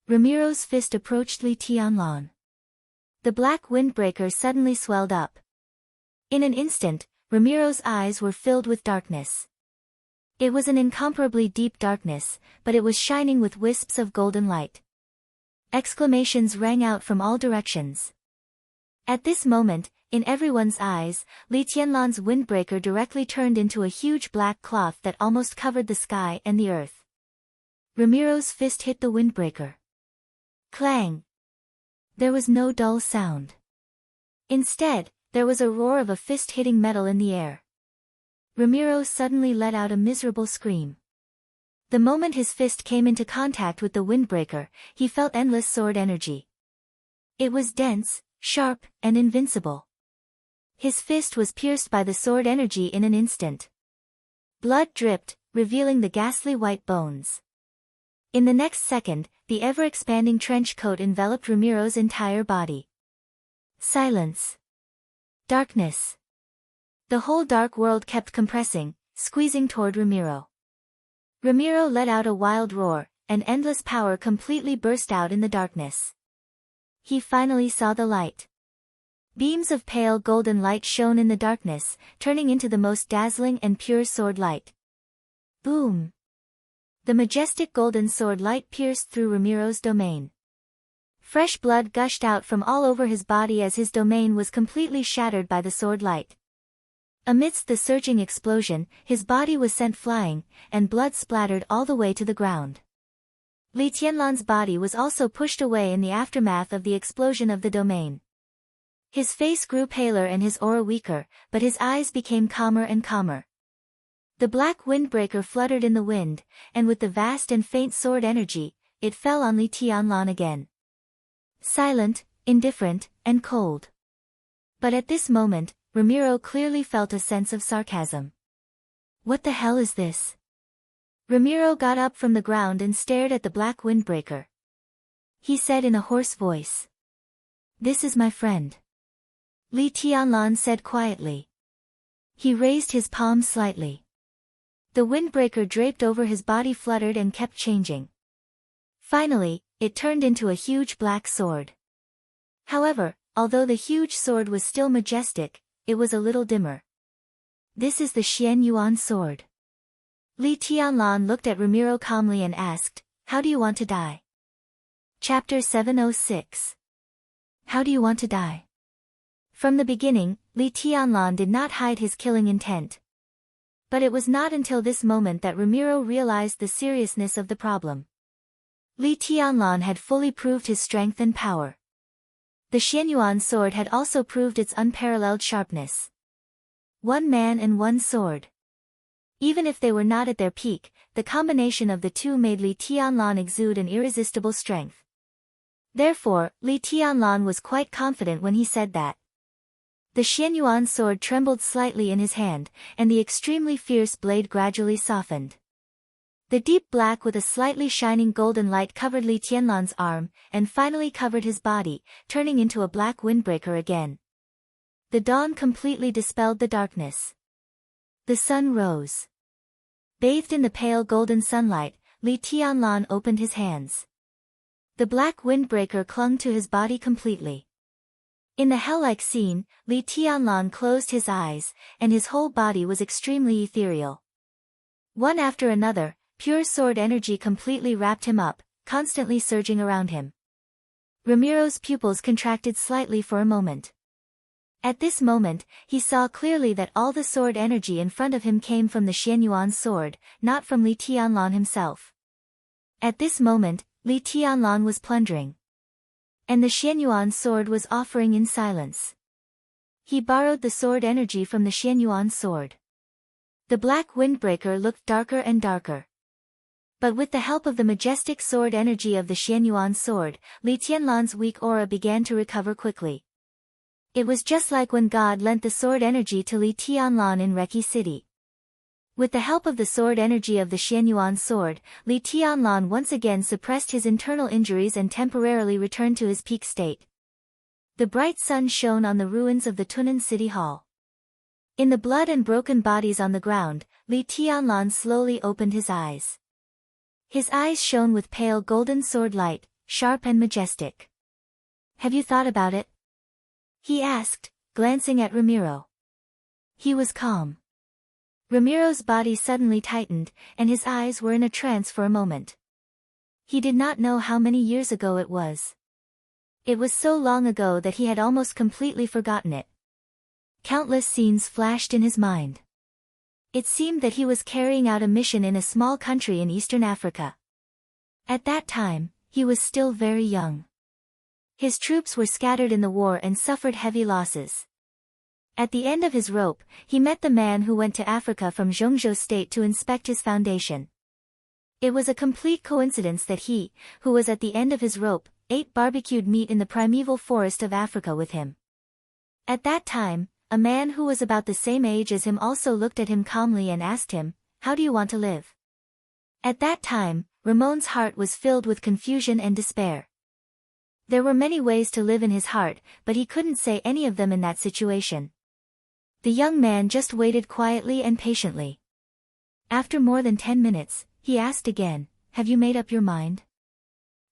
Ramiro's fist approached Li Tianlan. The black windbreaker suddenly swelled up. In an instant, Ramiro's eyes were filled with darkness. It was an incomparably deep darkness, but it was shining with wisps of golden light. Exclamations rang out from all directions. At this moment, in everyone's eyes, Li Tianlan's windbreaker directly turned into a huge black cloth that almost covered the sky and the earth. Ramiro's fist hit the windbreaker. Clang! There was no dull sound. Instead, there was a roar of a fist hitting metal in the air. Ramiro suddenly let out a miserable scream. The moment his fist came into contact with the windbreaker, he felt endless sword energy. It was dense, sharp, and invincible. His fist was pierced by the sword energy in an instant. Blood dripped, revealing the ghastly white bones. In the next second, the ever-expanding trench coat enveloped Ramiro's entire body. Silence. Darkness. The whole dark world kept compressing, squeezing toward Ramiro. Ramiro let out a wild roar, and endless power completely burst out in the darkness. He finally saw the light. Beams of pale golden light shone in the darkness, turning into the most dazzling and pure sword light. Boom! The majestic golden sword light pierced through Ramiro's domain. Fresh blood gushed out from all over his body as his domain was completely shattered by the sword light. Amidst the surging explosion, his body was sent flying, and blood splattered all the way to the ground. Li Tianlan's body was also pushed away in the aftermath of the explosion of the domain. His face grew paler and his aura weaker, but his eyes became calmer and calmer. The black windbreaker fluttered in the wind, and with the vast and faint sword energy, it fell on Li Tianlan again. Silent, indifferent, and cold. But at this moment, Ramiro clearly felt a sense of sarcasm. What the hell is this? Ramiro got up from the ground and stared at the black windbreaker. He said in a hoarse voice. "This is my friend." Li Tianlan said quietly. He raised his palm slightly. The windbreaker draped over his body fluttered and kept changing. Finally, it turned into a huge black sword. However, although the huge sword was still majestic, it was a little dimmer. This is the Xian Yuan sword. Li Tianlan looked at Ramiro calmly and asked, "How do you want to die?" Chapter 706. How do you want to die? From the beginning, Li Tianlan did not hide his killing intent. But it was not until this moment that Ramiro realized the seriousness of the problem. Li Tianlan had fully proved his strength and power. The Xianyuan sword had also proved its unparalleled sharpness. One man and one sword. Even if they were not at their peak, the combination of the two made Li Tianlan exude an irresistible strength. Therefore, Li Tianlan was quite confident when he said that. The Xianyuan sword trembled slightly in his hand, and the extremely fierce blade gradually softened. The deep black with a slightly shining golden light covered Li Tianlan's arm, and finally covered his body, turning into a black windbreaker again. The dawn completely dispelled the darkness. The sun rose. Bathed in the pale golden sunlight, Li Tianlan opened his hands. The black windbreaker clung to his body completely. In the hell-like scene, Li Tianlan closed his eyes, and his whole body was extremely ethereal. One after another, pure sword energy completely wrapped him up, constantly surging around him. Ramiro's pupils contracted slightly for a moment. At this moment, he saw clearly that all the sword energy in front of him came from the Xianyuan sword, not from Li Tianlan himself. At this moment, Li Tianlan was plundering. And the Xianyuan sword was offering in silence. He borrowed the sword energy from the Xianyuan sword. The black windbreaker looked darker and darker. But with the help of the majestic sword energy of the Xianyuan sword, Li Tianlan's weak aura began to recover quickly. It was just like when God lent the sword energy to Li Tianlan in Reki City. With the help of the sword energy of the Xianyuan sword, Li Tianlan once again suppressed his internal injuries and temporarily returned to his peak state. The bright sun shone on the ruins of the Tunan City Hall. In the blood and broken bodies on the ground, Li Tianlan slowly opened his eyes. His eyes shone with pale golden sword light, sharp and majestic. "Have you thought about it?" he asked, glancing at Ramiro. He was calm. Ramiro's body suddenly tightened, and his eyes were in a trance for a moment. He did not know how many years ago it was. It was so long ago that he had almost completely forgotten it. Countless scenes flashed in his mind. It seemed that he was carrying out a mission in a small country in Eastern Africa. At that time, he was still very young. His troops were scattered in the war and suffered heavy losses. At the end of his rope, he met the man who went to Africa from Zhongzhou state to inspect his foundation. It was a complete coincidence that he, who was at the end of his rope, ate barbecued meat in the primeval forest of Africa with him. At that time, a man who was about the same age as him also looked at him calmly and asked him, "How do you want to live?" At that time, Ramon's heart was filled with confusion and despair. There were many ways to live in his heart, but he couldn't say any of them in that situation. The young man just waited quietly and patiently. After more than 10 minutes, he asked again, "Have you made up your mind?"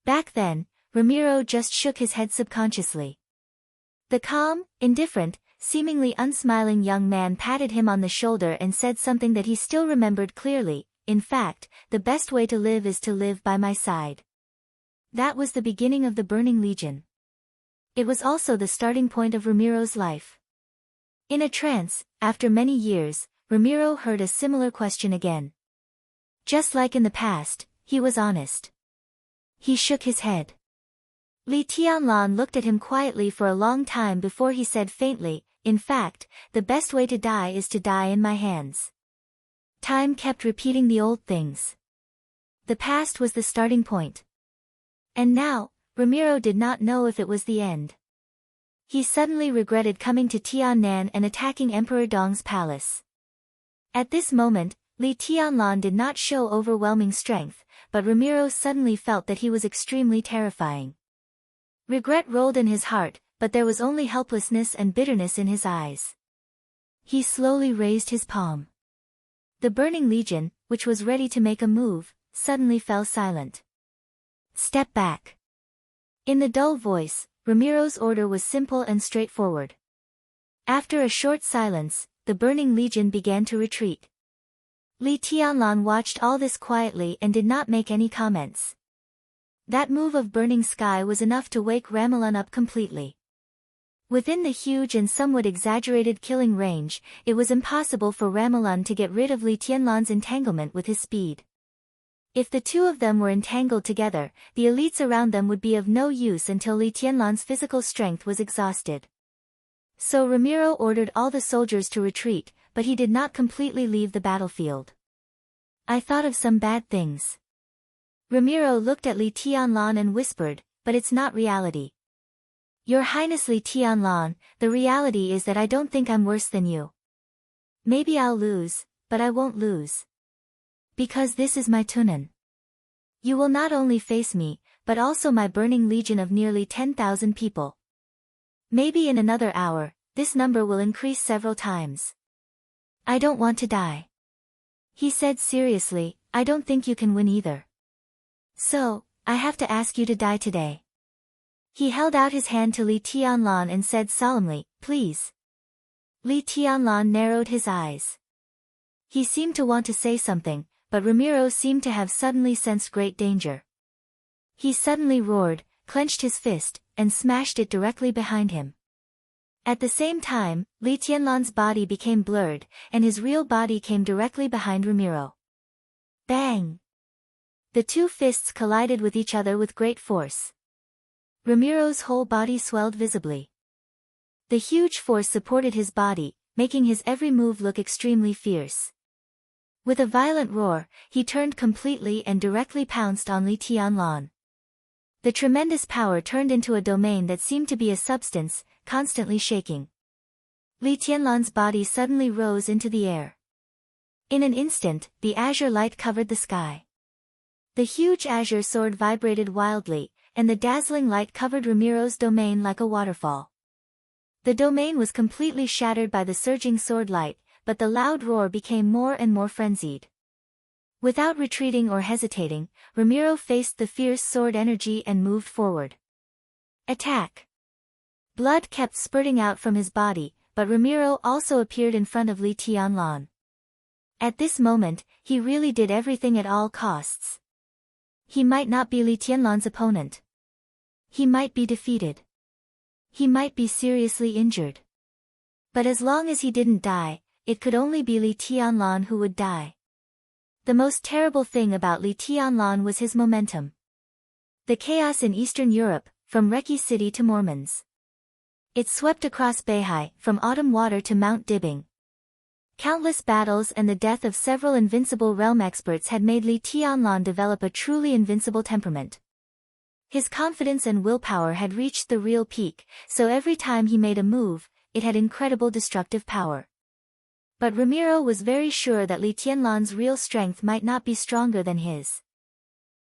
Back then, Ramiro just shook his head subconsciously. The calm, indifferent, seemingly unsmiling young man patted him on the shoulder and said something that he still remembered clearly, "In fact, the best way to live is to live by my side." That was the beginning of the Burning Legion. It was also the starting point of Ramiro's life. In a trance, after many years, Ramiro heard a similar question again. Just like in the past, he was honest. He shook his head. Li Tianlan looked at him quietly for a long time before he said faintly, "In fact, the best way to die is to die in my hands." Time kept repeating the old things. The past was the starting point. And now, Ramiro did not know if it was the end. He suddenly regretted coming to Tiannan and attacking Emperor Dong's palace. At this moment, Li Tianlan did not show overwhelming strength, but Ramiro suddenly felt that he was extremely terrifying. Regret rolled in his heart, but there was only helplessness and bitterness in his eyes. He slowly raised his palm. The Burning Legion, which was ready to make a move, suddenly fell silent. "Step back." In the dull voice, Ramiro's order was simple and straightforward. After a short silence, the Burning Legion began to retreat. Li Tianlan watched all this quietly and did not make any comments. That move of burning sky was enough to wake Ramalan up completely. Within the huge and somewhat exaggerated killing range, it was impossible for Ramalan to get rid of Li Tianlan's entanglement with his speed. If the two of them were entangled together, the elites around them would be of no use until Li Tianlan's physical strength was exhausted. So Ramiro ordered all the soldiers to retreat, but he did not completely leave the battlefield. "I thought of some bad things." Ramiro looked at Li Tianlan and whispered, "But it's not reality." "Your Highness Li Tianlan, the reality is that I don't think I'm worse than you. Maybe I'll lose, but I won't lose. Because this is my Tunan. You will not only face me, but also my Burning Legion of nearly 10,000 people. Maybe in another hour, this number will increase several times. I don't want to die." He said seriously, "I don't think you can win either. So, I have to ask you to die today." He held out his hand to Li Tianlan and said solemnly, "Please." Li Tianlan narrowed his eyes. He seemed to want to say something, but Ramiro seemed to have suddenly sensed great danger. He suddenly roared, clenched his fist, and smashed it directly behind him. At the same time, Li Tianlan's body became blurred, and his real body came directly behind Ramiro. Bang! The two fists collided with each other with great force. Ramiro's whole body swelled visibly. The huge force supported his body, making his every move look extremely fierce. With a violent roar, he turned completely and directly pounced on Li Tianlan. The tremendous power turned into a domain that seemed to be a substance, constantly shaking. Li Tianlan's body suddenly rose into the air. In an instant, the azure light covered the sky. The huge azure sword vibrated wildly, and the dazzling light covered Ramiro's domain like a waterfall. The domain was completely shattered by the surging sword light, but the loud roar became more and more frenzied. Without retreating or hesitating, Ramiro faced the fierce sword energy and moved forward. Attack! Blood kept spurting out from his body, but Ramiro also appeared in front of Li Tianlan. At this moment, he really did everything at all costs. He might not be Li Tianlan's opponent. He might be defeated. He might be seriously injured. But as long as he didn't die, it could only be Li Tianlan who would die. The most terrible thing about Li Tianlan was his momentum. The chaos in Eastern Europe, from Reki City to Mormons. It swept across Beihai, from Autumn Water to Mount Dibbing. Countless battles and the death of several invincible realm experts had made Li Tianlan develop a truly invincible temperament. His confidence and willpower had reached the real peak, so every time he made a move, it had incredible destructive power. But Ramiro was very sure that Li Tianlan's real strength might not be stronger than his.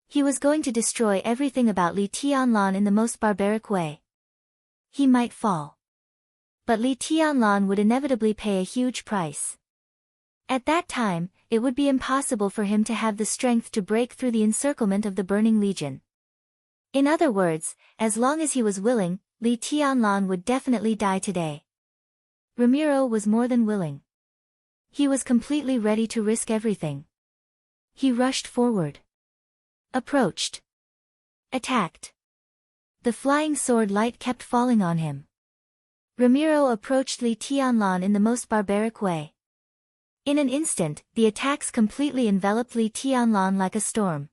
He was going to destroy everything about Li Tianlan in the most barbaric way. He might fall. But Li Tianlan would inevitably pay a huge price. At that time, it would be impossible for him to have the strength to break through the encirclement of the Burning Legion. In other words, as long as he was willing, Li Tianlan would definitely die today. Ramiro was more than willing. He was completely ready to risk everything. He rushed forward. Approached. Attacked. The flying sword light kept falling on him. Ramiro approached Li Tianlan in the most barbaric way. In an instant, the attacks completely enveloped Li Tianlan like a storm.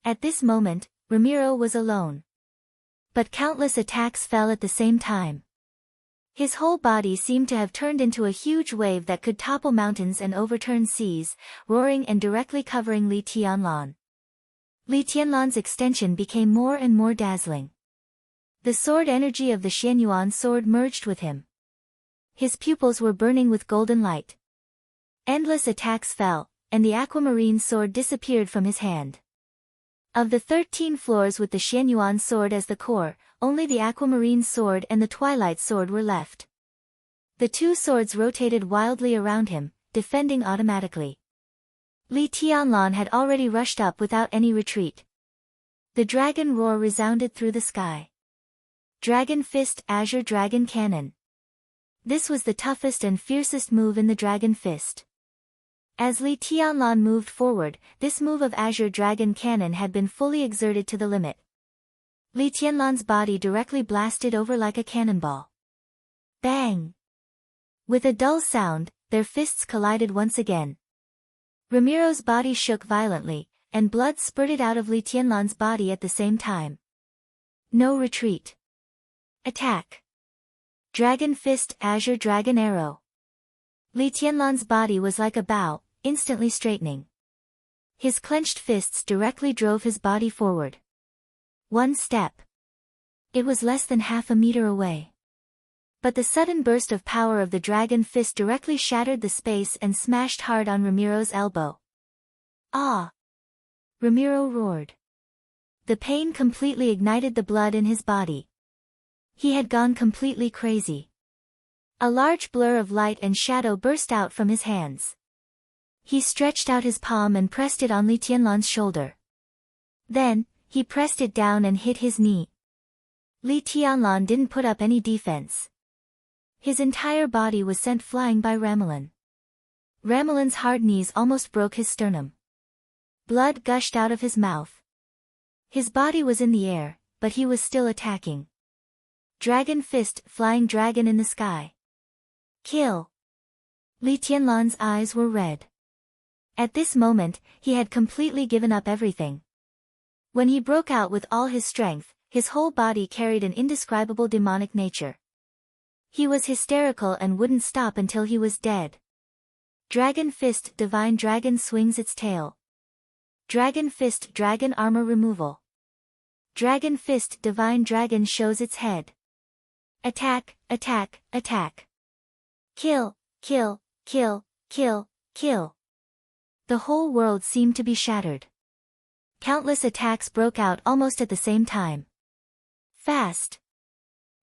At this moment, Ramiro was alone. But countless attacks fell at the same time. His whole body seemed to have turned into a huge wave that could topple mountains and overturn seas, roaring and directly covering Li Tianlan. Li Tianlan's extension became more and more dazzling. The sword energy of the Xianyuan sword merged with him. His pupils were burning with golden light. Endless attacks fell, and the aquamarine sword disappeared from his hand. Of the 13 floors with the Xianyuan sword as the core, only the aquamarine sword and the twilight sword were left. The two swords rotated wildly around him, defending automatically. Li Tianlan had already rushed up without any retreat. The dragon roar resounded through the sky. Dragon Fist Azure Dragon Cannon. This was the toughest and fiercest move in the Dragon Fist. As Li Tianlan moved forward, this move of Azure Dragon Cannon had been fully exerted to the limit. Li Tianlan's body directly blasted over like a cannonball. Bang! With a dull sound, their fists collided once again. Ramiro's body shook violently, and blood spurted out of Li Tianlan's body at the same time. No retreat. Attack! Dragon Fist Azure Dragon Arrow. Li Tianlan's body was like a bow, instantly straightening. His clenched fists directly drove his body forward. One step. It was less than half a meter away. But the sudden burst of power of the dragon fist directly shattered the space and smashed hard on Ramiro's elbow. Ah! Ramiro roared. The pain completely ignited the blood in his body. He had gone completely crazy. A large blur of light and shadow burst out from his hands. He stretched out his palm and pressed it on Li Tianlan's shoulder. Then, he pressed it down and hit his knee. Li Tianlan didn't put up any defense. His entire body was sent flying by Ramelin. Ramelin's hard knees almost broke his sternum. Blood gushed out of his mouth. His body was in the air, but he was still attacking. Dragon fist, flying dragon in the sky. Kill! Li Tianlan's eyes were red. At this moment, he had completely given up everything. When he broke out with all his strength, his whole body carried an indescribable demonic nature. He was hysterical and wouldn't stop until he was dead. Dragon fist, divine dragon swings its tail. Dragon fist, dragon armor removal. Dragon fist, divine dragon shows its head. Attack, attack, attack. Kill, kill, kill, kill, kill. The whole world seemed to be shattered. Countless attacks broke out almost at the same time. Fast.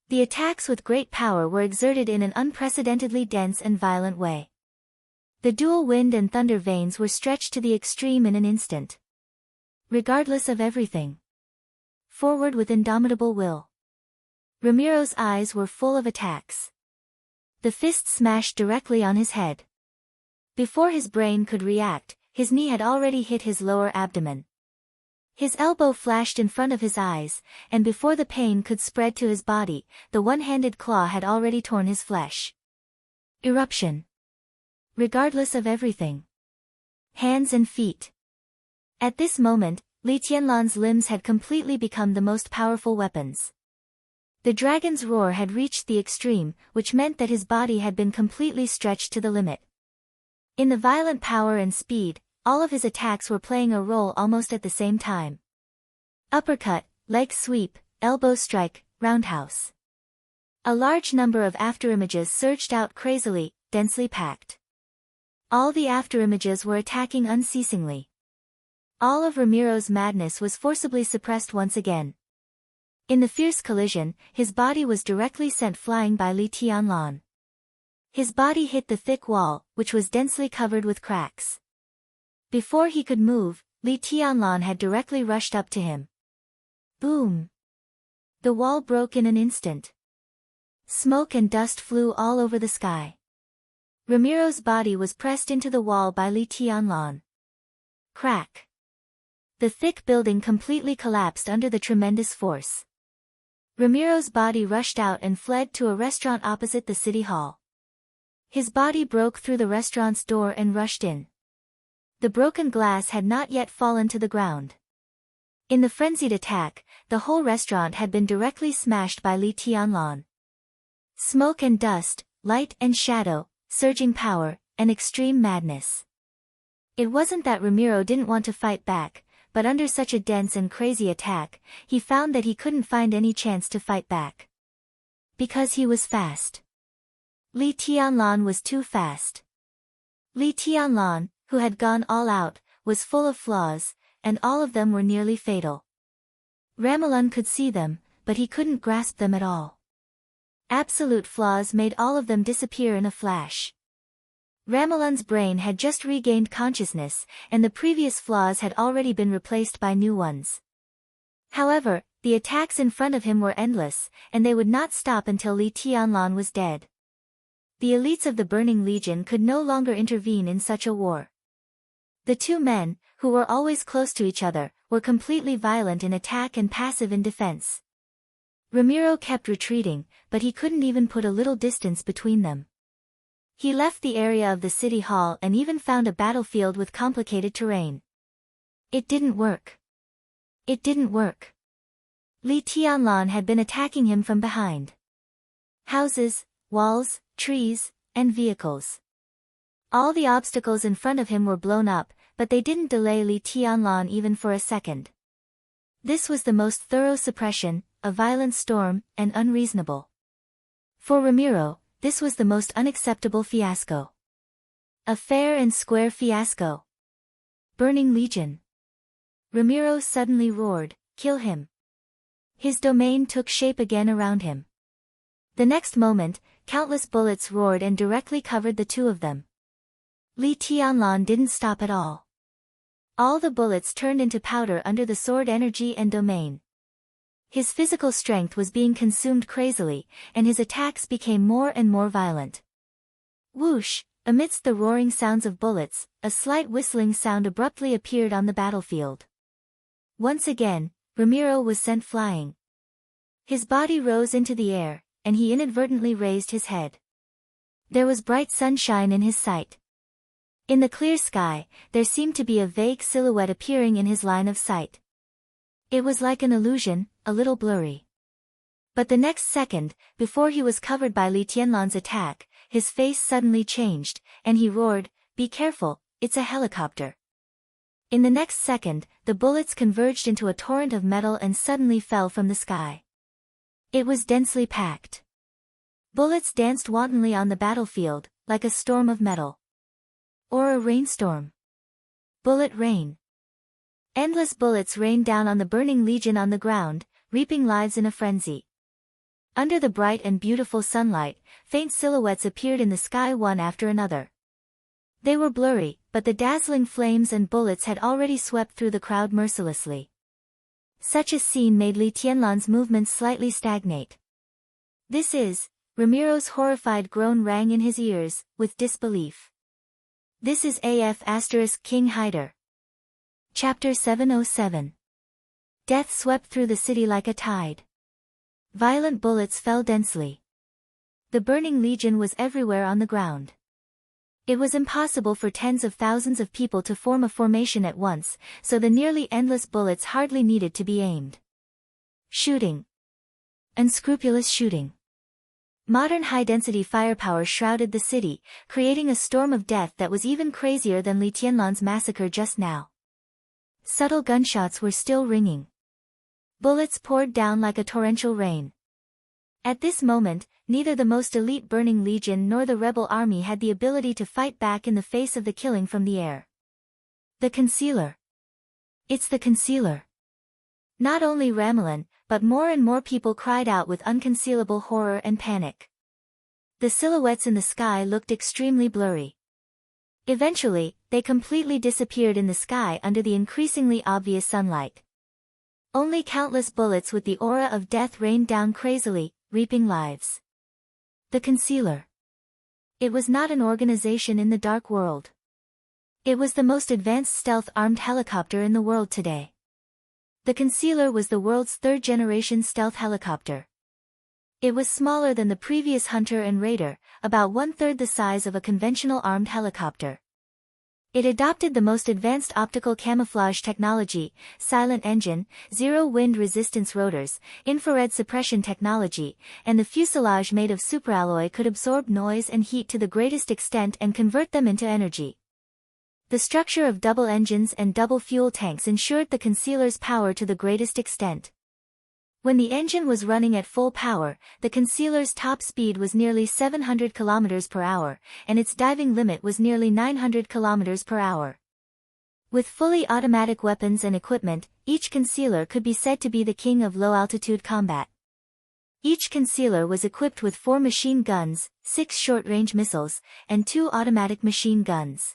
The attacks with great power were exerted in an unprecedentedly dense and violent way. The dual wind and thunder veins were stretched to the extreme in an instant. Regardless of everything. Forward with indomitable will. Ramiro's eyes were full of attacks. The fist smashed directly on his head. Before his brain could react, his knee had already hit his lower abdomen. His elbow flashed in front of his eyes, and before the pain could spread to his body, the one-handed claw had already torn his flesh. Eruption. Regardless of everything. Hands and feet. At this moment, Li Tianlan's limbs had completely become the most powerful weapons. The dragon's roar had reached the extreme, which meant that his body had been completely stretched to the limit. In the violent power and speed, all of his attacks were playing a role almost at the same time. Uppercut, leg sweep, elbow strike, roundhouse. A large number of afterimages surged out crazily, densely packed. All the afterimages were attacking unceasingly. All of Ramiro's madness was forcibly suppressed once again. In the fierce collision, his body was directly sent flying by Li Tianlan. His body hit the thick wall, which was densely covered with cracks. Before he could move, Li Tianlan had directly rushed up to him. Boom! The wall broke in an instant. Smoke and dust flew all over the sky. Ramiro's body was pressed into the wall by Li Tianlan. Crack! The thick building completely collapsed under the tremendous force. Ramiro's body rushed out and fled to a restaurant opposite the city hall. His body broke through the restaurant's door and rushed in. The broken glass had not yet fallen to the ground. In the frenzied attack, the whole restaurant had been directly smashed by Li Tianlan. Smoke and dust, light and shadow, surging power, and extreme madness. It wasn't that Ramiro didn't want to fight back, but under such a dense and crazy attack, he found that he couldn't find any chance to fight back. Because he was fast. Li Tianlan was too fast. Li Tianlan, who had gone all out, was full of flaws, and all of them were nearly fatal. Ramelin could see them, but he couldn't grasp them at all. Absolute flaws made all of them disappear in a flash. Ramelin's brain had just regained consciousness, and the previous flaws had already been replaced by new ones. However, the attacks in front of him were endless, and they would not stop until Li Tianlan was dead. The elites of the Burning Legion could no longer intervene in such a war. The two men, who were always close to each other, were completely violent in attack and passive in defense. Ramiro kept retreating, but he couldn't even put a little distance between them. He left the area of the city hall and even found a battlefield with complicated terrain. It didn't work. It didn't work. Li Tianlan had been attacking him from behind. Houses, walls, trees, and vehicles. All the obstacles in front of him were blown up, but they didn't delay Li Tianlan even for a second. This was the most thorough suppression, a violent storm, and unreasonable. For Ramiro, this was the most unacceptable fiasco. A fair and square fiasco. Burning Legion. Ramiro suddenly roared, "Kill him!" His domain took shape again around him. The next moment, countless bullets roared and directly covered the two of them. Li Tianlan didn't stop at all. All the bullets turned into powder under the sword energy and domain. His physical strength was being consumed crazily, and his attacks became more and more violent. Whoosh! Amidst the roaring sounds of bullets, a slight whistling sound abruptly appeared on the battlefield. Once again, Ramiro was sent flying. His body rose into the air, and he inadvertently raised his head. There was bright sunshine in his sight. In the clear sky, there seemed to be a vague silhouette appearing in his line of sight. It was like an illusion, a little blurry. But the next second, before he was covered by Li Tianlan's attack, his face suddenly changed, and he roared, "Be careful, it's a helicopter." In the next second, the bullets converged into a torrent of metal and suddenly fell from the sky. It was densely packed. Bullets danced wantonly on the battlefield, like a storm of metal. Or a rainstorm. Bullet rain. Endless bullets rained down on the burning legion on the ground, reaping lives in a frenzy. Under the bright and beautiful sunlight, faint silhouettes appeared in the sky one after another. They were blurry, but the dazzling flames and bullets had already swept through the crowd mercilessly. Such a scene made Li Tianlan's movements slightly stagnate. "This is..." Ramiro's horrified groan rang in his ears, with disbelief. "This is King Hyder." Chapter 707. Death swept through the city like a tide. Violent bullets fell densely. The burning legion was everywhere on the ground. It was impossible for tens of thousands of people to form a formation at once, so the nearly endless bullets hardly needed to be aimed. Shooting. Unscrupulous shooting. Modern high-density firepower shrouded the city, creating a storm of death that was even crazier than Li Tianlan's massacre just now. Subtle gunshots were still ringing. Bullets poured down like a torrential rain. At this moment, neither the most elite burning legion nor the rebel army had the ability to fight back in the face of the killing from the air. The concealer. It's the concealer. Not only Ramelin, but more and more people cried out with unconcealable horror and panic. The silhouettes in the sky looked extremely blurry. Eventually, they completely disappeared in the sky under the increasingly obvious sunlight. Only countless bullets with the aura of death rained down crazily, reaping lives. The concealer. It was not an organization in the dark world. It was the most advanced stealth-armed helicopter in the world today. The concealer was the world's third-generation stealth helicopter. It was smaller than the previous Hunter and Raider, about one-third the size of a conventional armed helicopter. It adopted the most advanced optical camouflage technology, silent engine, zero-wind resistance rotors, infrared suppression technology, and the fuselage made of superalloy could absorb noise and heat to the greatest extent and convert them into energy. The structure of double engines and double fuel tanks ensured the concealer's power to the greatest extent. When the engine was running at full power, the concealer's top speed was nearly 700 km per hour, and its diving limit was nearly 900 km per hour. With fully automatic weapons and equipment, each concealer could be said to be the king of low-altitude combat. Each concealer was equipped with 4 machine guns, 6 short-range missiles, and 2 automatic machine guns.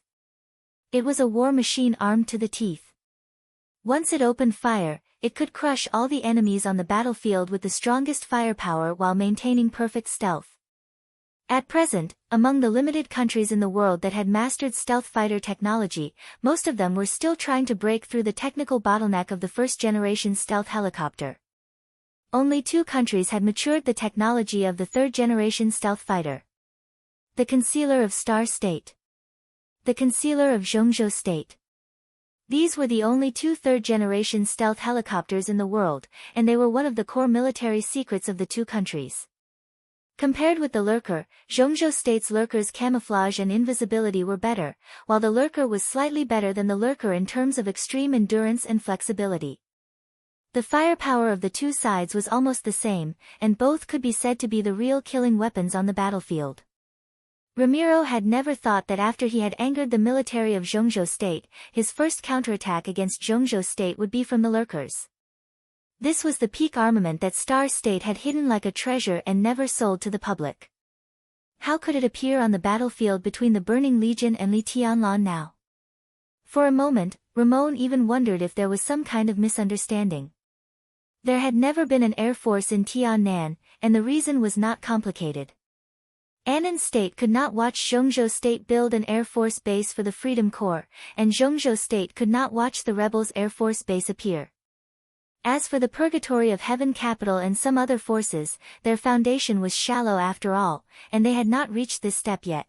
It was a war machine armed to the teeth. Once it opened fire, it could crush all the enemies on the battlefield with the strongest firepower while maintaining perfect stealth. At present, among the limited countries in the world that had mastered stealth fighter technology, most of them were still trying to break through the technical bottleneck of the first-generation stealth helicopter. Only 2 countries had matured the technology of the third-generation stealth fighter. The concealer of Star State. The concealer of Zhongzhou State. These were the only 2 third-generation stealth helicopters in the world, and they were one of the core military secrets of the 2 countries. Compared with the Lurker, Zhongzhou State's Lurker's camouflage and invisibility were better, while the Lurker was slightly better than the Lurker in terms of extreme endurance and flexibility. The firepower of the 2 sides was almost the same, and both could be said to be the real killing weapons on the battlefield. Ramiro had never thought that after he had angered the military of Zhongzhou State, his first counterattack against Zhongzhou State would be from the Lurkers. This was the peak armament that Star State had hidden like a treasure and never sold to the public. How could it appear on the battlefield between the Burning Legion and Li Tianlan now? For a moment, Ramon even wondered if there was some kind of misunderstanding. There had never been an air force in Tiannan, and the reason was not complicated. Annan State could not watch Zhongzhou State build an air force base for the Freedom Corps, and Zhongzhou State could not watch the rebels' air force base appear. As for the Purgatory of Heaven Capital and some other forces, their foundation was shallow after all, and they had not reached this step yet.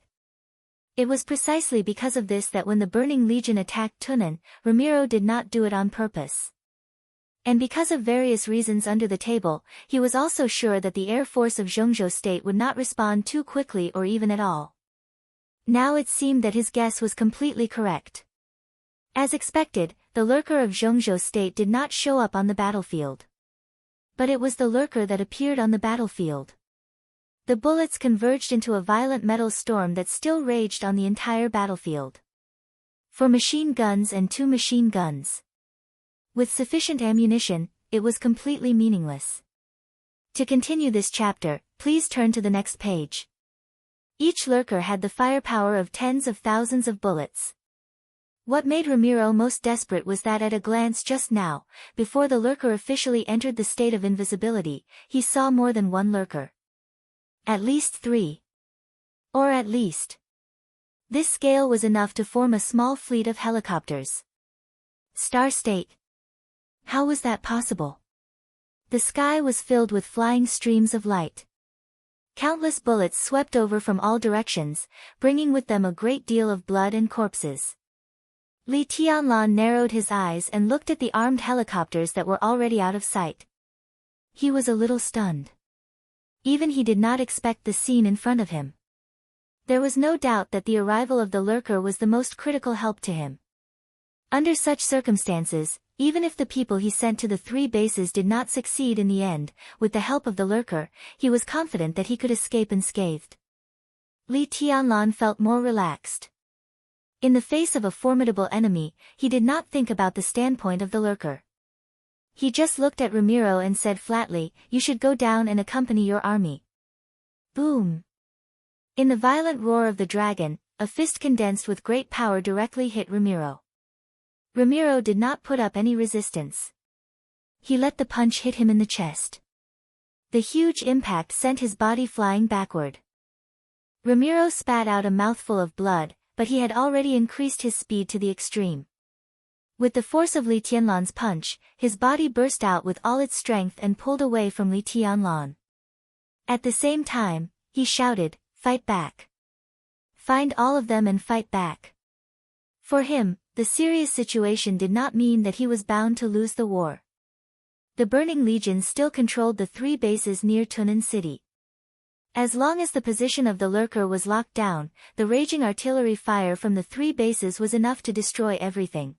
It was precisely because of this that when the Burning Legion attacked Tunan, Ramiro did not do it on purpose. And because of various reasons under the table, he was also sure that the air force of Zhongzhou State would not respond too quickly or even at all. Now it seemed that his guess was completely correct. As expected, the lurker of Zhongzhou State did not show up on the battlefield. But it was the lurker that appeared on the battlefield. The bullets converged into a violent metal storm that still raged on the entire battlefield. 4 machine guns and 2 machine guns. With sufficient ammunition, it was completely meaningless. To continue this chapter, please turn to the next page. Each lurker had the firepower of tens of thousands of bullets. What made Ramiro most desperate was that at a glance just now, before the lurker officially entered the state of invisibility, he saw more than one lurker. At least 3. Or at least. This scale was enough to form a small fleet of helicopters. Star State. How was that possible? The sky was filled with flying streams of light. Countless bullets swept over from all directions, bringing with them a great deal of blood and corpses. Li Tianlan narrowed his eyes and looked at the armed helicopters that were already out of sight. He was a little stunned. Even he did not expect the scene in front of him. There was no doubt that the arrival of the lurker was the most critical help to him. Under such circumstances, even if the people he sent to the 3 bases did not succeed in the end, with the help of the lurker, he was confident that he could escape unscathed. Li Tianlan felt more relaxed. In the face of a formidable enemy, he did not think about the standpoint of the lurker. He just looked at Ramiro and said flatly, "You should go down and accompany your army." Boom! In the violent roar of the dragon, a fist condensed with great power directly hit Ramiro. Ramiro did not put up any resistance. He let the punch hit him in the chest. The huge impact sent his body flying backward. Ramiro spat out a mouthful of blood, but he had already increased his speed to the extreme. With the force of Li Tianlan's punch, his body burst out with all its strength and pulled away from Li Tianlan. At the same time, he shouted, "Fight back! Find all of them and fight back!" For him, the serious situation did not mean that he was bound to lose the war. The Burning Legion still controlled the 3 bases near Tunan City. As long as the position of the lurker was locked down, the raging artillery fire from the 3 bases was enough to destroy everything.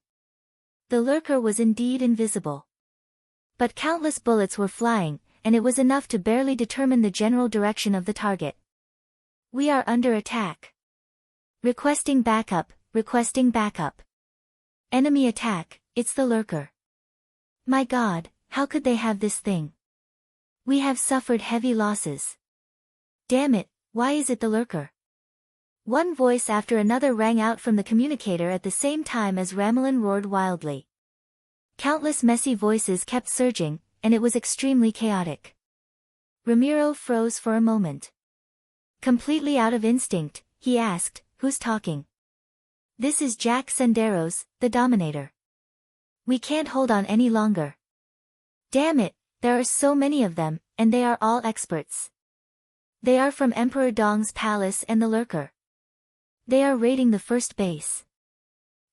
The lurker was indeed invisible. But countless bullets were flying, and it was enough to barely determine the general direction of the target. "We are under attack. Requesting backup, requesting backup. Enemy attack, it's the lurker. My God, how could they have this thing? We have suffered heavy losses. Damn it, why is it the lurker?" One voice after another rang out from the communicator at the same time as Ramelin roared wildly. Countless messy voices kept surging, and it was extremely chaotic. Ramiro froze for a moment. Completely out of instinct, he asked, "Who's talking?" "This is Jack Senderos, the Dominator. We can't hold on any longer. Damn it, there are so many of them, and they are all experts. They are from Emperor Dong's palace and the lurker. They are raiding the first base.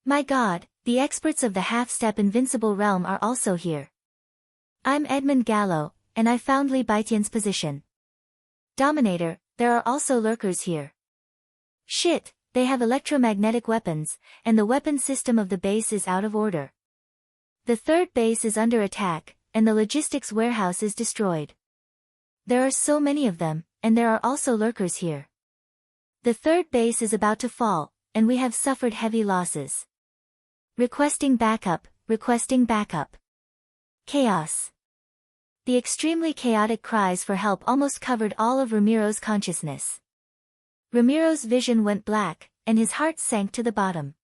My God, the experts of the half-step invincible realm are also here. I'm Edmund Gallo, and I found Li Baitian's position. Dominator, there are also lurkers here. Shit, they have electromagnetic weapons, and the weapon system of the base is out of order. The 3rd base is under attack, and the logistics warehouse is destroyed. There are so many of them, and there are also lurkers here. The 3rd base is about to fall, and we have suffered heavy losses. Requesting backup, requesting backup. Chaos." The extremely chaotic cries for help almost covered all of Ramiro's consciousness. Ramiro's vision went black, and his heart sank to the bottom.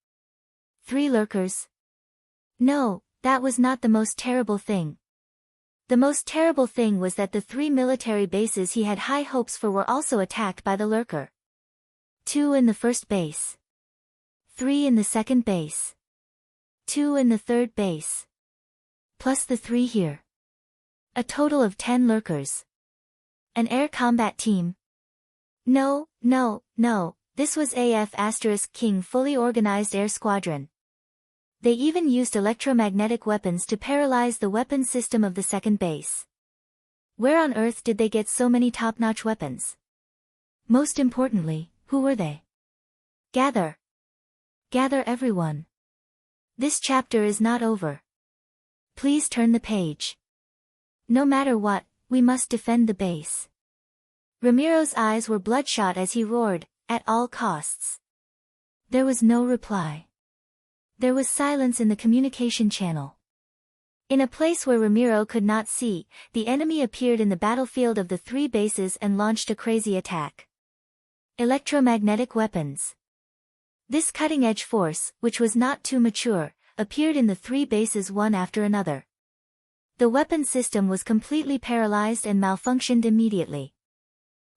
3 lurkers? No, that was not the most terrible thing. The most terrible thing was that the 3 military bases he had high hopes for were also attacked by the lurker. 2 in the first base. 3 in the second base. 2 in the third base. Plus the 3 here. A total of 10 lurkers. An air combat team. No, this was AF*King fully organized air squadron. They even used electromagnetic weapons to paralyze the weapon system of the second base. Where on earth did they get so many top-notch weapons? Most importantly, who were they? Gather everyone. This chapter is not over. Please turn the page. No matter what, we must defend the base. Ramiro's eyes were bloodshot as he roared, at all costs. There was no reply. There was silence in the communication channel. In a place where Ramiro could not see, the enemy appeared in the battlefield of the 3 bases and launched a crazy attack. Electromagnetic weapons. This cutting-edge force, which was not too mature, appeared in the 3 bases one after another. The weapon system was completely paralyzed and malfunctioned immediately.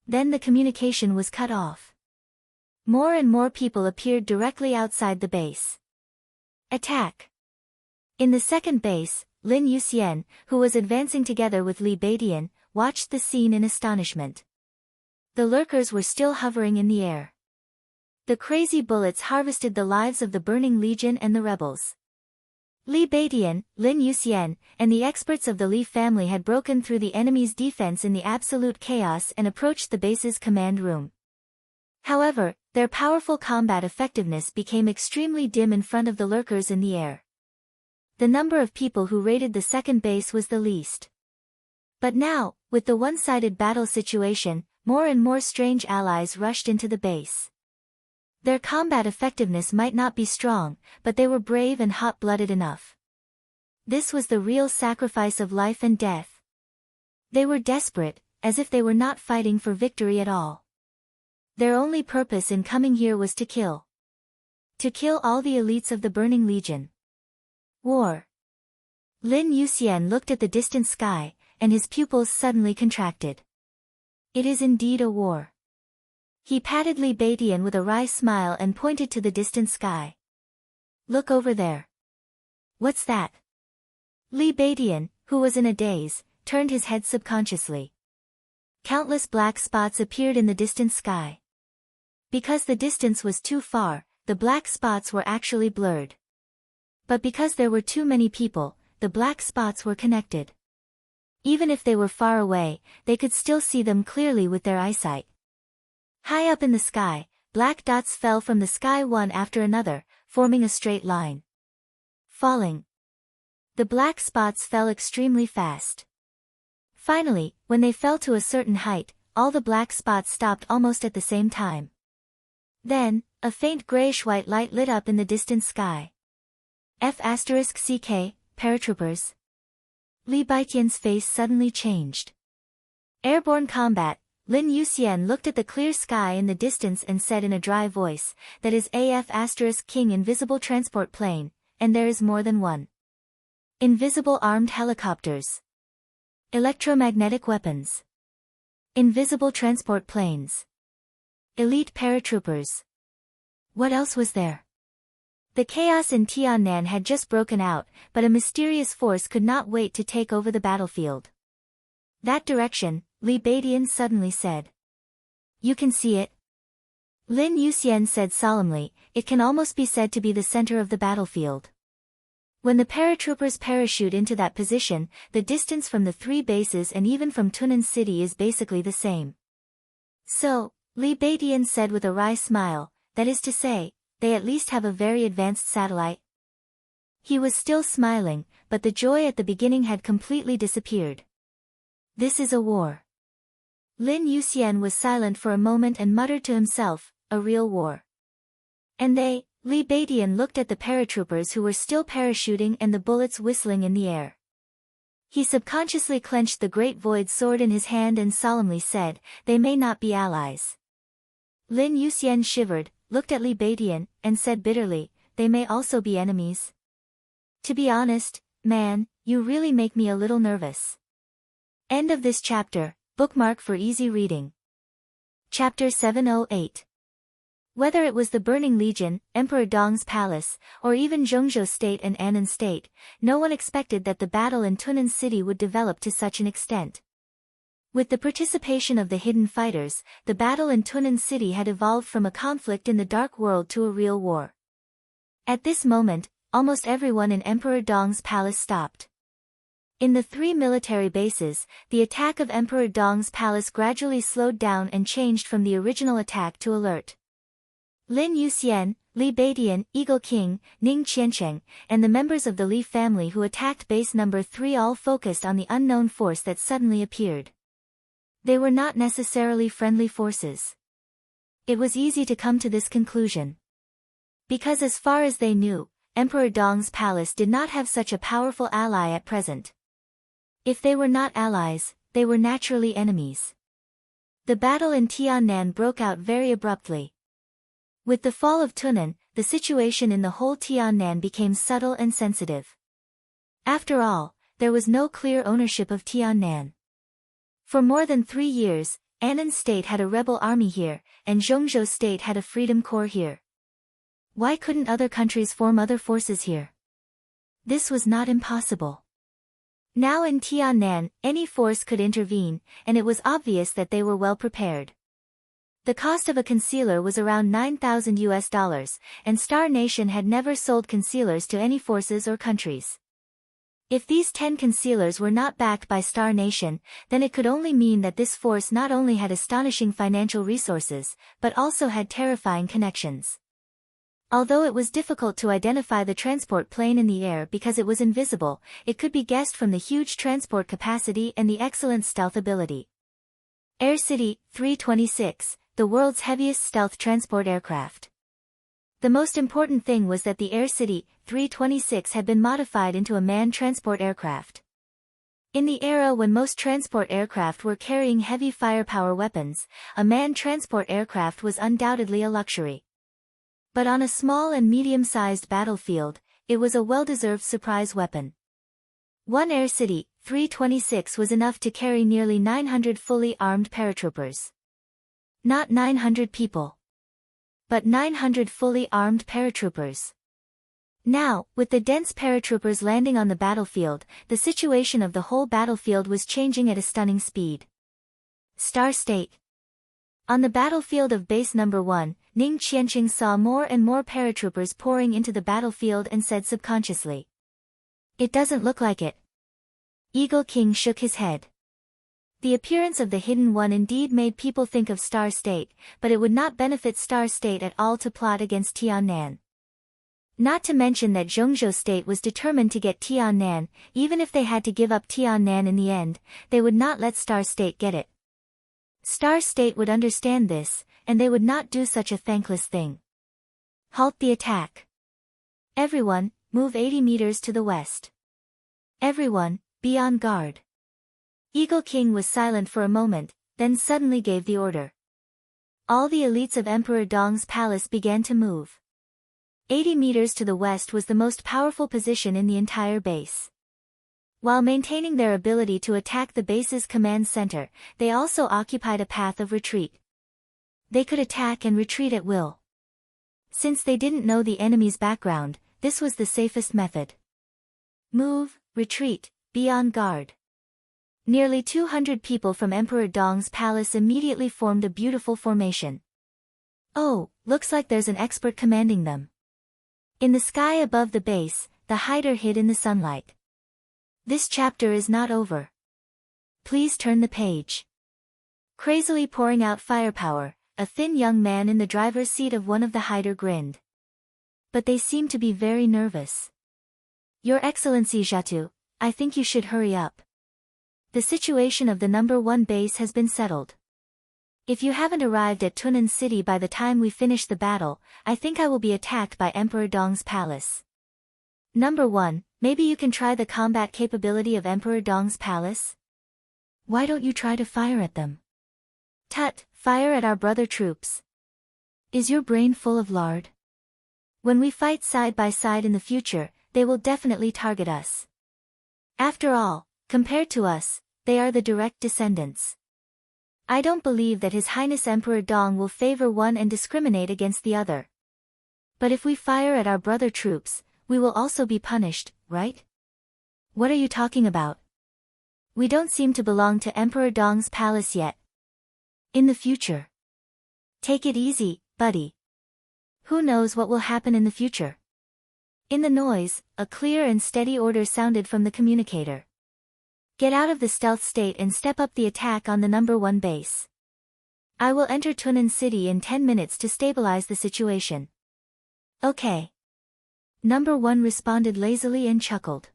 Then the communication was cut off. More and more people appeared directly outside the base. Attack! In the second base, Lin Yuxian, who was advancing together with Li Beidian, watched the scene in astonishment. The lurkers were still hovering in the air. The crazy bullets harvested the lives of the Burning Legion and the rebels. Li Beidian, Lin Yuxian, and the experts of the Li family had broken through the enemy's defense in the absolute chaos and approached the base's command room. However, their powerful combat effectiveness became extremely dim in front of the lurkers in the air. The number of people who raided the second base was the least. But now, with the one-sided battle situation, more and more strange allies rushed into the base. Their combat effectiveness might not be strong, but they were brave and hot-blooded enough. This was the real sacrifice of life and death. They were desperate, as if they were not fighting for victory at all. Their only purpose in coming here was to kill. To kill all the elites of the Burning Legion. War. Lin Yuxian looked at the distant sky, and his pupils suddenly contracted. It is indeed a war. He patted Li Beidian with a wry smile and pointed to the distant sky. Look over there. What's that? Li Beidian, who was in a daze, turned his head subconsciously. Countless black spots appeared in the distant sky. Because the distance was too far, the black spots were actually blurred. But because there were too many people, the black spots were connected. Even if they were far away, they could still see them clearly with their eyesight. High up in the sky, black dots fell from the sky one after another, forming a straight line. Falling. The black spots fell extremely fast. Finally, when they fell to a certain height, all the black spots stopped almost at the same time. Then, a faint grayish-white light lit up in the distant sky. F***CK, paratroopers. Li Beidian's face suddenly changed. Airborne combat. Lin Yuxian looked at the clear sky in the distance and said in a dry voice, that is AF**King invisible transport plane, and there is more than one. Invisible armed helicopters. Electromagnetic weapons. Invisible transport planes. Elite paratroopers. What else was there? The chaos in Tiannan had just broken out, but a mysterious force could not wait to take over the battlefield. That direction, Li Beidian suddenly said. You can see it? Lin Yuxian said solemnly, it can almost be said to be the center of the battlefield. When the paratroopers parachute into that position, the distance from the 3 bases and even from Tunan City is basically the same. So, Li Beidian said with a wry smile, that is to say, they at least have a very advanced satellite. He was still smiling, but the joy at the beginning had completely disappeared. This is a war. Lin Yuxian was silent for a moment and muttered to himself, a real war. And they, Li Beidian looked at the paratroopers who were still parachuting and the bullets whistling in the air. He subconsciously clenched the great void sword in his hand and solemnly said, they may not be allies. Lin Yuxian shivered, looked at Li Beidian, and said bitterly, they may also be enemies. To be honest, man, you really make me a little nervous. End of this chapter, bookmark for easy reading. Chapter 708. Whether it was the Burning Legion, Emperor Dong's palace, or even Zhongzhou State and Annan State, no one expected that the battle in Tunnan City would develop to such an extent. With the participation of the hidden fighters, the battle in Tunnan City had evolved from a conflict in the dark world to a real war. At this moment, almost everyone in Emperor Dong's palace stopped. In the 3 military bases, the attack of Emperor Dong's palace gradually slowed down and changed from the original attack to alert. Lin Yuxian, Li Beidian, Eagle King, Ning Qiancheng, and the members of the Li family who attacked base number 3 all focused on the unknown force that suddenly appeared. They were not necessarily friendly forces. It was easy to come to this conclusion. Because as far as they knew, Emperor Dong's palace did not have such a powerful ally at present. If they were not allies, they were naturally enemies. The battle in Tiannan broke out very abruptly. With the fall of Tunnan, the situation in the whole Tiannan became subtle and sensitive. After all, there was no clear ownership of Tiannan. For more than 3 years, Annan State had a rebel army here, and Zhongzhou State had a freedom corps here. Why couldn't other countries form other forces here? This was not impossible. Now in Tiannan, any force could intervene, and it was obvious that they were well prepared. The cost of a concealer was around $9,000, and Star Nation had never sold concealers to any forces or countries. If these 10 concealers were not backed by Star Nation, then it could only mean that this force not only had astonishing financial resources, but also had terrifying connections. Although it was difficult to identify the transport plane in the air because it was invisible, it could be guessed from the huge transport capacity and the excellent stealth ability. Air City 326, the world's heaviest stealth transport aircraft. The most important thing was that the Air City 326 had been modified into a manned transport aircraft. In the era when most transport aircraft were carrying heavy firepower weapons, a manned transport aircraft was undoubtedly a luxury. But on a small and medium-sized battlefield, it was a well-deserved surprise weapon. One Air City 326 was enough to carry nearly 900 fully armed paratroopers. Not 900 people, but 900 fully armed paratroopers. Now, with the dense paratroopers landing on the battlefield, the situation of the whole battlefield was changing at a stunning speed. Star State. On the battlefield of base number 1, Ning Qiancheng saw more and more paratroopers pouring into the battlefield and said subconsciously, "It doesn't look like it." Eagle King shook his head. The appearance of the Hidden One indeed made people think of Star State, but it would not benefit Star State at all to plot against Tiannan. Not to mention that Zhongzhou State was determined to get Tiannan, even if they had to give up Tiannan in the end, they would not let Star State get it. Star State would understand this, and they would not do such a thankless thing. Halt the attack. Everyone, move 80 meters to the west. Everyone, be on guard. Eagle King was silent for a moment, then suddenly gave the order. All the elites of Emperor Dong's palace began to move. 80 meters to the west was the most powerful position in the entire base. While maintaining their ability to attack the base's command center, they also occupied a path of retreat. They could attack and retreat at will. Since they didn't know the enemy's background, this was the safest method. Move, retreat, be on guard. Nearly 200 people from Emperor Dong's palace immediately formed a beautiful formation. Oh, looks like there's an expert commanding them. In the sky above the base, the hider hid in the sunlight. This chapter is not over. Please turn the page. Crazily pouring out firepower, a thin young man in the driver's seat of one of the hider grinned. But they seem to be very nervous. Your Excellency Zhatu, I think you should hurry up. The situation of the number 1 base has been settled. If you haven't arrived at Tunnan City by the time we finish the battle, I think I will be attacked by Emperor Dong's palace. Number 1, maybe you can try the combat capability of Emperor Dong's palace? Why don't you try to fire at them? Tut, fire at our brother troops. Is your brain full of lard? When we fight side by side in the future, they will definitely target us. After all, compared to us, they are the direct descendants. I don't believe that His Highness Emperor Dong will favor one and discriminate against the other. But if we fire at our brother troops, we will also be punished, right? What are you talking about? We don't seem to belong to Emperor Dong's palace yet. In the future. Take it easy, buddy. Who knows what will happen in the future? In the noise, a clear and steady order sounded from the communicator. Get out of the stealth state and step up the attack on the number 1 base. I will enter Tunan City in 10 minutes to stabilize the situation. Okay. Number 1 responded lazily and chuckled.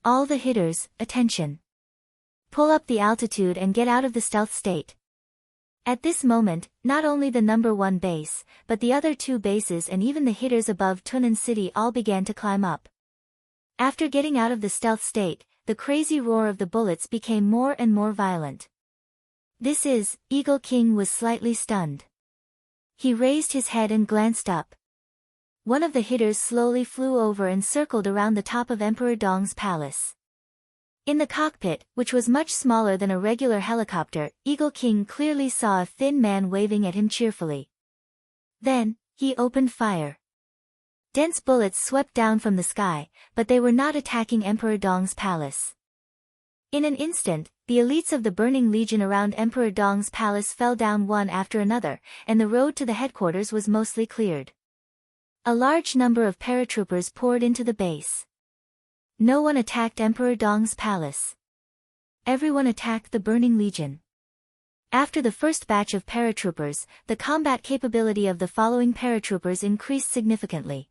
All the hitters, attention. Pull up the altitude and get out of the stealth state. At this moment, not only the number 1 base, but the other 2 bases and even the hitters above Tunan City all began to climb up. After getting out of the stealth state, the crazy roar of the bullets became more and more violent. Eagle King was slightly stunned. He raised his head and glanced up. One of the hitters slowly flew over and circled around the top of Emperor Dong's palace. In the cockpit, which was much smaller than a regular helicopter, Eagle King clearly saw a thin man waving at him cheerfully. Then, he opened fire. Dense bullets swept down from the sky, but they were not attacking Emperor Dong's palace. In an instant, the elites of the Burning Legion around Emperor Dong's palace fell down one after another, and the road to the headquarters was mostly cleared. A large number of paratroopers poured into the base. No one attacked Emperor Dong's palace. Everyone attacked the Burning Legion. After the first batch of paratroopers, the combat capability of the following paratroopers increased significantly.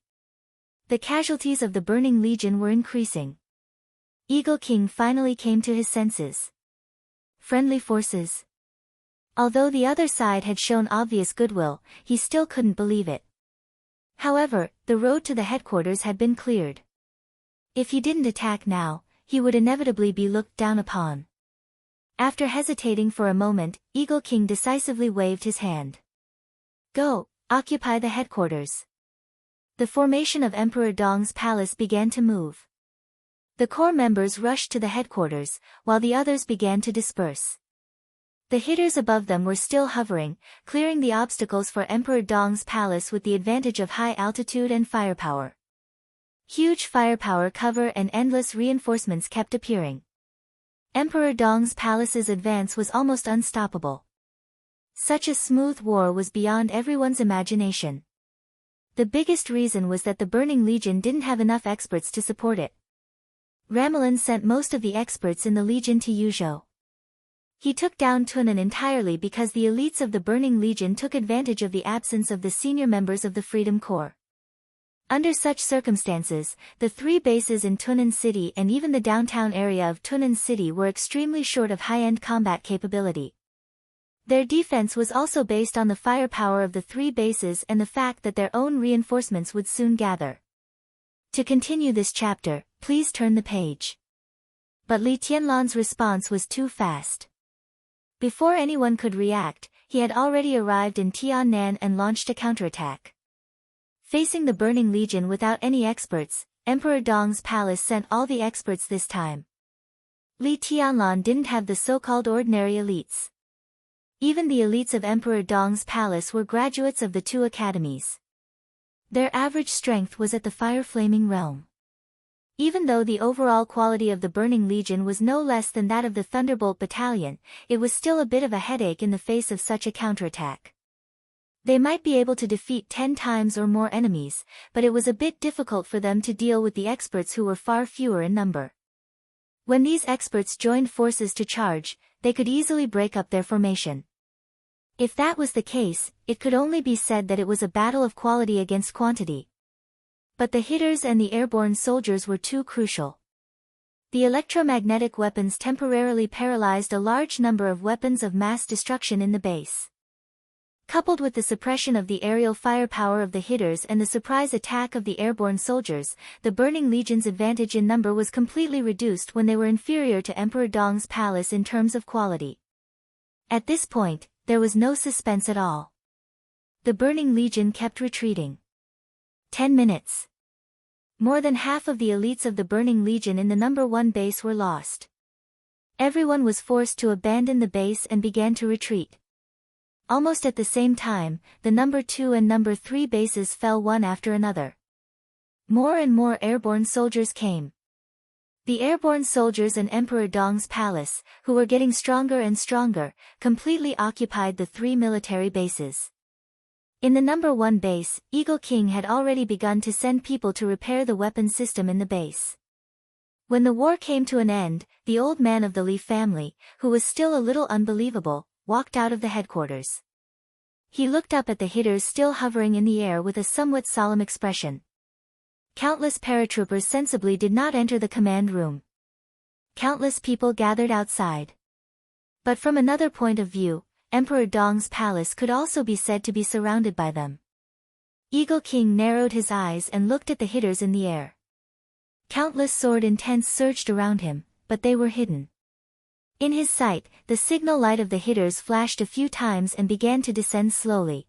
The casualties of the Burning Legion were increasing. Eagle King finally came to his senses. Friendly forces. Although the other side had shown obvious goodwill, he still couldn't believe it. However, the road to the headquarters had been cleared. If he didn't attack now, he would inevitably be looked down upon. After hesitating for a moment, Eagle King decisively waved his hand. Go, occupy the headquarters. The formation of Emperor Dong's palace began to move. The core members rushed to the headquarters, while the others began to disperse. The hitters above them were still hovering, clearing the obstacles for Emperor Dong's palace with the advantage of high altitude and firepower. Huge firepower cover and endless reinforcements kept appearing. Emperor Dong's palace's advance was almost unstoppable. Such a smooth war was beyond everyone's imagination. The biggest reason was that the Burning Legion didn't have enough experts to support it. Ramelin sent most of the experts in the Legion to Yuzhou. He took down Tunan entirely because the elites of the Burning Legion took advantage of the absence of the senior members of the Freedom Corps. Under such circumstances, the 3 bases in Tunan City and even the downtown area of Tunan City were extremely short of high-end combat capability. Their defense was also based on the firepower of the 3 bases and the fact that their own reinforcements would soon gather. To continue this chapter, please turn the page. But Li Tianlan's response was too fast. Before anyone could react, he had already arrived in Tiannan and launched a counterattack. Facing the Burning Legion without any experts, Emperor Dong's palace sent all the experts this time. Li Tianlan didn't have the so-called ordinary elites. Even the elites of Emperor Dong's palace were graduates of the 2 academies. Their average strength was at the fire-flaming realm. Even though the overall quality of the Burning Legion was no less than that of the Thunderbolt Battalion, it was still a bit of a headache in the face of such a counterattack. They might be able to defeat 10 times or more enemies, but it was a bit difficult for them to deal with the experts who were far fewer in number. When these experts joined forces to charge, they could easily break up their formation. If that was the case, it could only be said that it was a battle of quality against quantity. But the hitters and the airborne soldiers were too crucial. The electromagnetic weapons temporarily paralyzed a large number of weapons of mass destruction in the base. Coupled with the suppression of the aerial firepower of the hitters and the surprise attack of the airborne soldiers, the Burning Legion's advantage in number was completely reduced when they were inferior to Emperor Dong's palace in terms of quality. At this point, there was no suspense at all. The Burning Legion kept retreating. 10 minutes. More than half of the elites of the Burning Legion in the number 1 base were lost. Everyone was forced to abandon the base and began to retreat. Almost at the same time, the number 2 and number 3 bases fell one after another. More and more airborne soldiers came. The airborne soldiers in Emperor Dong's palace, who were getting stronger and stronger, completely occupied the 3 military bases. In the number 1 base, Eagle King had already begun to send people to repair the weapon system in the base. When the war came to an end, the old man of the Li family, who was still a little unbelievable, walked out of the headquarters. He looked up at the hitters still hovering in the air with a somewhat solemn expression. Countless paratroopers sensibly did not enter the command room. Countless people gathered outside. But from another point of view, Emperor Dong's palace could also be said to be surrounded by them. Eagle King narrowed his eyes and looked at the hitters in the air. Countless sword intents surged around him, but they were hidden. In his sight, the signal light of the hitters flashed a few times and began to descend slowly.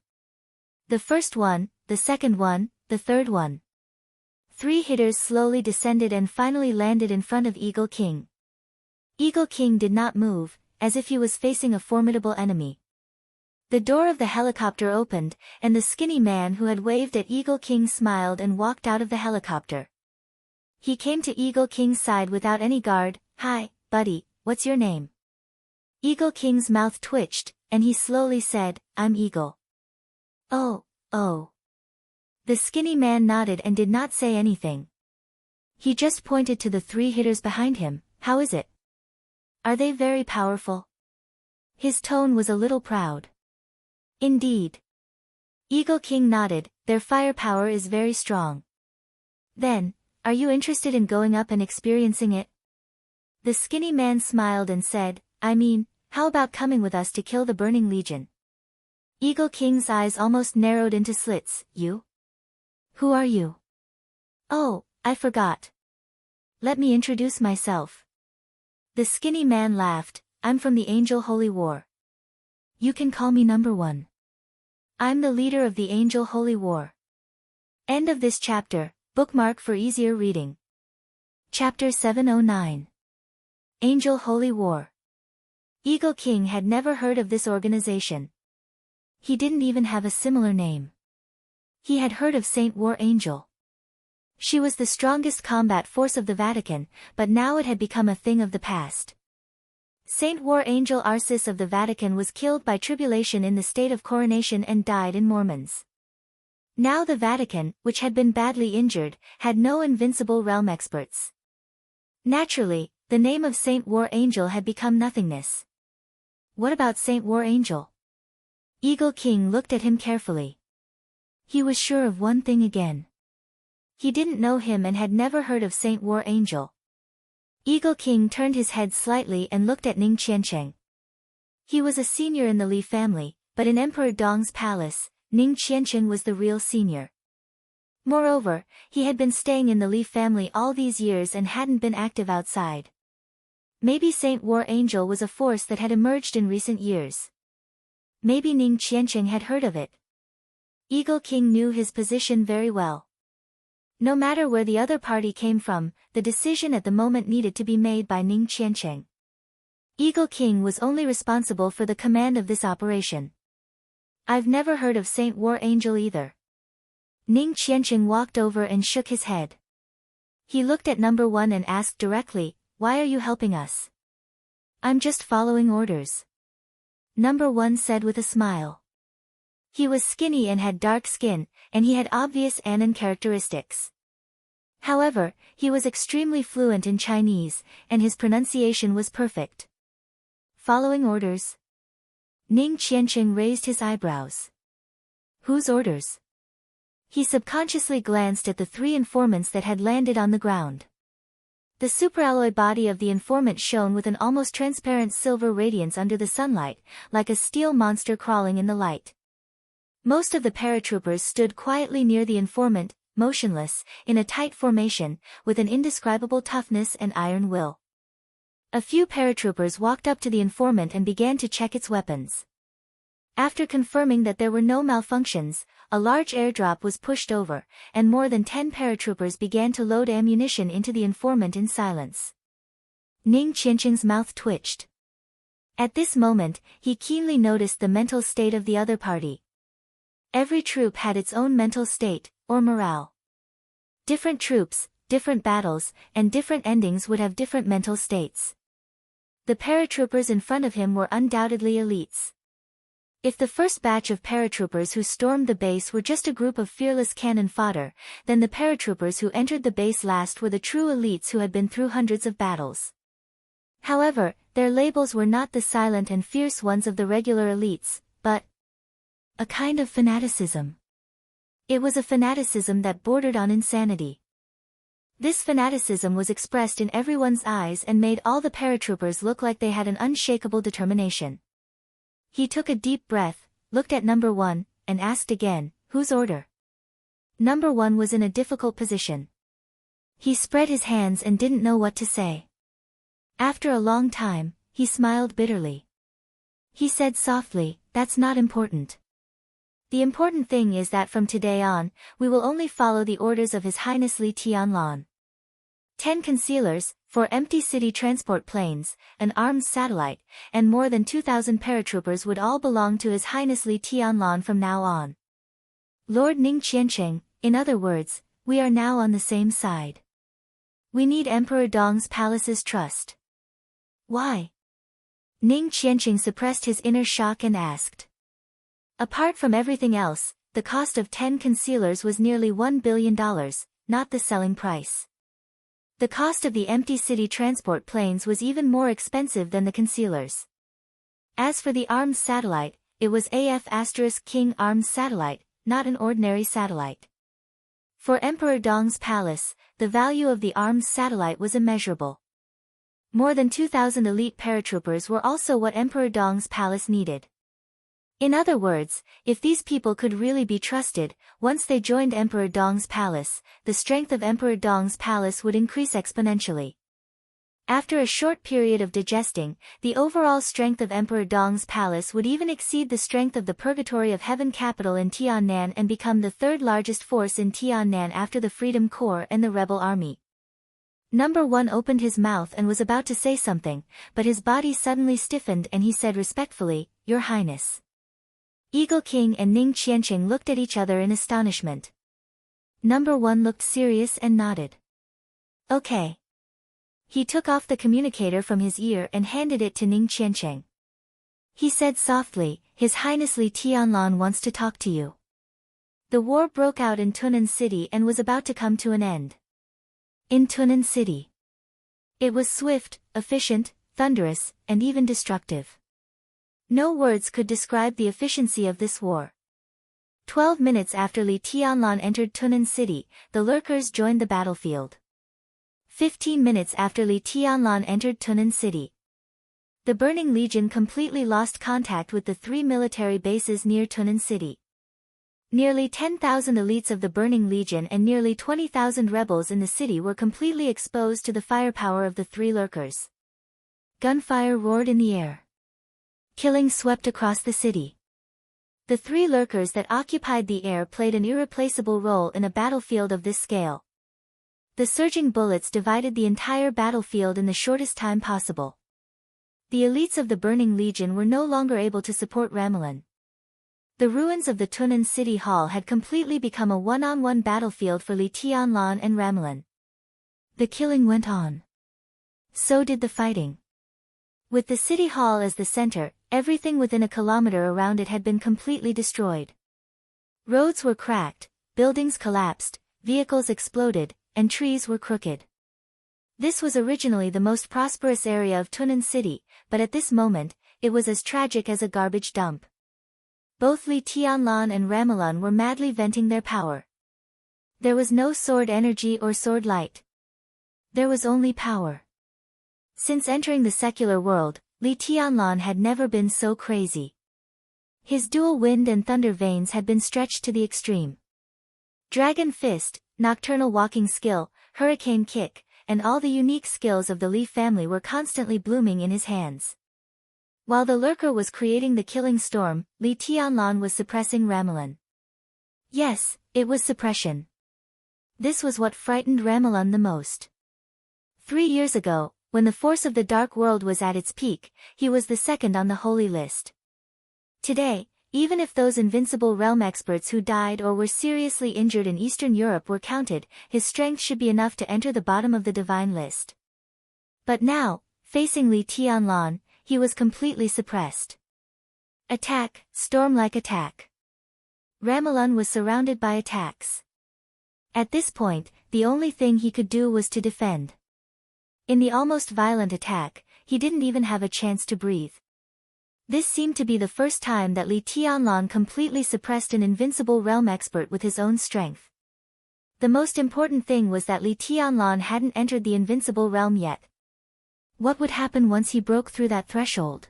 The first one, the second one, the third one. 3 hitters slowly descended and finally landed in front of Eagle King. Eagle King did not move, as if he was facing a formidable enemy. The door of the helicopter opened, and the skinny man who had waved at Eagle King smiled and walked out of the helicopter. He came to Eagle King's side without any guard. "Hi, buddy, what's your name?" Eagle King's mouth twitched, and he slowly said, "I'm Eagle." Oh. The skinny man nodded and did not say anything. He just pointed to the 3 hitters behind him. "How is it? Are they very powerful?" His tone was a little proud. "Indeed." Eagle King nodded. "Their firepower is very strong." "Then, are you interested in going up and experiencing it?" The skinny man smiled and said, "I mean, how about coming with us to kill the Burning Legion?" Eagle King's eyes almost narrowed into slits. "You? Who are you?" "Oh, I forgot. Let me introduce myself." The skinny man laughed. "I'm from the Angel Holy War. You can call me number 1. I'm the leader of the Angel Holy War." End of this chapter. Bookmark for easier reading. Chapter 709. Angel Holy War. Eagle King had never heard of this organization. He didn't even have a similar name. He had heard of Saint War Angel. She was the strongest combat force of the Vatican, but now it had become a thing of the past. Saint War Angel Arcis of the Vatican was killed by tribulation in the state of coronation and died in Mormons. Now the Vatican, which had been badly injured, had no invincible realm experts. Naturally, the name of Saint War Angel had become nothingness. What about Saint War Angel? Eagle King looked at him carefully. He was sure of one thing again. He didn't know him and had never heard of Saint War Angel. Eagle King turned his head slightly and looked at Ning Qiancheng. He was a senior in the Li family, but in Emperor Dong's palace, Ning Qiancheng was the real senior. Moreover, he had been staying in the Li family all these years and hadn't been active outside. Maybe Saint War Angel was a force that had emerged in recent years. Maybe Ning Qiancheng had heard of it. Eagle King knew his position very well. No matter where the other party came from, the decision at the moment needed to be made by Ning Qiancheng. Eagle King was only responsible for the command of this operation. "I've never heard of Saint War Angel either." Ning Qiancheng walked over and shook his head. He looked at number 1 and asked directly, "Why are you helping us?" "I'm just following orders," number 1 said with a smile. He was skinny and had dark skin, and he had obvious Anan characteristics. However, he was extremely fluent in Chinese, and his pronunciation was perfect. "Following orders?" Ning Qiancheng raised his eyebrows. "Whose orders?" He subconsciously glanced at the 3 informants that had landed on the ground. The superalloy body of the informant shone with an almost transparent silver radiance under the sunlight, like a steel monster crawling in the light. Most of the paratroopers stood quietly near the informant, motionless, in a tight formation, with an indescribable toughness and iron will. A few paratroopers walked up to the informant and began to check its weapons. After confirming that there were no malfunctions, a large airdrop was pushed over, and more than 10 paratroopers began to load ammunition into the informant in silence. Ning Qianqing's mouth twitched. At this moment, he keenly noticed the mental state of the other party. Every troop had its own mental state, or morale. Different troops, different battles, and different endings would have different mental states. The paratroopers in front of him were undoubtedly elites. If the first batch of paratroopers who stormed the base were just a group of fearless cannon fodder, then the paratroopers who entered the base last were the true elites who had been through hundreds of battles. However, their labels were not the silent and fierce ones of the regular elites, but a kind of fanaticism. It was a fanaticism that bordered on insanity. This fanaticism was expressed in everyone's eyes and made all the paratroopers look like they had an unshakable determination. He took a deep breath, looked at number 1, and asked again, "Whose order?" Number 1 was in a difficult position. He spread his hands and didn't know what to say. After a long time, he smiled bitterly. He said softly, "That's not important. The important thing is that from today on, we will only follow the orders of His Highness Li Tianlan. 10 concealers, 4 empty city transport planes, an armed satellite, and more than 2,000 paratroopers would all belong to His Highness Li Tianlan from now on. Lord Ning Qianqing, in other words, we are now on the same side. We need Emperor Dong's palace's trust." "Why?" Ning Qianqing suppressed his inner shock and asked. Apart from everything else, the cost of 10 concealers was nearly $1 billion, not the selling price. The cost of the empty city transport planes was even more expensive than the concealers. As for the armed satellite, it was AF*King armed satellite, not an ordinary satellite. For Emperor Dong's palace, the value of the armed satellite was immeasurable. More than 2,000 elite paratroopers were also what Emperor Dong's palace needed. In other words, if these people could really be trusted, once they joined Emperor Dong's palace, the strength of Emperor Dong's palace would increase exponentially. After a short period of digesting, the overall strength of Emperor Dong's palace would even exceed the strength of the Purgatory of Heaven capital in Tiannan and become the third largest force in Tiannan after the Freedom Corps and the rebel army. Number 1 opened his mouth and was about to say something, but his body suddenly stiffened and he said respectfully, "Your Highness." Eagle King and Ning Qianqing looked at each other in astonishment. Number 1 looked serious and nodded. "Okay." He took off the communicator from his ear and handed it to Ning Qianqing. He said softly, "His Highness Li Tianlan wants to talk to you." The war broke out in Tunnan City and was about to come to an end. In Tunnan City. It was swift, efficient, thunderous, and even destructive. No words could describe the efficiency of this war. 12 minutes after Li Tianlan entered Tunnan City, the lurkers joined the battlefield. 15 minutes after Li Tianlan entered Tunnan City, the Burning Legion completely lost contact with the 3 military bases near Tunnan City. Nearly 10,000 elites of the Burning Legion and nearly 20,000 rebels in the city were completely exposed to the firepower of the 3 lurkers. Gunfire roared in the air. Killing swept across the city. The 3 lurkers that occupied the air played an irreplaceable role in a battlefield of this scale. The surging bullets divided the entire battlefield in the shortest time possible. The elites of the Burning Legion were no longer able to support Ramelin. The ruins of the Tunnan City Hall had completely become a one-on-one battlefield for Li Tianlan and Ramelin. The killing went on. So did the fighting. With the city hall as the center, everything within a kilometer around it had been completely destroyed. Roads were cracked, buildings collapsed, vehicles exploded, and trees were crooked. This was originally the most prosperous area of Tunnan City, but at this moment, it was as tragic as a garbage dump. Both Li Tianlan and Ramelin were madly venting their power. There was no sword energy or sword light. There was only power. Since entering the secular world, Li Tianlan had never been so crazy. His dual wind and thunder veins had been stretched to the extreme. Dragon Fist, Nocturnal Walking Skill, Hurricane Kick, and all the unique skills of the Li family were constantly blooming in his hands. While the lurker was creating the killing storm, Li Tianlan was suppressing Ramelin. Yes, it was suppression. This was what frightened Ramelin the most. 3 years ago, when the force of the Dark World was at its peak, he was the second on the holy list. Today, even if those invincible realm experts who died or were seriously injured in Eastern Europe were counted, his strength should be enough to enter the bottom of the divine list. But now, facing Li Tianlan, he was completely suppressed. Attack, storm-like attack. Ramalan was surrounded by attacks. At this point, the only thing he could do was to defend. In the almost violent attack, he didn't even have a chance to breathe. This seemed to be the first time that Li Tianlan completely suppressed an invincible realm expert with his own strength. The most important thing was that Li Tianlan hadn't entered the invincible realm yet. What would happen once he broke through that threshold?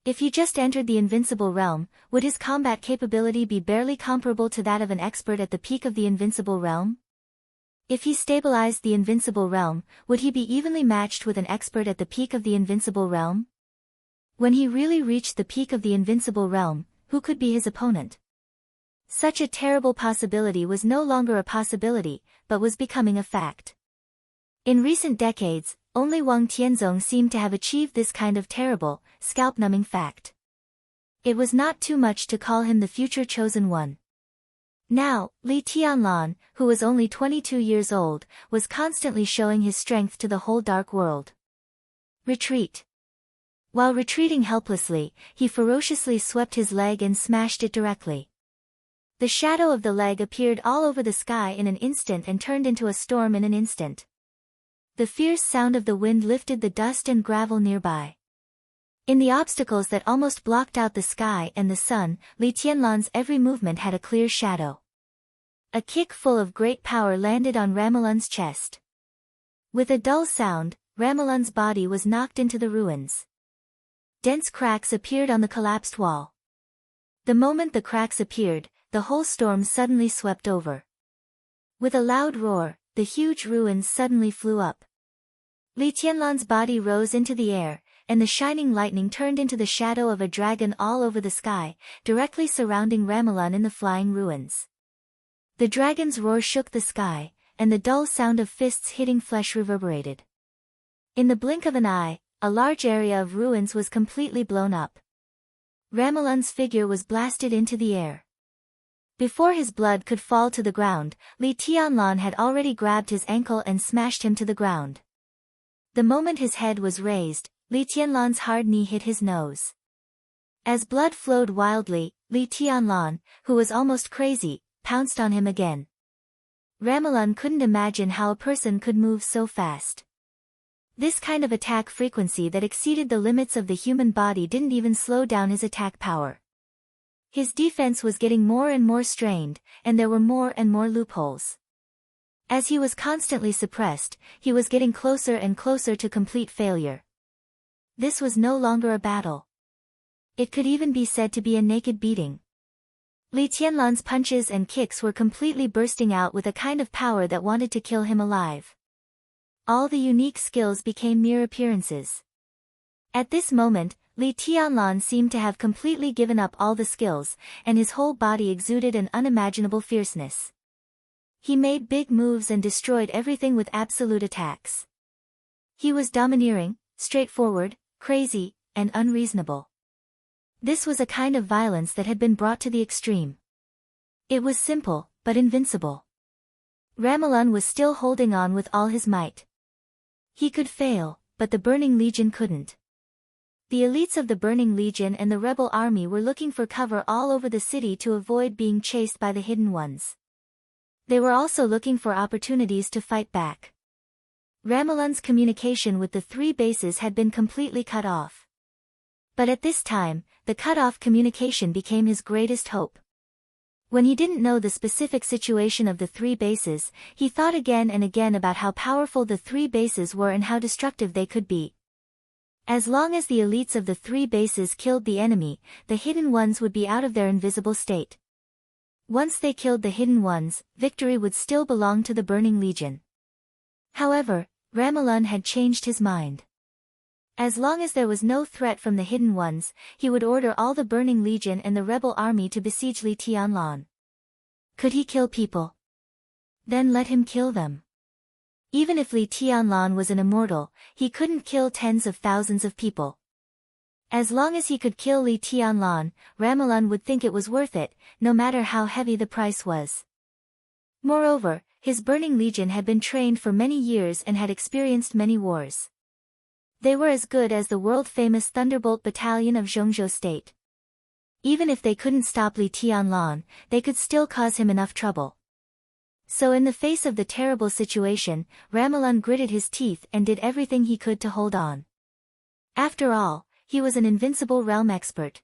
If he just entered the invincible realm, would his combat capability be barely comparable to that of an expert at the peak of the invincible realm? If he stabilized the invincible realm, would he be evenly matched with an expert at the peak of the invincible realm? When he really reached the peak of the invincible realm, who could be his opponent? Such a terrible possibility was no longer a possibility, but was becoming a fact. In recent decades, only Wang Tianzong seemed to have achieved this kind of terrible, scalp-numbing fact. It was not too much to call him the future chosen one. Now, Li Tianlan, who was only 22 years old, was constantly showing his strength to the whole dark world. Retreat. While retreating helplessly, he ferociously swept his leg and smashed it directly. The shadow of the leg appeared all over the sky in an instant and turned into a storm in an instant. The fierce sound of the wind lifted the dust and gravel nearby. In the obstacles that almost blocked out the sky and the sun, Li Tianlan's every movement had a clear shadow. A kick full of great power landed on Ramalan's chest. With a dull sound, Ramalan's body was knocked into the ruins. Dense cracks appeared on the collapsed wall. The moment the cracks appeared, the whole storm suddenly swept over. With a loud roar, the huge ruins suddenly flew up. Li Tianlan's body rose into the air, and the shining lightning turned into the shadow of a dragon all over the sky, directly surrounding Ramalan in the flying ruins. The dragon's roar shook the sky, and the dull sound of fists hitting flesh reverberated. In the blink of an eye, a large area of ruins was completely blown up. Ramalan's figure was blasted into the air. Before his blood could fall to the ground, Li Tianlan had already grabbed his ankle and smashed him to the ground. The moment his head was raised, Li Tianlan's hard knee hit his nose. As blood flowed wildly, Li Tianlan, who was almost crazy, pounced on him again. Ramalan couldn't imagine how a person could move so fast. This kind of attack frequency that exceeded the limits of the human body didn't even slow down his attack power. His defense was getting more and more strained, and there were more and more loopholes. As he was constantly suppressed, he was getting closer and closer to complete failure. This was no longer a battle. It could even be said to be a naked beating. Li Tianlan's punches and kicks were completely bursting out with a kind of power that wanted to kill him alive. All the unique skills became mere appearances. At this moment, Li Tianlan seemed to have completely given up all the skills, and his whole body exuded an unimaginable fierceness. He made big moves and destroyed everything with absolute attacks. He was domineering, straightforward, crazy, and unreasonable. This was a kind of violence that had been brought to the extreme. It was simple, but invincible. Ramalan was still holding on with all his might. He could fail, but the Burning Legion couldn't. The elites of the Burning Legion and the rebel army were looking for cover all over the city to avoid being chased by the Hidden Ones. They were also looking for opportunities to fight back. Ramalan's communication with the three bases had been completely cut off. But at this time, the cut-off communication became his greatest hope. When he didn't know the specific situation of the three bases, he thought again and again about how powerful the three bases were and how destructive they could be. As long as the elites of the three bases killed the enemy, the Hidden Ones would be out of their invisible state. Once they killed the Hidden Ones, victory would still belong to the Burning Legion. However, Ramalan had changed his mind. As long as there was no threat from the Hidden Ones, he would order all the Burning Legion and the rebel army to besiege Li Tianlan. Could he kill people? Then let him kill them. Even if Li Tianlan was an immortal, he couldn't kill tens of thousands of people. As long as he could kill Li Tianlan, Ramalan would think it was worth it, no matter how heavy the price was. Moreover, his Burning Legion had been trained for many years and had experienced many wars. They were as good as the world-famous Thunderbolt Battalion of Zhongzhou State. Even if they couldn't stop Li Tianlan, they could still cause him enough trouble. So in the face of the terrible situation, Ramalan gritted his teeth and did everything he could to hold on. After all, he was an invincible realm expert.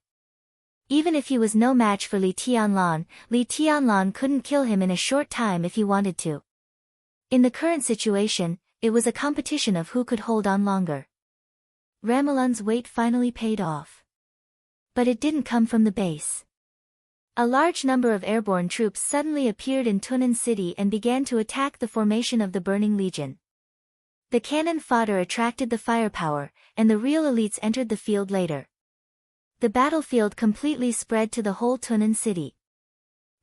Even if he was no match for Li Tianlan couldn't kill him in a short time if he wanted to. In the current situation, it was a competition of who could hold on longer. Ramalan's wait finally paid off. But it didn't come from the base. A large number of airborne troops suddenly appeared in Tunnan City and began to attack the formation of the Burning Legion. The cannon fodder attracted the firepower, and the real elites entered the field later. The battlefield completely spread to the whole Tunnan City.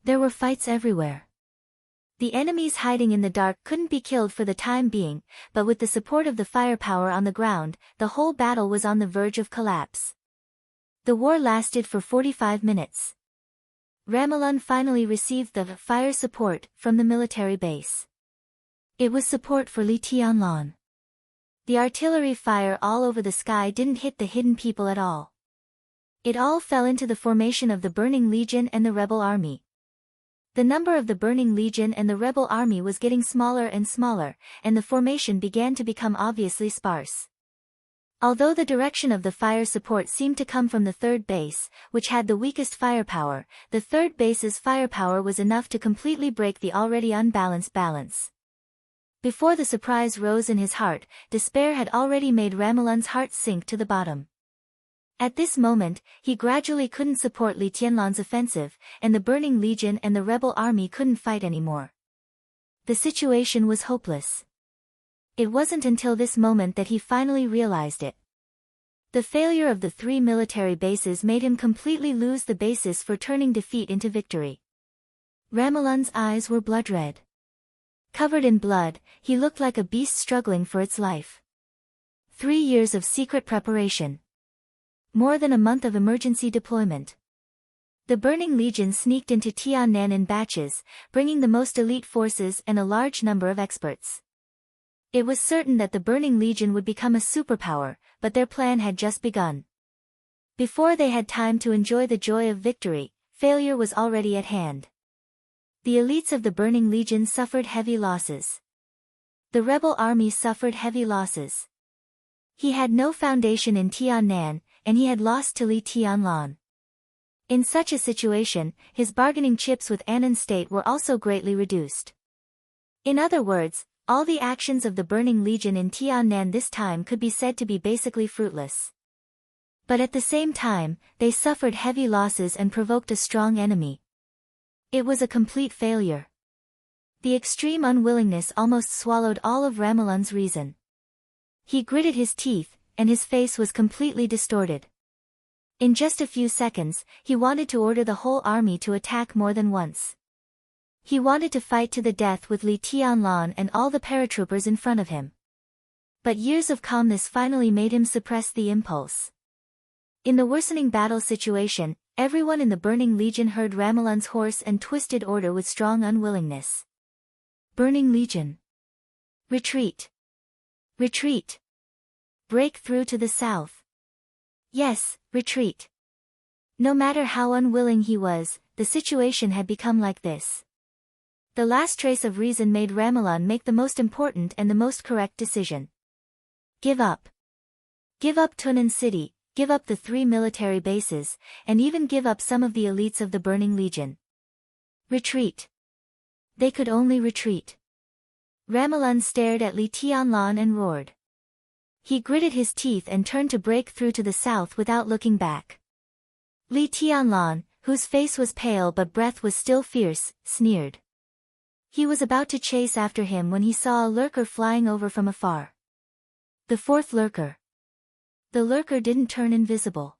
There were fights everywhere. The enemies hiding in the dark couldn't be killed for the time being, but with the support of the firepower on the ground, the whole battle was on the verge of collapse. The war lasted for 45 minutes. Ramalan finally received the fire support from the military base. It was support for Li Tianlan. The artillery fire all over the sky didn't hit the hidden people at all. It all fell into the formation of the Burning Legion and the rebel army. The number of the Burning Legion and the rebel army was getting smaller and smaller, and the formation began to become obviously sparse. Although the direction of the fire support seemed to come from the third base, which had the weakest firepower, the third base's firepower was enough to completely break the already unbalanced balance. Before the surprise rose in his heart, despair had already made Ramalan's heart sink to the bottom. At this moment, he gradually couldn't support Li Tianlan's offensive, and the Burning Legion and the rebel army couldn't fight anymore. The situation was hopeless. It wasn't until this moment that he finally realized it. The failure of the 3 military bases made him completely lose the basis for turning defeat into victory. Ramalan's eyes were blood-red. Covered in blood, he looked like a beast struggling for its life. 3 years of secret preparation. More than a month of emergency deployment. The Burning Legion sneaked into Tiannan in batches, bringing the most elite forces and a large number of experts. It was certain that the Burning Legion would become a superpower, but their plan had just begun. Before they had time to enjoy the joy of victory, failure was already at hand. The elites of the Burning Legion suffered heavy losses. The rebel army suffered heavy losses. He had no foundation in Tiannan, and he had lost to Li Tianlan. In such a situation, his bargaining chips with Annan State were also greatly reduced. In other words, all the actions of the Burning Legion in Tiannan this time could be said to be basically fruitless. But at the same time, they suffered heavy losses and provoked a strong enemy. It was a complete failure. The extreme unwillingness almost swallowed all of Ramalan's reason. He gritted his teeth, and his face was completely distorted. In just a few seconds, he wanted to order the whole army to attack more than once. He wanted to fight to the death with Li Tianlan and all the paratroopers in front of him. But years of calmness finally made him suppress the impulse. In the worsening battle situation, everyone in the Burning Legion heard Ramalan's hoarse and twisted order with strong unwillingness. Burning Legion. Retreat. Retreat. Break through to the south. Yes, retreat. No matter how unwilling he was, the situation had become like this. The last trace of reason made Ramalan make the most important and the most correct decision. Give up. Give up Tunnan City, give up the 3 military bases, and even give up some of the elites of the Burning Legion. Retreat. They could only retreat. Ramalan stared at Li Tianlan and roared. He gritted his teeth and turned to break through to the south without looking back. Li Tianlan, whose face was pale but breath was still fierce, sneered. He was about to chase after him when he saw a lurker flying over from afar. The 4th lurker. The lurker didn't turn invisible.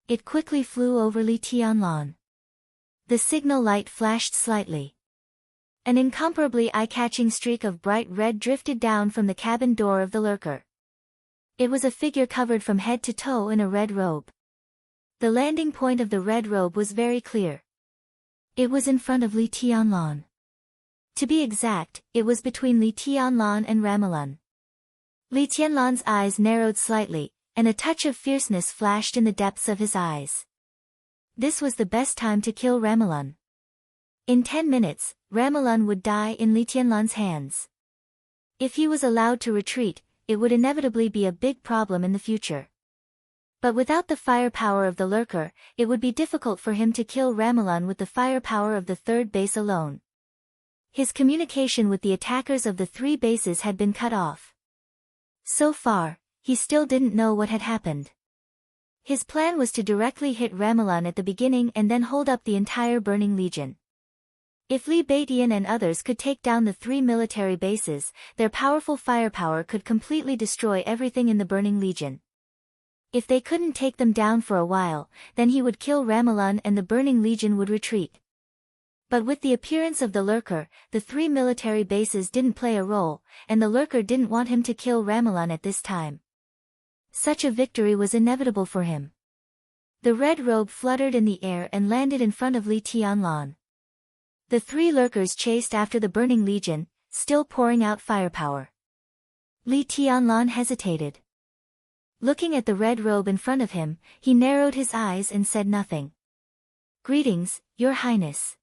It quickly flew over Li Tianlan. The signal light flashed slightly. An incomparably eye-catching streak of bright red drifted down from the cabin door of the lurker. It was a figure covered from head to toe in a red robe. The landing point of the red robe was very clear. It was in front of Li Tianlan. To be exact, it was between Li Tianlan and Ramelun. Li Tianlan's eyes narrowed slightly, and a touch of fierceness flashed in the depths of his eyes. This was the best time to kill Ramelun. In 10 minutes, Ramelun would die in Li Tianlan's hands. If he was allowed to retreat, it would inevitably be a big problem in the future. But without the firepower of the lurker, it would be difficult for him to kill Ramelun with the firepower of the third base alone. His communication with the attackers of the 3 bases had been cut off. So far, he still didn't know what had happened. His plan was to directly hit Ramelun at the beginning and then hold up the entire Burning Legion. If Li Baidian and others could take down the 3 military bases, their powerful firepower could completely destroy everything in the Burning Legion. If they couldn't take them down for a while, then he would kill Ramelun and the Burning Legion would retreat. But with the appearance of the lurker, the 3 military bases didn't play a role, and the lurker didn't want him to kill Ramelun at this time. Such a victory was inevitable for him. The red robe fluttered in the air and landed in front of Li Tianlan. The 3 lurkers chased after the Burning Legion, still pouring out firepower. Li Tianlan hesitated. Looking at the red robe in front of him, he narrowed his eyes and said nothing. "Greetings, Your Highness."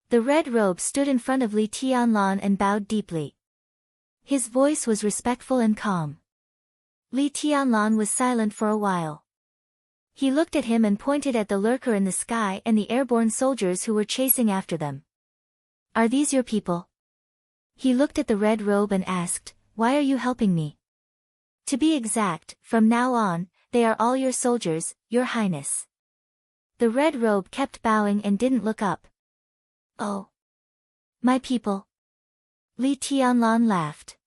The red robe stood in front of Li Tianlan and bowed deeply. His voice was respectful and calm. Li Tianlan was silent for a while. He looked at him and pointed at the lurker in the sky and the airborne soldiers who were chasing after them. "Are these your people?" He looked at the red robe and asked, "Why are you helping me?" "To be exact, from now on, they are all your soldiers, Your Highness." The red robe kept bowing and didn't look up. "Oh. My people." Li Tianlan laughed.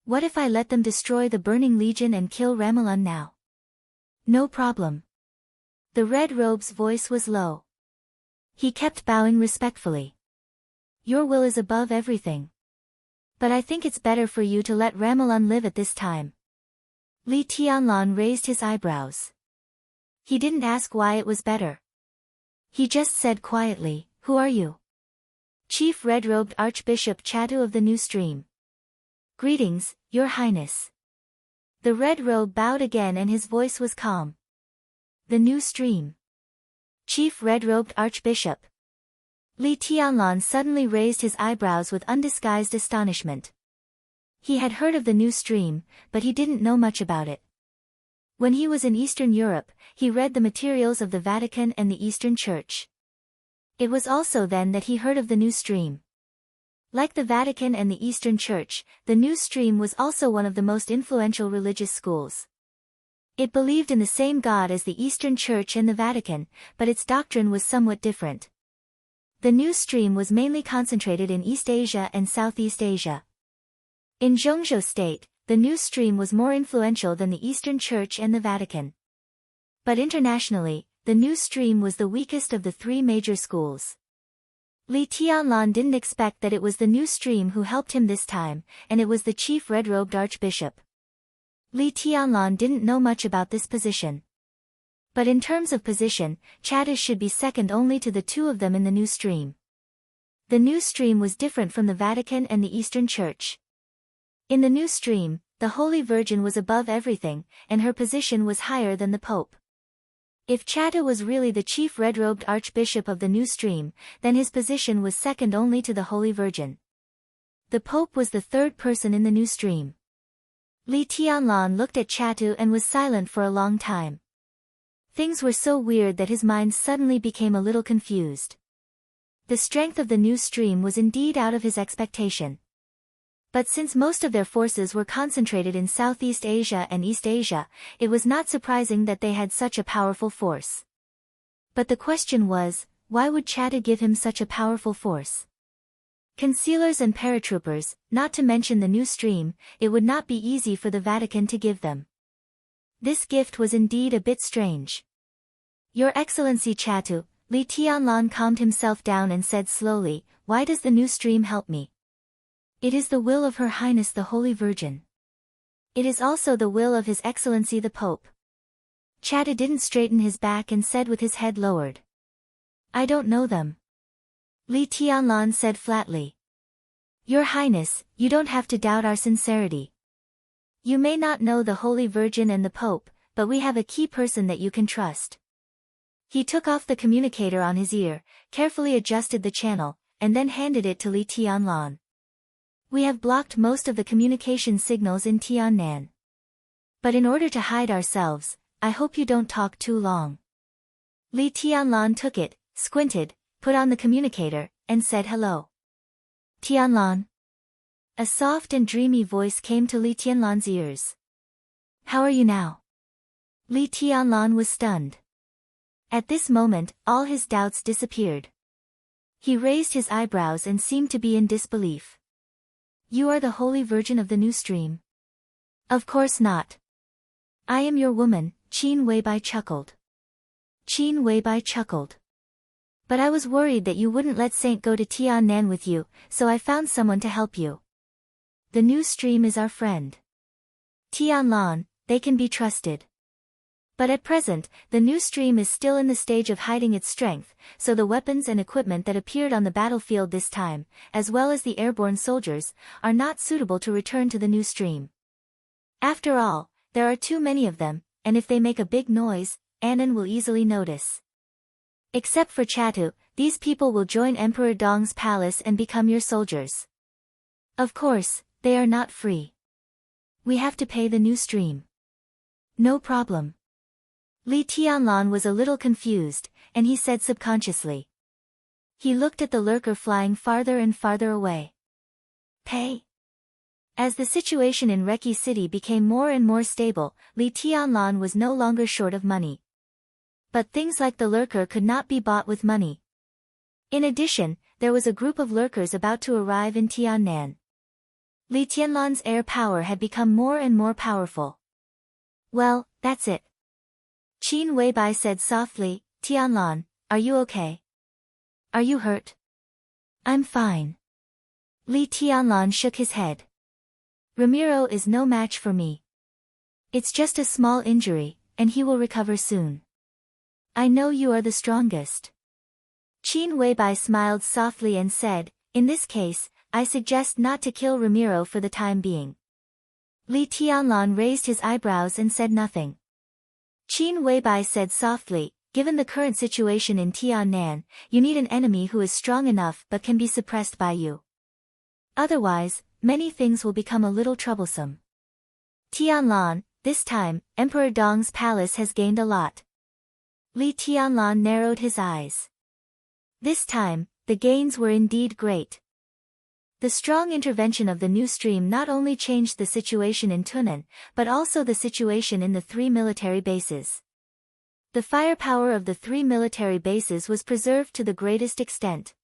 "What if I let them destroy the Burning Legion and kill Ramelun now?" "No problem." The red robe's voice was low. He kept bowing respectfully. "Your will is above everything. But I think it's better for you to let Ramelun live at this time." Li Tianlan raised his eyebrows. He didn't ask why it was better. He just said quietly, "Who are you?" "Chief Red-Robed Archbishop Chatu of the New Stream." "Greetings, Your Highness." The red robe bowed again and his voice was calm. "The New Stream. Chief Red-Robed Archbishop." Li Tianlan suddenly raised his eyebrows with undisguised astonishment. He had heard of the New Stream, but he didn't know much about it. When he was in Eastern Europe, he read the materials of the Vatican and the Eastern Church. It was also then that he heard of the New Stream. Like the Vatican and the Eastern Church, the New Stream was also one of the most influential religious schools. It believed in the same God as the Eastern Church and the Vatican, but its doctrine was somewhat different. The New Stream was mainly concentrated in East Asia and Southeast Asia. In Zhongzhou State, the New Stream was more influential than the Eastern Church and the Vatican. But internationally, the New Stream was the weakest of the 3 major schools. Li Tianlan didn't expect that it was the New Stream who helped him this time, and it was the chief red-robed archbishop. Li Tianlan didn't know much about this position. But in terms of position, Chatu should be second only to the 2 of them in the New Stream. The New Stream was different from the Vatican and the Eastern Church. In the New Stream, the Holy Virgin was above everything, and her position was higher than the Pope. If Chatu was really the chief red-robed archbishop of the New Stream, then his position was second only to the Holy Virgin. The Pope was the 3rd person in the New Stream. Li Tianlan looked at Chatu and was silent for a long time. Things were so weird that his mind suddenly became a little confused. The strength of the New Stream was indeed out of his expectation. But since most of their forces were concentrated in Southeast Asia and East Asia, it was not surprising that they had such a powerful force. But the question was, why would Chatu give him such a powerful force? Concealers and paratroopers, not to mention the New Stream, it would not be easy for the Vatican to give them. This gift was indeed a bit strange. "Your Excellency Chatu," Li Tianlan calmed himself down and said slowly, "Why does the new stream help me? It is the will of Her Highness the Holy Virgin. It is also the will of His Excellency the Pope." Chatta didn't straighten his back and said with his head lowered, "I don't know them." Li Tianlan said flatly, "Your Highness, you don't have to doubt our sincerity. You may not know the Holy Virgin and the Pope, but we have a key person that you can trust." He took off the communicator on his ear, carefully adjusted the channel, and then handed it to Li Tianlan. "We have blocked most of the communication signals in Tiannan. But in order to hide ourselves, I hope you don't talk too long." Li Tianlan took it, squinted, put on the communicator, and said hello. "Tianlan." A soft and dreamy voice came to Li Tianlan's ears. "How are you now?" Li Tianlan was stunned. At this moment, all his doubts disappeared. He raised his eyebrows and seemed to be in disbelief. "You are the Holy Virgin of the new stream?" "Of course not. I am your woman," Qin Weibai chuckled. Qin Weibai chuckled. "But I was worried that you wouldn't let Saint go to Tiannan with you, so I found someone to help you. The new stream is our friend. Tianlan, they can be trusted. But at present, the new stream is still in the stage of hiding its strength, so the weapons and equipment that appeared on the battlefield this time, as well as the airborne soldiers, are not suitable to return to the new stream. After all, there are too many of them, and if they make a big noise, Annan will easily notice. Except for Chatu, these people will join Emperor Dong's palace and become your soldiers. Of course, they are not free. We have to pay the new stream." "No problem." Li Tianlan was a little confused, and he said subconsciously. He looked at the lurker flying farther and farther away. "Pay?" As the situation in Reki City became more and more stable, Li Tianlan was no longer short of money. But things like the lurker could not be bought with money. In addition, there was a group of lurkers about to arrive in Tiannan. Li Tianlan's air power had become more and more powerful. "Well, that's it." Qin Weibai said softly, "Tianlan, are you okay? Are you hurt?" "I'm fine." Li Tianlan shook his head. "Ramiro is no match for me. It's just a small injury, and he will recover soon. I know you are the strongest." Qin Weibai smiled softly and said, "In this case, I suggest not to kill Ramiro for the time being." Li Tianlan raised his eyebrows and said nothing. Qin Weibai said softly, "Given the current situation in Tiannan, you need an enemy who is strong enough but can be suppressed by you. Otherwise, many things will become a little troublesome. Tianlan, this time, Emperor Dong's palace has gained a lot." Li Tianlan narrowed his eyes. This time, the gains were indeed great. The strong intervention of the new stream not only changed the situation in Tunan, but also the situation in the 3 military bases. The firepower of the 3 military bases was preserved to the greatest extent.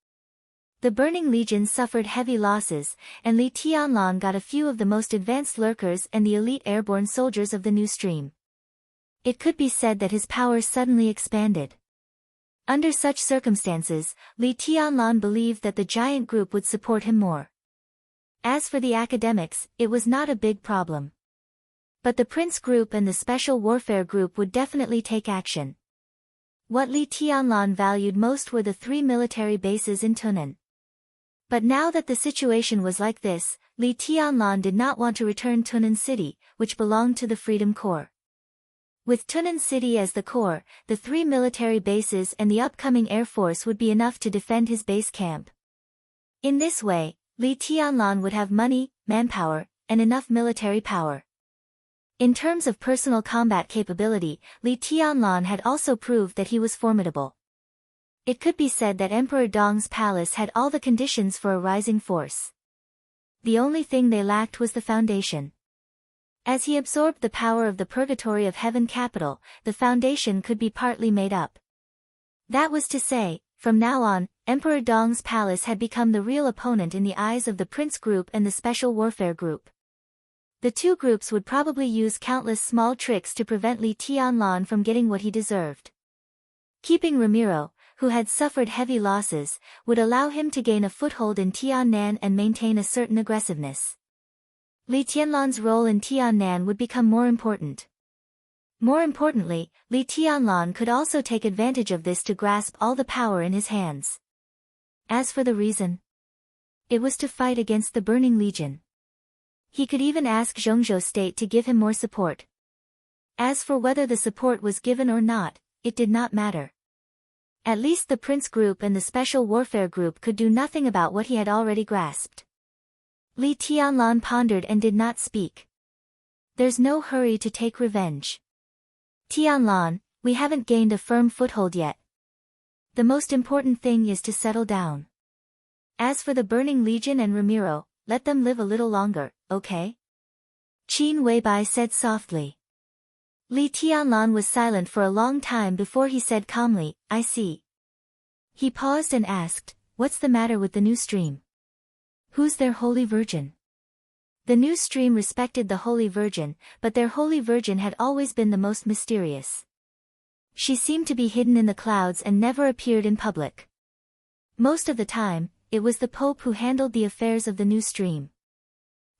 The Burning Legion suffered heavy losses, and Li Tianlan got a few of the most advanced lurkers and the elite airborne soldiers of the new stream. It could be said that his power suddenly expanded. Under such circumstances, Li Tianlan believed that the giant group would support him more. As for the academics, it was not a big problem. But the Prince Group and the Special Warfare Group would definitely take action. What Li Tianlan valued most were the 3 military bases in Tunan. But now that the situation was like this, Li Tianlan did not want to return Tunan City, which belonged to the Freedom Corps. With Tunan City as the core, the 3 military bases and the upcoming air force would be enough to defend his base camp. In this way, Li Tianlan would have money, manpower, and enough military power. In terms of personal combat capability, Li Tianlan had also proved that he was formidable. It could be said that Emperor Dong's palace had all the conditions for a rising force. The only thing they lacked was the foundation. As he absorbed the power of the Purgatory of Heaven capital, the foundation could be partly made up. That was to say, from now on, Emperor Dong's palace had become the real opponent in the eyes of the Prince Group and the Special Warfare Group. The two groups would probably use countless small tricks to prevent Li Tianlan from getting what he deserved. Keeping Ramiro, who had suffered heavy losses, would allow him to gain a foothold in Tiannan and maintain a certain aggressiveness. Li Tianlan's role in Tiannan would become more important. More importantly, Li Tianlan could also take advantage of this to grasp all the power in his hands. As for the reason, it was to fight against the Burning Legion. He could even ask Zhongzhou State to give him more support. As for whether the support was given or not, it did not matter. At least the Prince Group and the Special Warfare Group could do nothing about what he had already grasped. Li Tianlan pondered and did not speak. There's no hurry to take revenge. Tianlan, we haven't gained a firm foothold yet. The most important thing is to settle down. As for the Burning Legion and Ramiro, let them live a little longer, okay? Qin Weibai said softly. Li Tianlan was silent for a long time before he said calmly, I see. He paused and asked, what's the matter with the new stream? Who's their Holy Virgin? The new stream respected the Holy Virgin, but their Holy Virgin had always been the most mysterious. She seemed to be hidden in the clouds and never appeared in public. Most of the time, it was the Pope who handled the affairs of the new stream.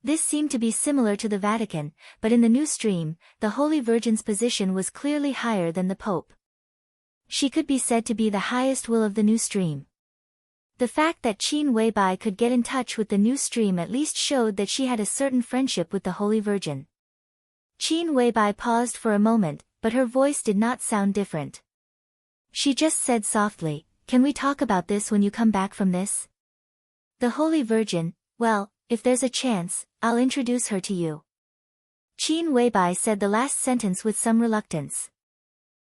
This seemed to be similar to the Vatican, but in the new stream, the Holy Virgin's position was clearly higher than the Pope. She could be said to be the highest will of the new stream. The fact that Qin Weibai could get in touch with the new stream at least showed that she had a certain friendship with the Holy Virgin. Qin Weibai paused for a moment, but her voice did not sound different. She just said softly, can we talk about this when you come back from this? The Holy Virgin, well, if there's a chance, I'll introduce her to you. Qin Weibai said the last sentence with some reluctance.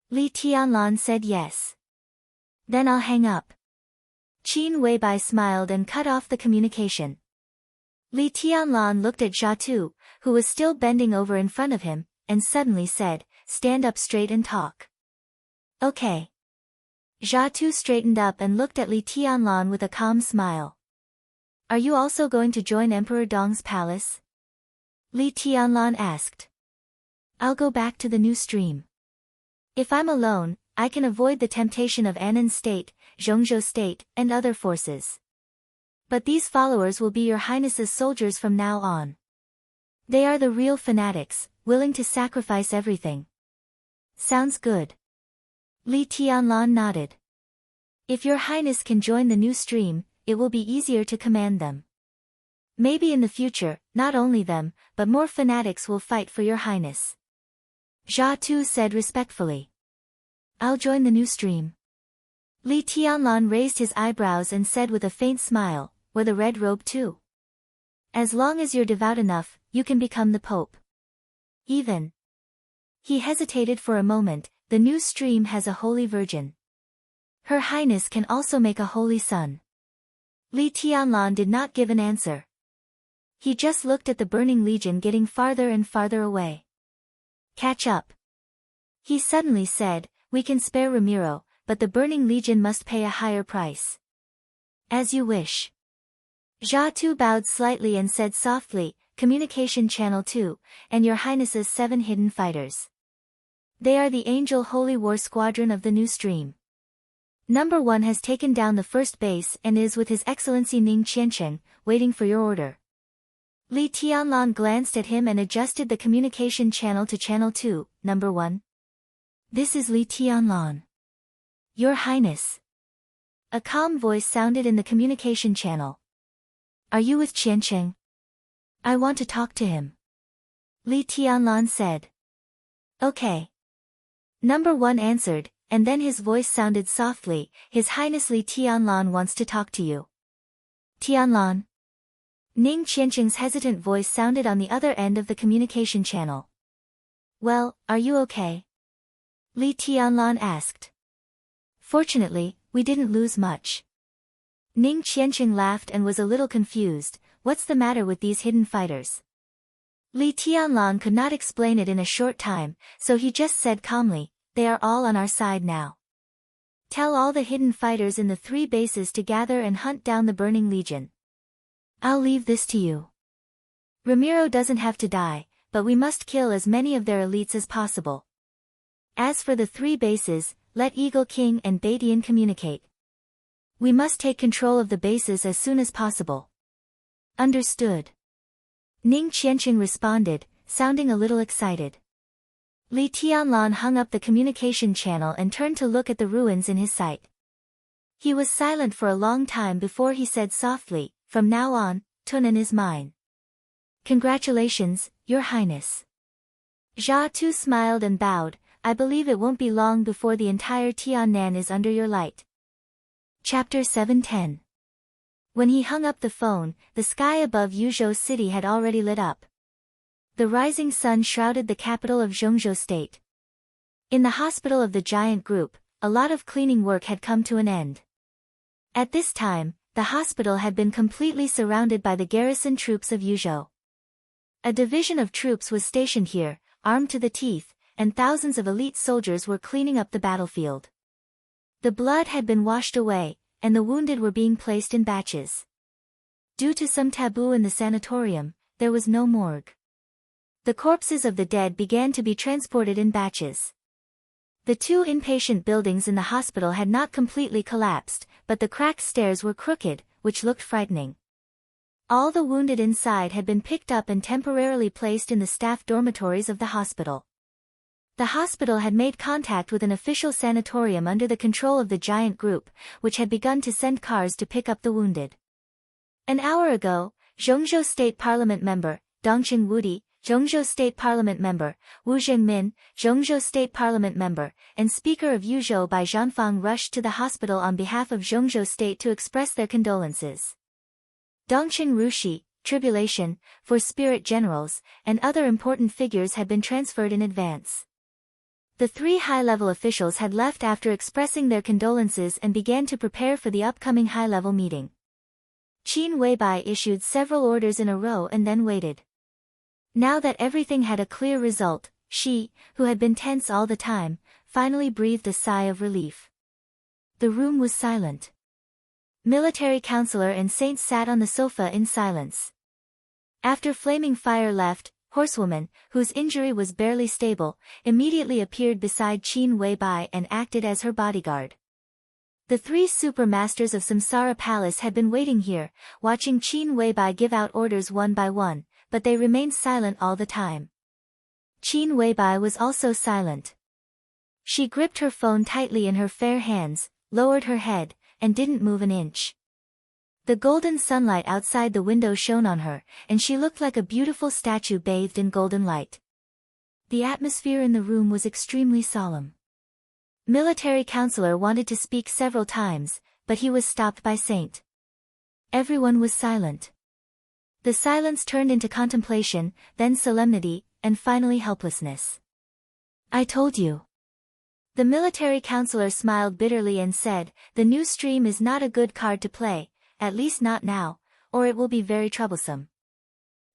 Li Tianlan said yes. Then I'll hang up. Qin Weibai smiled and cut off the communication. Li Tianlan looked at Jia Tu, who was still bending over in front of him, and suddenly said, stand up straight and talk. Okay. Jia Tu straightened up and looked at Li Tianlan with a calm smile. Are you also going to join Emperor Dong's palace? Li Tianlan asked. I'll go back to the new stream. If I'm alone, I can avoid the temptation of Annan State, Zhongzhou State, and other forces. But these followers will be your Highness's soldiers from now on. They are the real fanatics, willing to sacrifice everything. Sounds good. Li Tianlan nodded. If your Highness can join the new stream, it will be easier to command them. Maybe in the future, not only them, but more fanatics will fight for your Highness. Jia Tu said respectfully. I'll join the new stream. Li Tianlan raised his eyebrows and said with a faint smile, wear the red robe too. As long as you're devout enough, you can become the Pope. Even. He hesitated for a moment, the new stream has a Holy Virgin. Her Highness can also make a Holy Son. Li Tianlan did not give an answer. He just looked at the Burning Legion getting farther and farther away. Catch up. He suddenly said, we can spare Ramiro, but the Burning Legion must pay a higher price. As you wish. Jia Tu bowed slightly and said softly, Communication Channel 2, and your Highness's 7 hidden fighters. They are the Angel Holy War Squadron of the new stream. Number 1 has taken down the first base and is with His Excellency Ning Qiancheng, waiting for your order. Li Tianlan glanced at him and adjusted the communication channel to Channel 2, Number 1. This is Li Tianlan. Your Highness. A calm voice sounded in the communication channel. Are you with Qiancheng? I want to talk to him. Li Tianlan said. Okay. Number 1 answered, and then his voice sounded softly, His Highness Li Tianlan wants to talk to you. Tianlan. Ning Qiancheng's hesitant voice sounded on the other end of the communication channel. Well, are you okay? Li Tianlan asked. Fortunately, we didn't lose much. Ning Qiancheng laughed and was a little confused, what's the matter with these hidden fighters? Li Tianlan could not explain it in a short time, so he just said calmly, they are all on our side now. Tell all the hidden fighters in the 3 bases to gather and hunt down the Burning Legion. I'll leave this to you. Ramiro doesn't have to die, but we must kill as many of their elites as possible. As for the 3 bases, let Eagle King and Badian communicate. We must take control of the bases as soon as possible. Understood. Ning Qianqing responded, sounding a little excited. Li Tianlan hung up the communication channel and turned to look at the ruins in his sight. He was silent for a long time before he said softly, "From now on, Tunnan is mine." "Congratulations, Your Highness." Jia Tu smiled and bowed. "I believe it won't be long before the entire Tiannan is under your light." Chapter 710. When he hung up the phone, the sky above Yuzhou City had already lit up. The rising sun shrouded the capital of Zhongzhou State. In the hospital of the giant group, a lot of cleaning work had come to an end. At this time, the hospital had been completely surrounded by the garrison troops of Yuzhou. A division of troops was stationed here, armed to the teeth, and thousands of elite soldiers were cleaning up the battlefield. The blood had been washed away, and the wounded were being placed in batches. Due to some taboo in the sanatorium, there was no morgue. The corpses of the dead began to be transported in batches. The two inpatient buildings in the hospital had not completely collapsed, but the cracked stairs were crooked, which looked frightening. All the wounded inside had been picked up and temporarily placed in the staff dormitories of the hospital. The hospital had made contact with an official sanatorium under the control of the giant group, which had begun to send cars to pick up the wounded. An hour ago, Zhongzhou State Parliament member, Dongqing Wudi, Zhongzhou State Parliament member, Wu Zhengmin, Zhongzhou State Parliament member, and Speaker of Yuzhou Bai Zhanfang rushed to the hospital on behalf of Zhongzhou State to express their condolences. Dongqing Rushi, Tribulation, for spirit generals, and other important figures had been transferred in advance. The three high-level officials had left after expressing their condolences and began to prepare for the upcoming high-level meeting. Qin Weibai issued several orders in a row and then waited. Now that everything had a clear result, she, who had been tense all the time, finally breathed a sigh of relief. The room was silent. Military counselor and Saint sat on the sofa in silence. After Flaming Fire left, Horsewoman, whose injury was barely stable, immediately appeared beside Qin Weibai and acted as her bodyguard. The three super masters of Samsara Palace had been waiting here, watching Qin Weibai give out orders one by one, but they remained silent all the time. Qin Weibai was also silent. She gripped her phone tightly in her fair hands, lowered her head, and didn't move an inch. The golden sunlight outside the window shone on her, and she looked like a beautiful statue bathed in golden light. The atmosphere in the room was extremely solemn. Military counselor wanted to speak several times, but he was stopped by Saint. Everyone was silent. The silence turned into contemplation, then solemnity, and finally helplessness. "I told you." The military counselor smiled bitterly and said, "The new stream is not a good card to play. At least not now, or it will be very troublesome."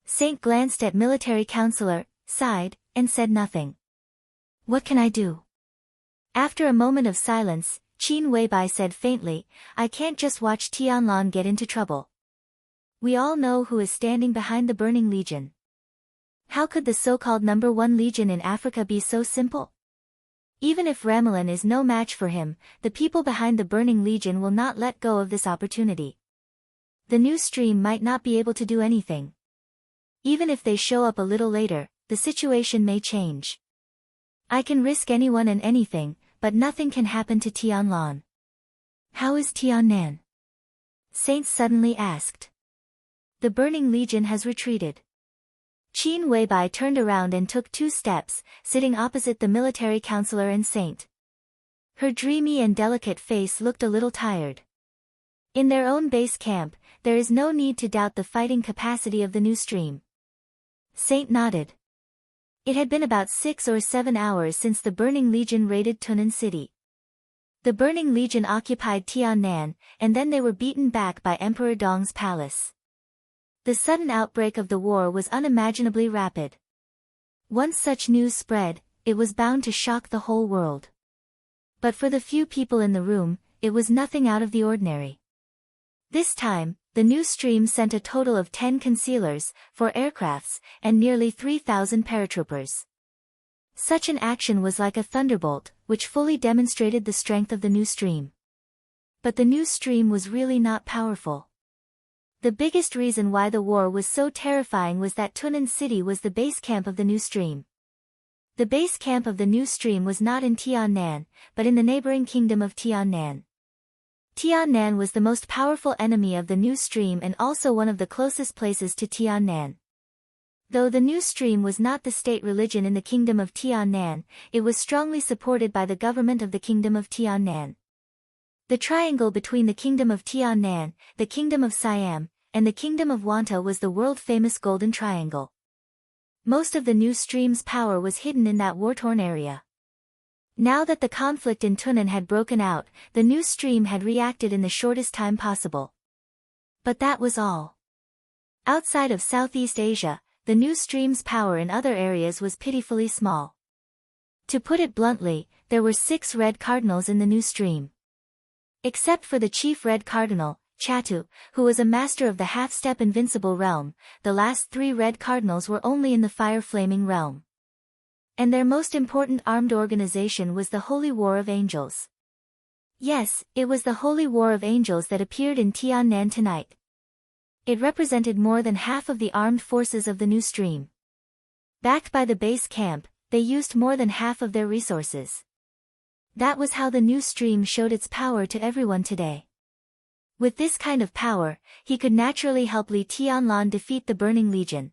Saint glanced at military counselor, sighed, and said nothing. "What can I do?" After a moment of silence, Qin Weibai said faintly, "I can't just watch Tianlan get into trouble. We all know who is standing behind the Burning Legion. How could the so-called number 1 legion in Africa be so simple? Even if Ramelin is no match for him, the people behind the Burning Legion will not let go of this opportunity. The new stream might not be able to do anything. Even if they show up a little later, the situation may change. I can risk anyone and anything, but nothing can happen to Tianlan." "How is Tiannan?" Saint suddenly asked. "The Burning Legion has retreated." Qin Weibai turned around and took 2 steps, sitting opposite the military counselor and Saint. Her dreamy and delicate face looked a little tired. In their own base camp, there is no need to doubt the fighting capacity of the new stream. Saint nodded. It had been about 6 or 7 hours since the Burning Legion raided Tunnan City. The Burning Legion occupied Tiannan, and then they were beaten back by Emperor Dong's palace. The sudden outbreak of the war was unimaginably rapid. Once such news spread, it was bound to shock the whole world. But for the few people in the room, it was nothing out of the ordinary. This time, the new stream sent a total of 10 concealers, 4 aircrafts, and nearly 3,000 paratroopers. Such an action was like a thunderbolt, which fully demonstrated the strength of the new stream. But the new stream was really not powerful. The biggest reason why the war was so terrifying was that Tunnan City was the base camp of the new stream. The base camp of the new stream was not in Tiannan, but in the neighboring kingdom of Tiannan. Tiannan was the most powerful enemy of the new stream and also one of the closest places to Tiannan. Though the new stream was not the state religion in the kingdom of Tiannan, it was strongly supported by the government of the kingdom of Tiannan. The triangle between the kingdom of Tiannan, the kingdom of Siam, and the kingdom of Wanta was the world-famous Golden Triangle. Most of the new stream's power was hidden in that war-torn area. Now that the conflict in Tunnan had broken out, the new stream had reacted in the shortest time possible. But that was all. Outside of Southeast Asia, the new stream's power in other areas was pitifully small. To put it bluntly, there were 6 red cardinals in the new stream. Except for the chief red cardinal, Chatu, who was a master of the half-step invincible realm, the last 3 red cardinals were only in the fire-flaming realm. And their most important armed organization was the Holy War of Angels. Yes, it was the Holy War of Angels that appeared in Tiannan tonight. It represented more than half of the armed forces of the new stream. Backed by the base camp, they used more than half of their resources. That was how the new stream showed its power to everyone today. With this kind of power, he could naturally help Li Tianlan defeat the Burning Legion.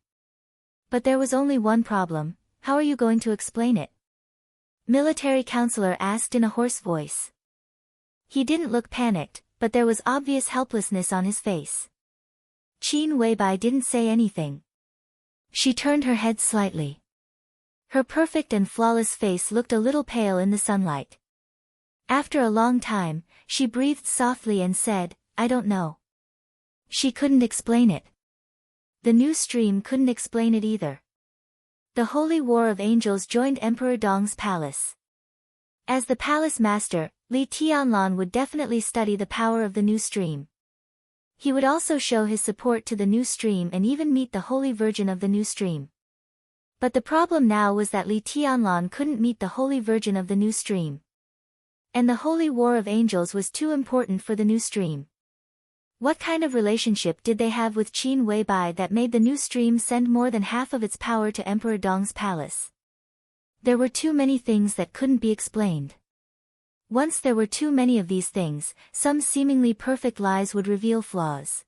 But there was only one problem: how are you going to explain it? Military counselor asked in a hoarse voice. He didn't look panicked, but there was obvious helplessness on his face. Qin Weibai didn't say anything. She turned her head slightly. Her perfect and flawless face looked a little pale in the sunlight. After a long time, she breathed softly and said, "I don't know." She couldn't explain it. The new stream couldn't explain it either. The Holy War of Angels joined Emperor Dong's palace. As the palace master, Li Tianlan would definitely study the power of the new stream. He would also show his support to the new stream and even meet the Holy Virgin of the new stream. But the problem now was that Li Tianlan couldn't meet the Holy Virgin of the new stream. And the Holy War of Angels was too important for the new stream. What kind of relationship did they have with Qin Weibai that made the new stream send more than half of its power to Emperor Dong's palace? There were too many things that couldn't be explained. Once there were too many of these things, some seemingly perfect lies would reveal flaws.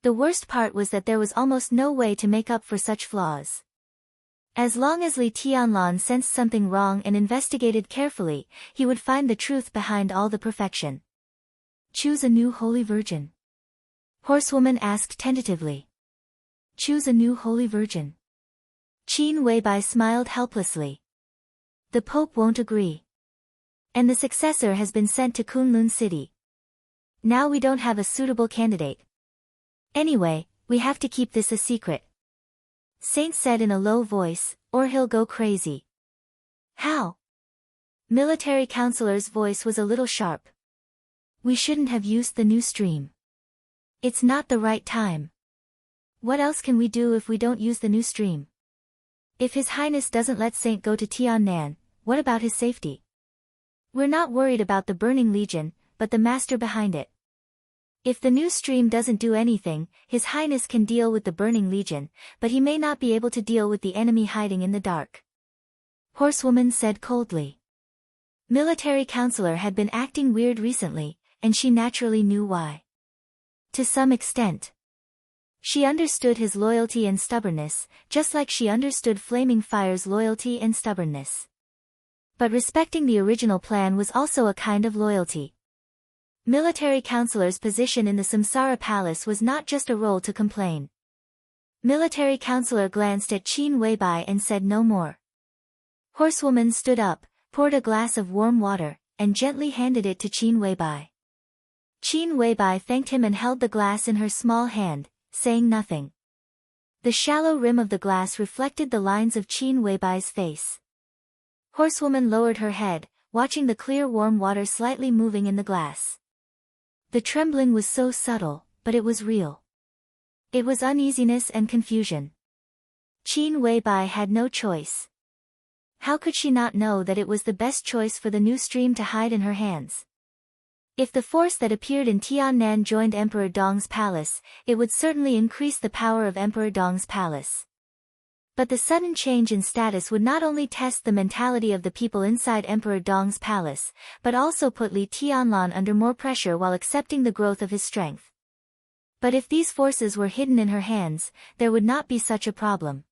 The worst part was that there was almost no way to make up for such flaws. As long as Li Tianlan sensed something wrong and investigated carefully, he would find the truth behind all the perfection. Choose a new Holy Virgin. Horsewoman asked tentatively. Choose a new Holy Virgin. Qin Weibai smiled helplessly. The Pope won't agree. And the successor has been sent to Kunlun City. Now we don't have a suitable candidate. Anyway, we have to keep this a secret. Saint said in a low voice, or he'll go crazy. How? Military counselor's voice was a little sharp. We shouldn't have used the new stream. It's not the right time. What else can we do if we don't use the new stream? If His Highness doesn't let Saint go to Tiannan, what about his safety? We're not worried about the Burning Legion, but the master behind it. If the new stream doesn't do anything, His Highness can deal with the Burning Legion, but he may not be able to deal with the enemy hiding in the dark. Horsewoman said coldly. Military counselor had been acting weird recently, and she naturally knew why. To some extent. She understood his loyalty and stubbornness, just like she understood Flaming Fire's loyalty and stubbornness. But respecting the original plan was also a kind of loyalty. Military counselor's position in the Samsara Palace was not just a role to complain. Military counselor glanced at Qin Weibai and said no more. Horsewoman stood up, poured a glass of warm water, and gently handed it to Qin Weibai. Qin Weibai thanked him and held the glass in her small hand, saying nothing. The shallow rim of the glass reflected the lines of Qin Weibai's face. Horsewoman lowered her head, watching the clear warm water slightly moving in the glass. The trembling was so subtle, but it was real. It was uneasiness and confusion. Qin Weibai had no choice. How could she not know that it was the best choice for the new stream to hide in her hands? If the force that appeared in Tiannan joined Emperor Dong's palace, it would certainly increase the power of Emperor Dong's palace. But the sudden change in status would not only test the mentality of the people inside Emperor Dong's palace, but also put Li Tianlan under more pressure while accepting the growth of his strength. But if these forces were hidden in her hands, there would not be such a problem.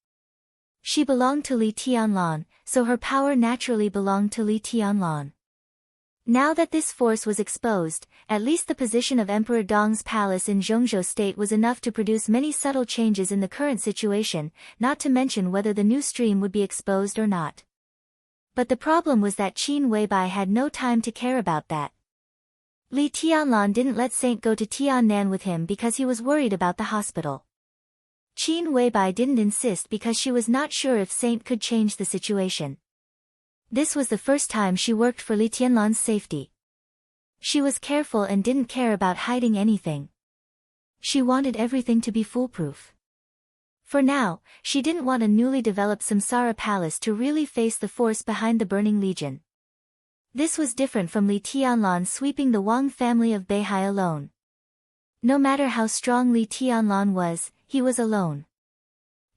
She belonged to Li Tianlan, so her power naturally belonged to Li Tianlan. Now that this force was exposed, at least the position of Emperor Dong's palace in Zhongzhou state was enough to produce many subtle changes in the current situation, not to mention whether the new stream would be exposed or not. But the problem was that Qin Weibai had no time to care about that. Li Tianlan didn't let Saint go to Tiannan with him because he was worried about the hospital. Qin Weibai didn't insist because she was not sure if Saint could change the situation. This was the first time she worked for Li Tianlan's safety. She was careful and didn't care about hiding anything. She wanted everything to be foolproof. For now, she didn't want a newly developed Samsara palace to really face the force behind the Burning Legion. This was different from Li Tianlan sweeping the Wang family of Beihai alone. No matter how strong Li Tianlan was, he was alone.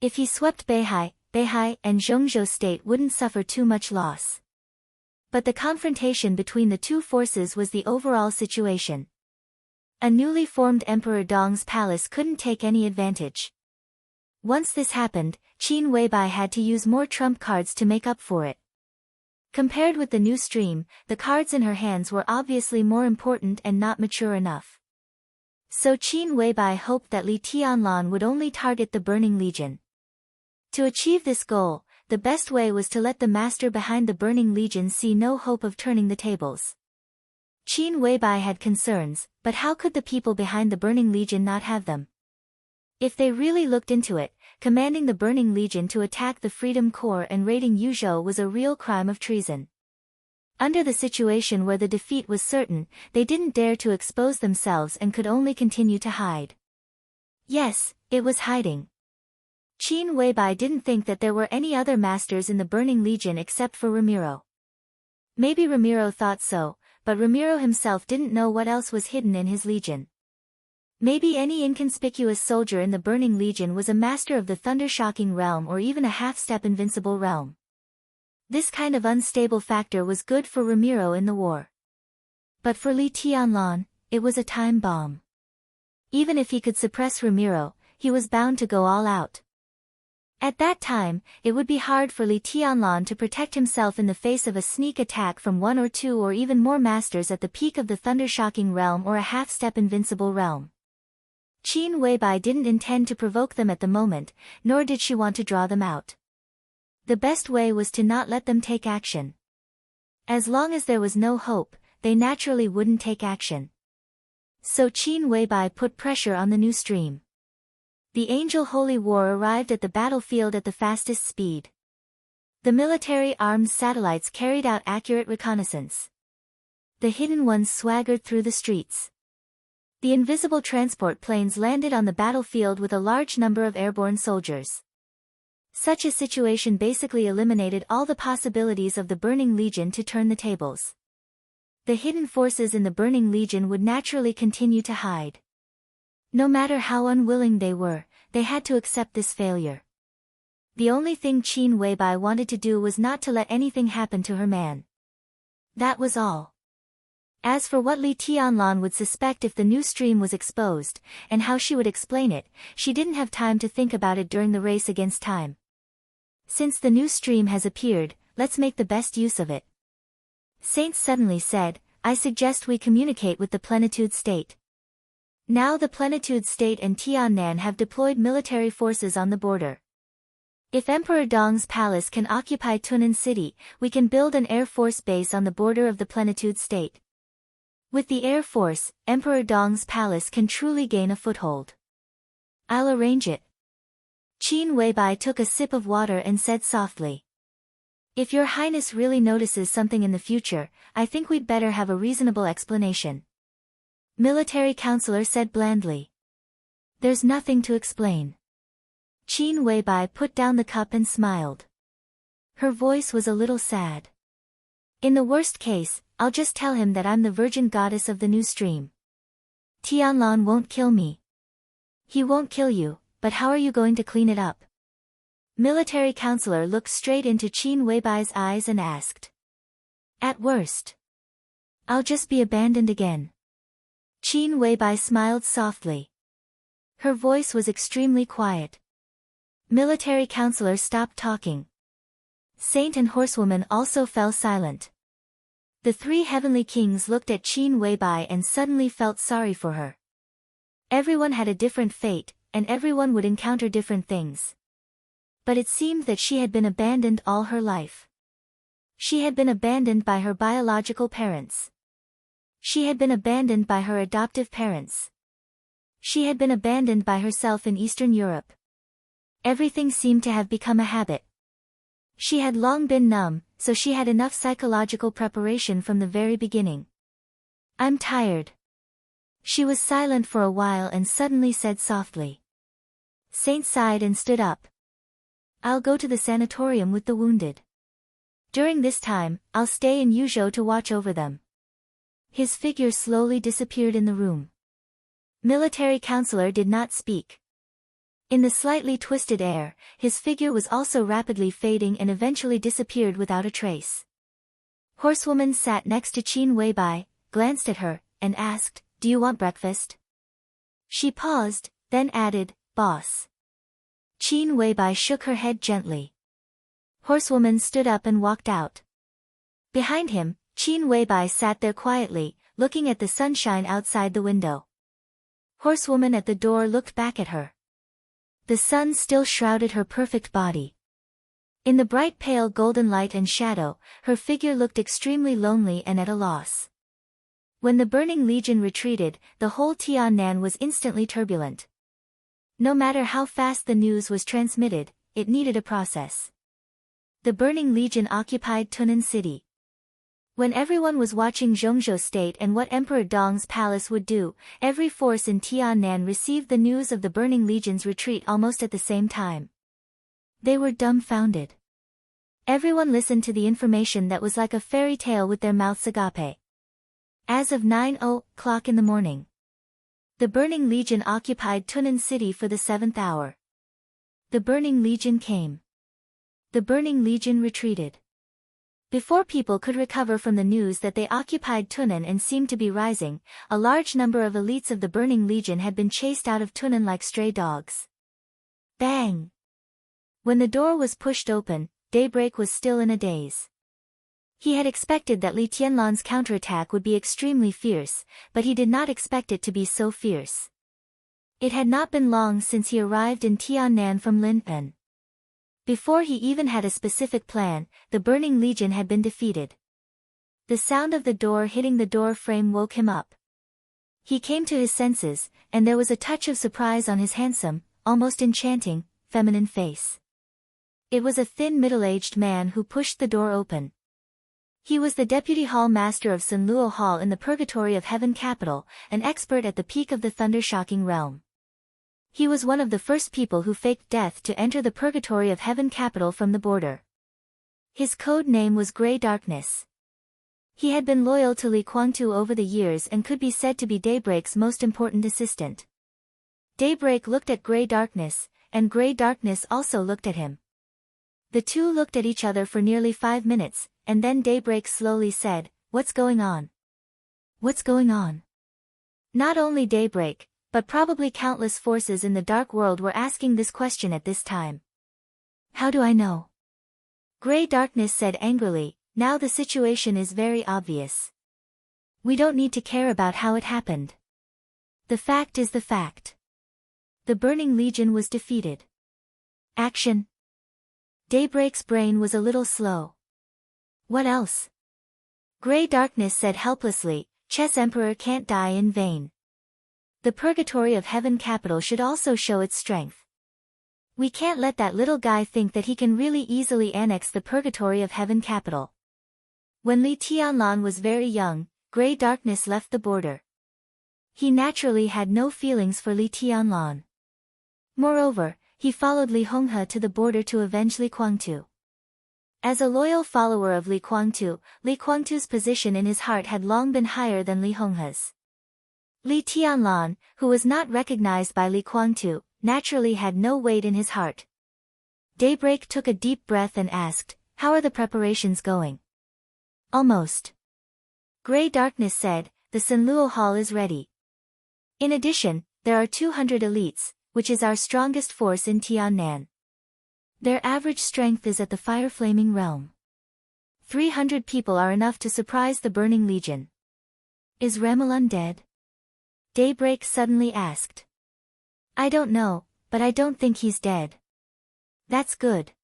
If he swept Beihai and Zhongzhou state wouldn't suffer too much loss. But the confrontation between the two forces was the overall situation. A newly formed Emperor Dong's palace couldn't take any advantage. Once this happened, Qin Weibai had to use more trump cards to make up for it. Compared with the new stream, the cards in her hands were obviously more important and not mature enough. So Qin Weibai hoped that Li Tianlan would only target the Burning Legion. To achieve this goal, the best way was to let the master behind the Burning Legion see no hope of turning the tables. Qin Weibai had concerns, but how could the people behind the Burning Legion not have them? If they really looked into it, commanding the Burning Legion to attack the Freedom Corps and raiding Yuzhou was a real crime of treason. Under the situation where the defeat was certain, they didn't dare to expose themselves and could only continue to hide. Yes, it was hiding. Qin Weibai didn't think that there were any other masters in the Burning Legion except for Ramiro. Maybe Ramiro thought so, but Ramiro himself didn't know what else was hidden in his legion. Maybe any inconspicuous soldier in the Burning Legion was a master of the Thunder-Shocking Realm or even a half-step invincible realm. This kind of unstable factor was good for Ramiro in the war. But for Li Tianlan, it was a time bomb. Even if he could suppress Ramiro, he was bound to go all out. At that time, it would be hard for Li Tianlan to protect himself in the face of a sneak attack from one or two or even more masters at the peak of the Thunder-Shocking Realm or a half-step invincible realm. Qin Weibai didn't intend to provoke them at the moment, nor did she want to draw them out. The best way was to not let them take action. As long as there was no hope, they naturally wouldn't take action. So Qin Weibai put pressure on the new stream. The Angel Holy War arrived at the battlefield at the fastest speed. The military armed satellites carried out accurate reconnaissance. The hidden ones swaggered through the streets. The invisible transport planes landed on the battlefield with a large number of airborne soldiers. Such a situation basically eliminated all the possibilities of the Burning Legion to turn the tables. The hidden forces in the Burning Legion would naturally continue to hide. No matter how unwilling they were, they had to accept this failure. The only thing Qin Weibai wanted to do was not to let anything happen to her man. That was all. As for what Li Tianlan would suspect if the new stream was exposed, and how she would explain it, she didn't have time to think about it during the race against time. Since the new stream has appeared, let's make the best use of it. Saint suddenly said, I suggest we communicate with the Plenitude State. Now the Plenitude State and Tiannan have deployed military forces on the border. If Emperor Dong's palace can occupy Tunnan City, we can build an air force base on the border of the Plenitude State. With the air force, Emperor Dong's palace can truly gain a foothold. I'll arrange it. Qin Weibai took a sip of water and said softly. If your highness really notices something in the future, I think we'd better have a reasonable explanation. Military counselor said blandly. There's nothing to explain. Qin Weibai put down the cup and smiled. Her voice was a little sad. In the worst case, I'll just tell him that I'm the virgin goddess of the new stream. Tianlan won't kill me. He won't kill you, but how are you going to clean it up? Military counselor looked straight into Qin Weibai's eyes and asked. At worst, I'll just be abandoned again. Qin Weibai smiled softly. Her voice was extremely quiet. Military counselor stopped talking. Saint and horsewoman also fell silent. The three heavenly kings looked at Qin Weibai and suddenly felt sorry for her. Everyone had a different fate, and everyone would encounter different things. But it seemed that she had been abandoned all her life. She had been abandoned by her biological parents. She had been abandoned by her adoptive parents. She had been abandoned by herself in Eastern Europe. Everything seemed to have become a habit. She had long been numb, so she had enough psychological preparation from the very beginning. I'm tired. She was silent for a while and suddenly said softly. Saint sighed and stood up. I'll go to the sanatorium with the wounded. During this time, I'll stay in Yuzhou to watch over them. His figure slowly disappeared in the room. Military counselor did not speak. In the slightly twisted air, his figure was also rapidly fading and eventually disappeared without a trace. Horsewoman sat next to Qin Weibai, glanced at her, and asked, Do you want breakfast? She paused, then added, Boss. Qin Weibai shook her head gently. Horsewoman stood up and walked out. Behind him, Qin Weibai sat there quietly, looking at the sunshine outside the window. Horsewoman at the door looked back at her. The sun still shrouded her perfect body. In the bright pale golden light and shadow, her figure looked extremely lonely and at a loss. When the Burning Legion retreated, the whole Tiannan was instantly turbulent. No matter how fast the news was transmitted, it needed a process. The Burning Legion occupied Tunnan City. When everyone was watching Zhongzhou State and what Emperor Dong's palace would do, every force in Tiannan received the news of the Burning Legion's retreat almost at the same time. They were dumbfounded. Everyone listened to the information that was like a fairy tale with their mouths agape. As of 9:00 in the morning, the Burning Legion occupied Tunnan City for the 7th hour. The Burning Legion came. The Burning Legion retreated. Before people could recover from the news that they occupied Tunnan and seemed to be rising, a large number of elites of the Burning Legion had been chased out of Tunnan like stray dogs. Bang! When the door was pushed open, Daybreak was still in a daze. He had expected that Li Tianlan's counterattack would be extremely fierce, but he did not expect it to be so fierce. It had not been long since he arrived in Tiannan from Linpen. Before he even had a specific plan, the Burning Legion had been defeated. The sound of the door hitting the door frame woke him up. He came to his senses, and there was a touch of surprise on his handsome, almost enchanting, feminine face. It was a thin middle-aged man who pushed the door open. He was the deputy hall master of Sunluo Hall in the Purgatory of Heaven capital, an expert at the peak of the thunder-shocking realm. He was one of the first people who faked death to enter the Purgatory of Heaven capital from the border. His code name was Grey Darkness. He had been loyal to Li Guangtu over the years and could be said to be Daybreak's most important assistant. Daybreak looked at Grey Darkness, and Grey Darkness also looked at him. The two looked at each other for nearly 5 minutes, and then Daybreak slowly said, What's going on? What's going on? Not only Daybreak, but probably countless forces in the dark world were asking this question at this time. How do I know? Grey Darkness said angrily, Now the situation is very obvious. We don't need to care about how it happened. The fact is the fact. The Burning Legion was defeated. Action. Daybreak's brain was a little slow. What else? Grey Darkness said helplessly, Chess Emperor can't die in vain. The Purgatory of Heaven capital should also show its strength. We can't let that little guy think that he can really easily annex the Purgatory of Heaven capital. When Li Tianlan was very young, Grey Darkness left the border. He naturally had no feelings for Li Tianlan. Moreover, he followed Li Honghe to the border to avenge Li Guangtu. As a loyal follower of Li Guangtu, Li Guangtu's position in his heart had long been higher than Li Honghe's. Li Tianlan, who was not recognized by Li Guangtu, naturally had no weight in his heart. Daybreak took a deep breath and asked, "How are the preparations going?" "Almost." Gray Darkness said, "The Sanluo Hall is ready. In addition, there are 200 elites, which is our strongest force in Tiannan. Their average strength is at the fire-flaming realm. 300 people are enough to surprise the Burning Legion." "Is Ramelun dead?" Daybreak suddenly asked. "I don't know, but I don't think he's dead." "That's good.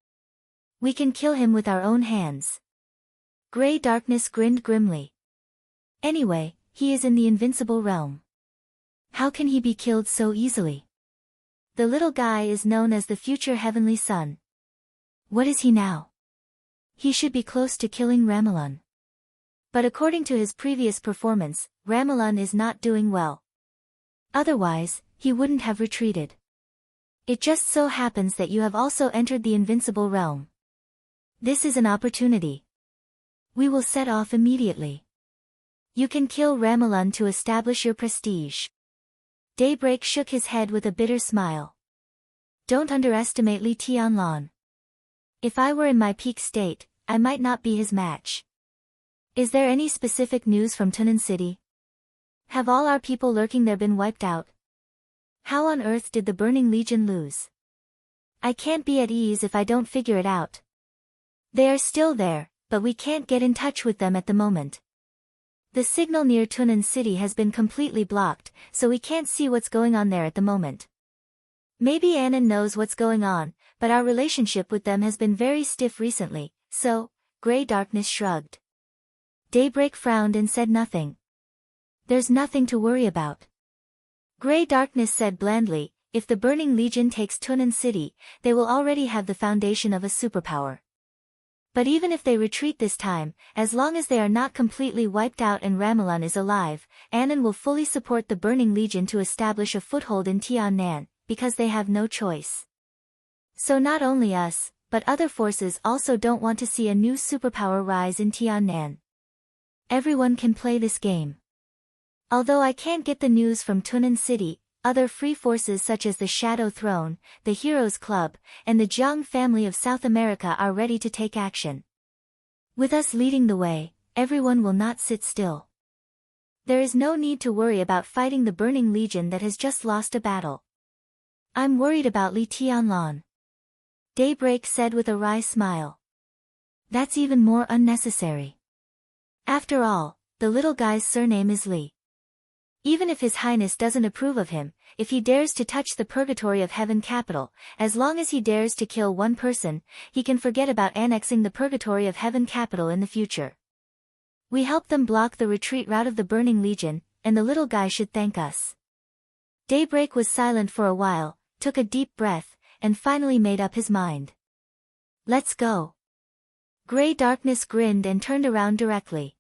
We can kill him with our own hands." Gray Darkness grinned grimly. "Anyway, he is in the invincible realm. How can he be killed so easily? The little guy is known as the future Heavenly Son. What is he now? He should be close to killing Ramelun. But according to his previous performance, Ramelun is not doing well. Otherwise, he wouldn't have retreated. It just so happens that you have also entered the invincible realm. This is an opportunity. We will set off immediately. You can kill Ramelun to establish your prestige." Daybreak shook his head with a bitter smile. "Don't underestimate Li Tianlan. If I were in my peak state, I might not be his match." "Is there any specific news from Tunan City? Have all our people lurking there been wiped out? How on earth did the Burning Legion lose? I can't be at ease if I don't figure it out. They are still there, but we can't get in touch with them at the moment. The signal near Tunan City has been completely blocked, so we can't see what's going on there at the moment. Maybe Annan knows what's going on, but our relationship with them has been very stiff recently, so..." Gray Darkness shrugged. Daybreak frowned and said nothing. "There's nothing to worry about." Gray Darkness said blandly, "If the Burning Legion takes Tunan City, they will already have the foundation of a superpower. But even if they retreat this time, as long as they are not completely wiped out and Ramelun is alive, Annan will fully support the Burning Legion to establish a foothold in Tiannan, because they have no choice. So not only us, but other forces also don't want to see a new superpower rise in Tiannan. Everyone can play this game. Although I can't get the news from Tunan City, other free forces such as the Shadow Throne, the Heroes Club, and the Jiang family of South America are ready to take action. With us leading the way, everyone will not sit still. There is no need to worry about fighting the Burning Legion that has just lost a battle. I'm worried about Li Tianlan." Daybreak said with a wry smile. "That's even more unnecessary. After all, the little guy's surname is Li. Even if His Highness doesn't approve of him, if he dares to touch the purgatory of Heaven Capital, as long as he dares to kill one person, he can forget about annexing the purgatory of Heaven Capital in the future. We helped them block the retreat route of the Burning Legion, and the little guy should thank us." Daybreak was silent for a while, took a deep breath, and finally made up his mind. "Let's go." Gray Darkness grinned and turned around directly.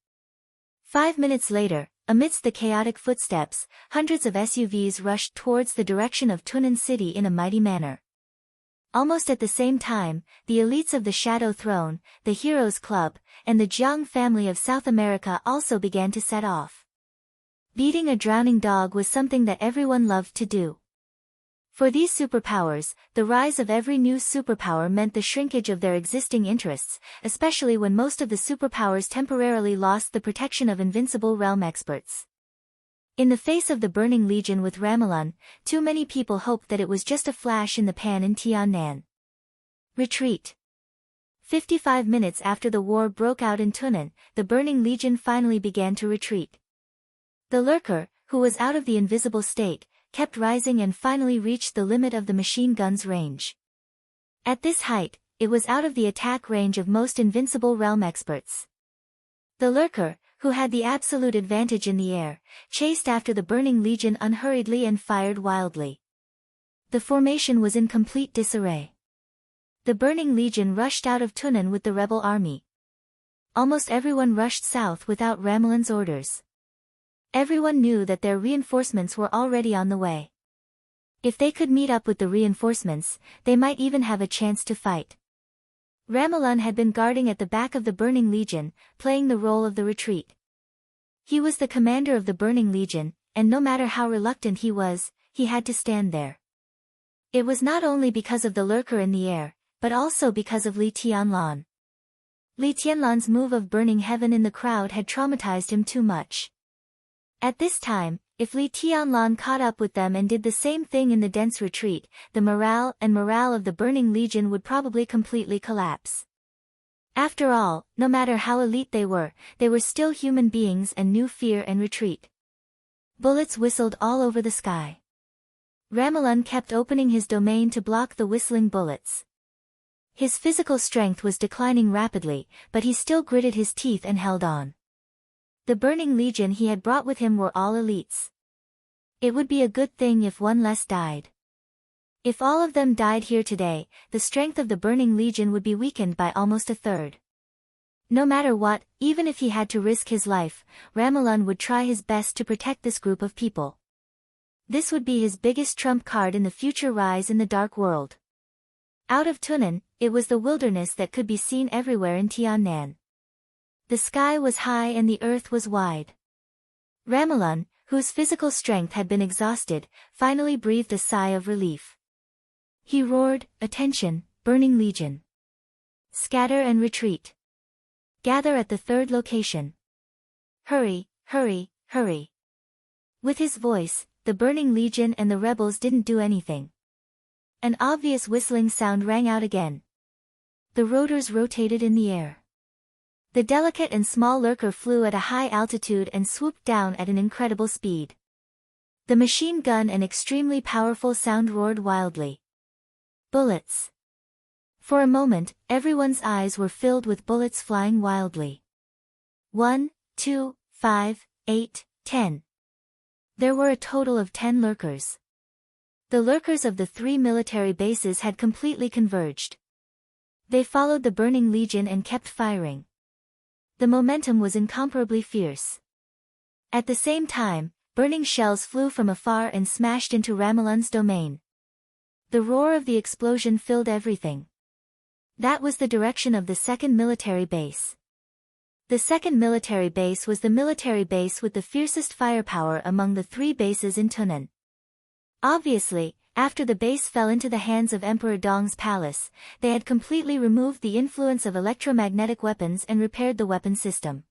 5 minutes later, amidst the chaotic footsteps, hundreds of SUVs rushed towards the direction of Tunan City in a mighty manner. Almost at the same time, the elites of the Shadow Throne, the Heroes Club, and the Jiang family of South America also began to set off. Beating a drowning dog was something that everyone loved to do. For these superpowers, the rise of every new superpower meant the shrinkage of their existing interests, especially when most of the superpowers temporarily lost the protection of invincible realm experts. In the face of the Burning Legion with Ramelun, too many people hoped that it was just a flash in the pan in Tiannan. Retreat. 55 minutes after the war broke out in Tunan, the Burning Legion finally began to retreat. The Lurker, who was out of the invisible state, kept rising and finally reached the limit of the machine gun's range. At this height, it was out of the attack range of most invincible realm experts. The Lurker, who had the absolute advantage in the air, chased after the Burning Legion unhurriedly and fired wildly. The formation was in complete disarray. The Burning Legion rushed out of Tunan with the rebel army. Almost everyone rushed south without Ramelun's orders. Everyone knew that their reinforcements were already on the way. If they could meet up with the reinforcements, they might even have a chance to fight. Ramelun had been guarding at the back of the Burning Legion, playing the role of the retreat. He was the commander of the Burning Legion, and no matter how reluctant he was, he had to stand there. It was not only because of the lurker in the air, but also because of Li Tianlan. Li Tianlan's move of burning heaven in the crowd had traumatized him too much. At this time, if Li Tianlan caught up with them and did the same thing in the dense retreat, the morale of the Burning Legion would probably completely collapse. After all, no matter how elite they were still human beings and knew fear and retreat. Bullets whistled all over the sky. Ramelun kept opening his domain to block the whistling bullets. His physical strength was declining rapidly, but he still gritted his teeth and held on. The Burning Legion he had brought with him were all elites. It would be a good thing if one less died. If all of them died here today, the strength of the Burning Legion would be weakened by almost a third. No matter what, even if he had to risk his life, Ramelun would try his best to protect this group of people. This would be his biggest trump card in the future rise in the dark world. Out of Tunnan, it was the wilderness that could be seen everywhere in Tiannan. The sky was high and the earth was wide. Ramelun, whose physical strength had been exhausted, finally breathed a sigh of relief. He roared, "Attention, Burning Legion! Scatter and retreat! Gather at the third location! Hurry, hurry, hurry!" With his voice, the Burning Legion and the rebels didn't do anything. An obvious whistling sound rang out again. The rotors rotated in the air. The delicate and small lurker flew at a high altitude and swooped down at an incredible speed. The machine gun and extremely powerful sound roared wildly. Bullets. For a moment, everyone's eyes were filled with bullets flying wildly. 1, 2, 5, 8, 10. There were a total of 10 lurkers. The lurkers of the 3 military bases had completely converged. They followed the Burning Legion and kept firing. The momentum was incomparably fierce. At the same time, burning shells flew from afar and smashed into Ramelun's domain. The roar of the explosion filled everything. That was the direction of the second military base. The second military base was the military base with the fiercest firepower among the 3 bases in Tunnan. Obviously, after the base fell into the hands of Emperor Dong's palace, they had completely removed the influence of electromagnetic weapons and repaired the weapon system.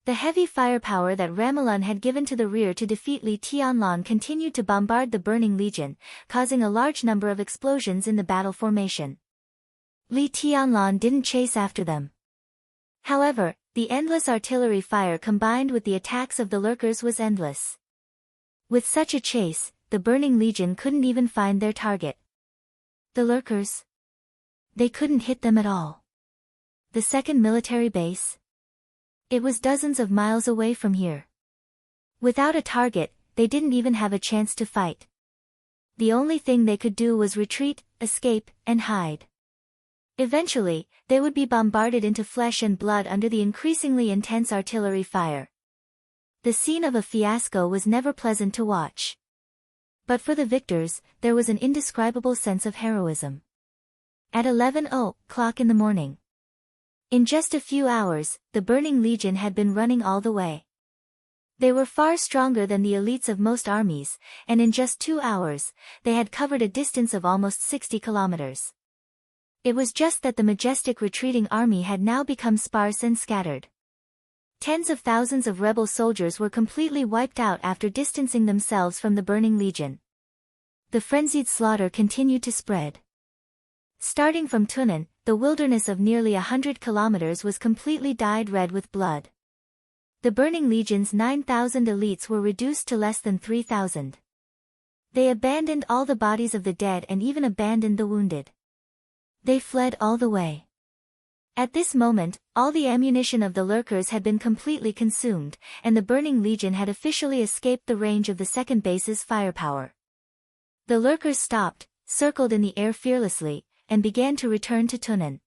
The heavy firepower that Ramelun had given to the rear to defeat Li Tianlan continued to bombard the Burning Legion, causing a large number of explosions in the battle formation. Li Tianlan didn't chase after them. However, the endless artillery fire combined with the attacks of the lurkers was endless. With such a chase, the Burning Legion couldn't even find their target. The lurkers? They couldn't hit them at all. The second military base? It was dozens of miles away from here. Without a target, they didn't even have a chance to fight. The only thing they could do was retreat, escape, and hide. Eventually, they would be bombarded into flesh and blood under the increasingly intense artillery fire. The scene of a fiasco was never pleasant to watch. But for the victors, there was an indescribable sense of heroism. At 11:00 in the morning. In just a few hours, the Burning Legion had been running all the way. They were far stronger than the elites of most armies, and in just 2 hours, they had covered a distance of almost 60 kilometers. It was just that the majestic retreating army had now become sparse and scattered. Tens of thousands of rebel soldiers were completely wiped out after distancing themselves from the Burning Legion. The frenzied slaughter continued to spread. Starting from Tunnan, the wilderness of nearly 100 kilometers was completely dyed red with blood. The Burning Legion's 9,000 elites were reduced to less than 3,000. They abandoned all the bodies of the dead and even abandoned the wounded. They fled all the way. At this moment, all the ammunition of the lurkers had been completely consumed, and the Burning Legion had officially escaped the range of the second base's firepower. The lurkers stopped, circled in the air fearlessly, and began to return to Tunnan.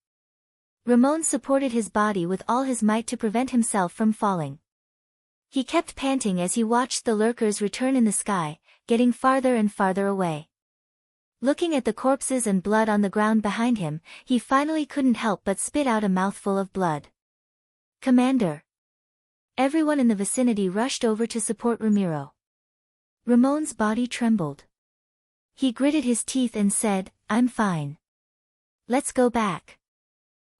Ramon supported his body with all his might to prevent himself from falling. He kept panting as he watched the lurkers return in the sky, getting farther and farther away. Looking at the corpses and blood on the ground behind him, he finally couldn't help but spit out a mouthful of blood. "Commander!" Everyone in the vicinity rushed over to support Ramiro. Ramon's body trembled. He gritted his teeth and said, "I'm fine. Let's go back."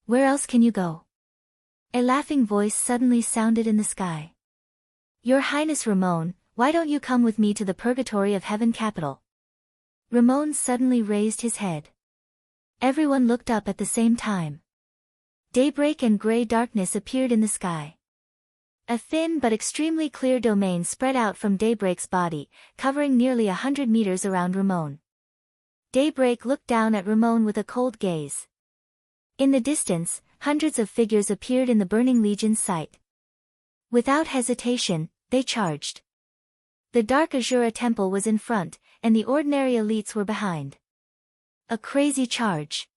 "Where else can you go?" A laughing voice suddenly sounded in the sky. "Your Highness Ramon, why don't you come with me to the purgatory of heaven capital?" Ramon suddenly raised his head. Everyone looked up at the same time. Daybreak and gray darkness appeared in the sky. A thin but extremely clear domain spread out from Daybreak's body, covering nearly 100 meters around Ramon. Daybreak looked down at Ramon with a cold gaze. In the distance, hundreds of figures appeared in the Burning Legion's sight. Without hesitation, they charged. The Dark Azura Temple was in front, and the ordinary elites were behind. A crazy charge.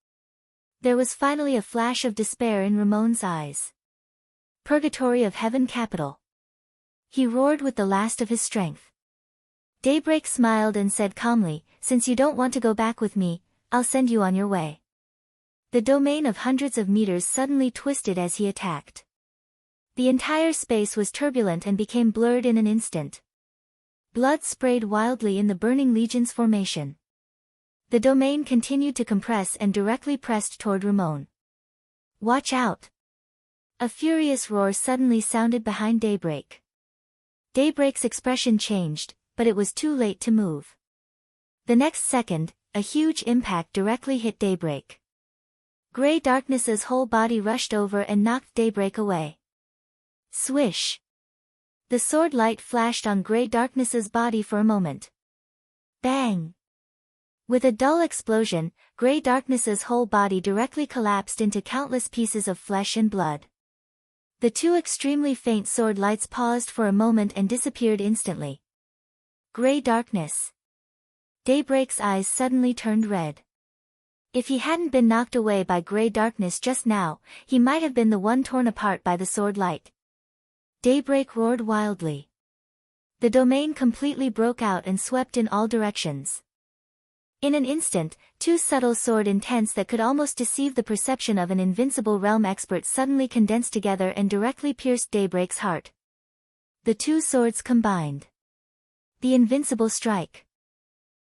There was finally a flash of despair in Ramon's eyes. Purgatory of Heaven Capital. He roared with the last of his strength. Daybreak smiled and said calmly, "Since you don't want to go back with me, I'll send you on your way." The domain of hundreds of meters suddenly twisted as he attacked. The entire space was turbulent and became blurred in an instant. Blood sprayed wildly in the Burning Legion's formation. The domain continued to compress and directly pressed toward Ramon. "Watch out!" A furious roar suddenly sounded behind Daybreak. Daybreak's expression changed, but it was too late to move. The next second, a huge impact directly hit Daybreak. Gray Darkness's whole body rushed over and knocked Daybreak away. Swish! The sword light flashed on Gray Darkness's body for a moment. Bang! With a dull explosion, Gray Darkness's whole body directly collapsed into countless pieces of flesh and blood. The two extremely faint sword lights paused for a moment and disappeared instantly. Gray Darkness. Daybreak's eyes suddenly turned red. If he hadn't been knocked away by Gray Darkness just now, he might have been the one torn apart by the sword light. Daybreak roared wildly. The domain completely broke out and swept in all directions. In an instant, two subtle sword intents that could almost deceive the perception of an invincible realm expert suddenly condensed together and directly pierced Daybreak's heart. The two swords combined. The invincible strike.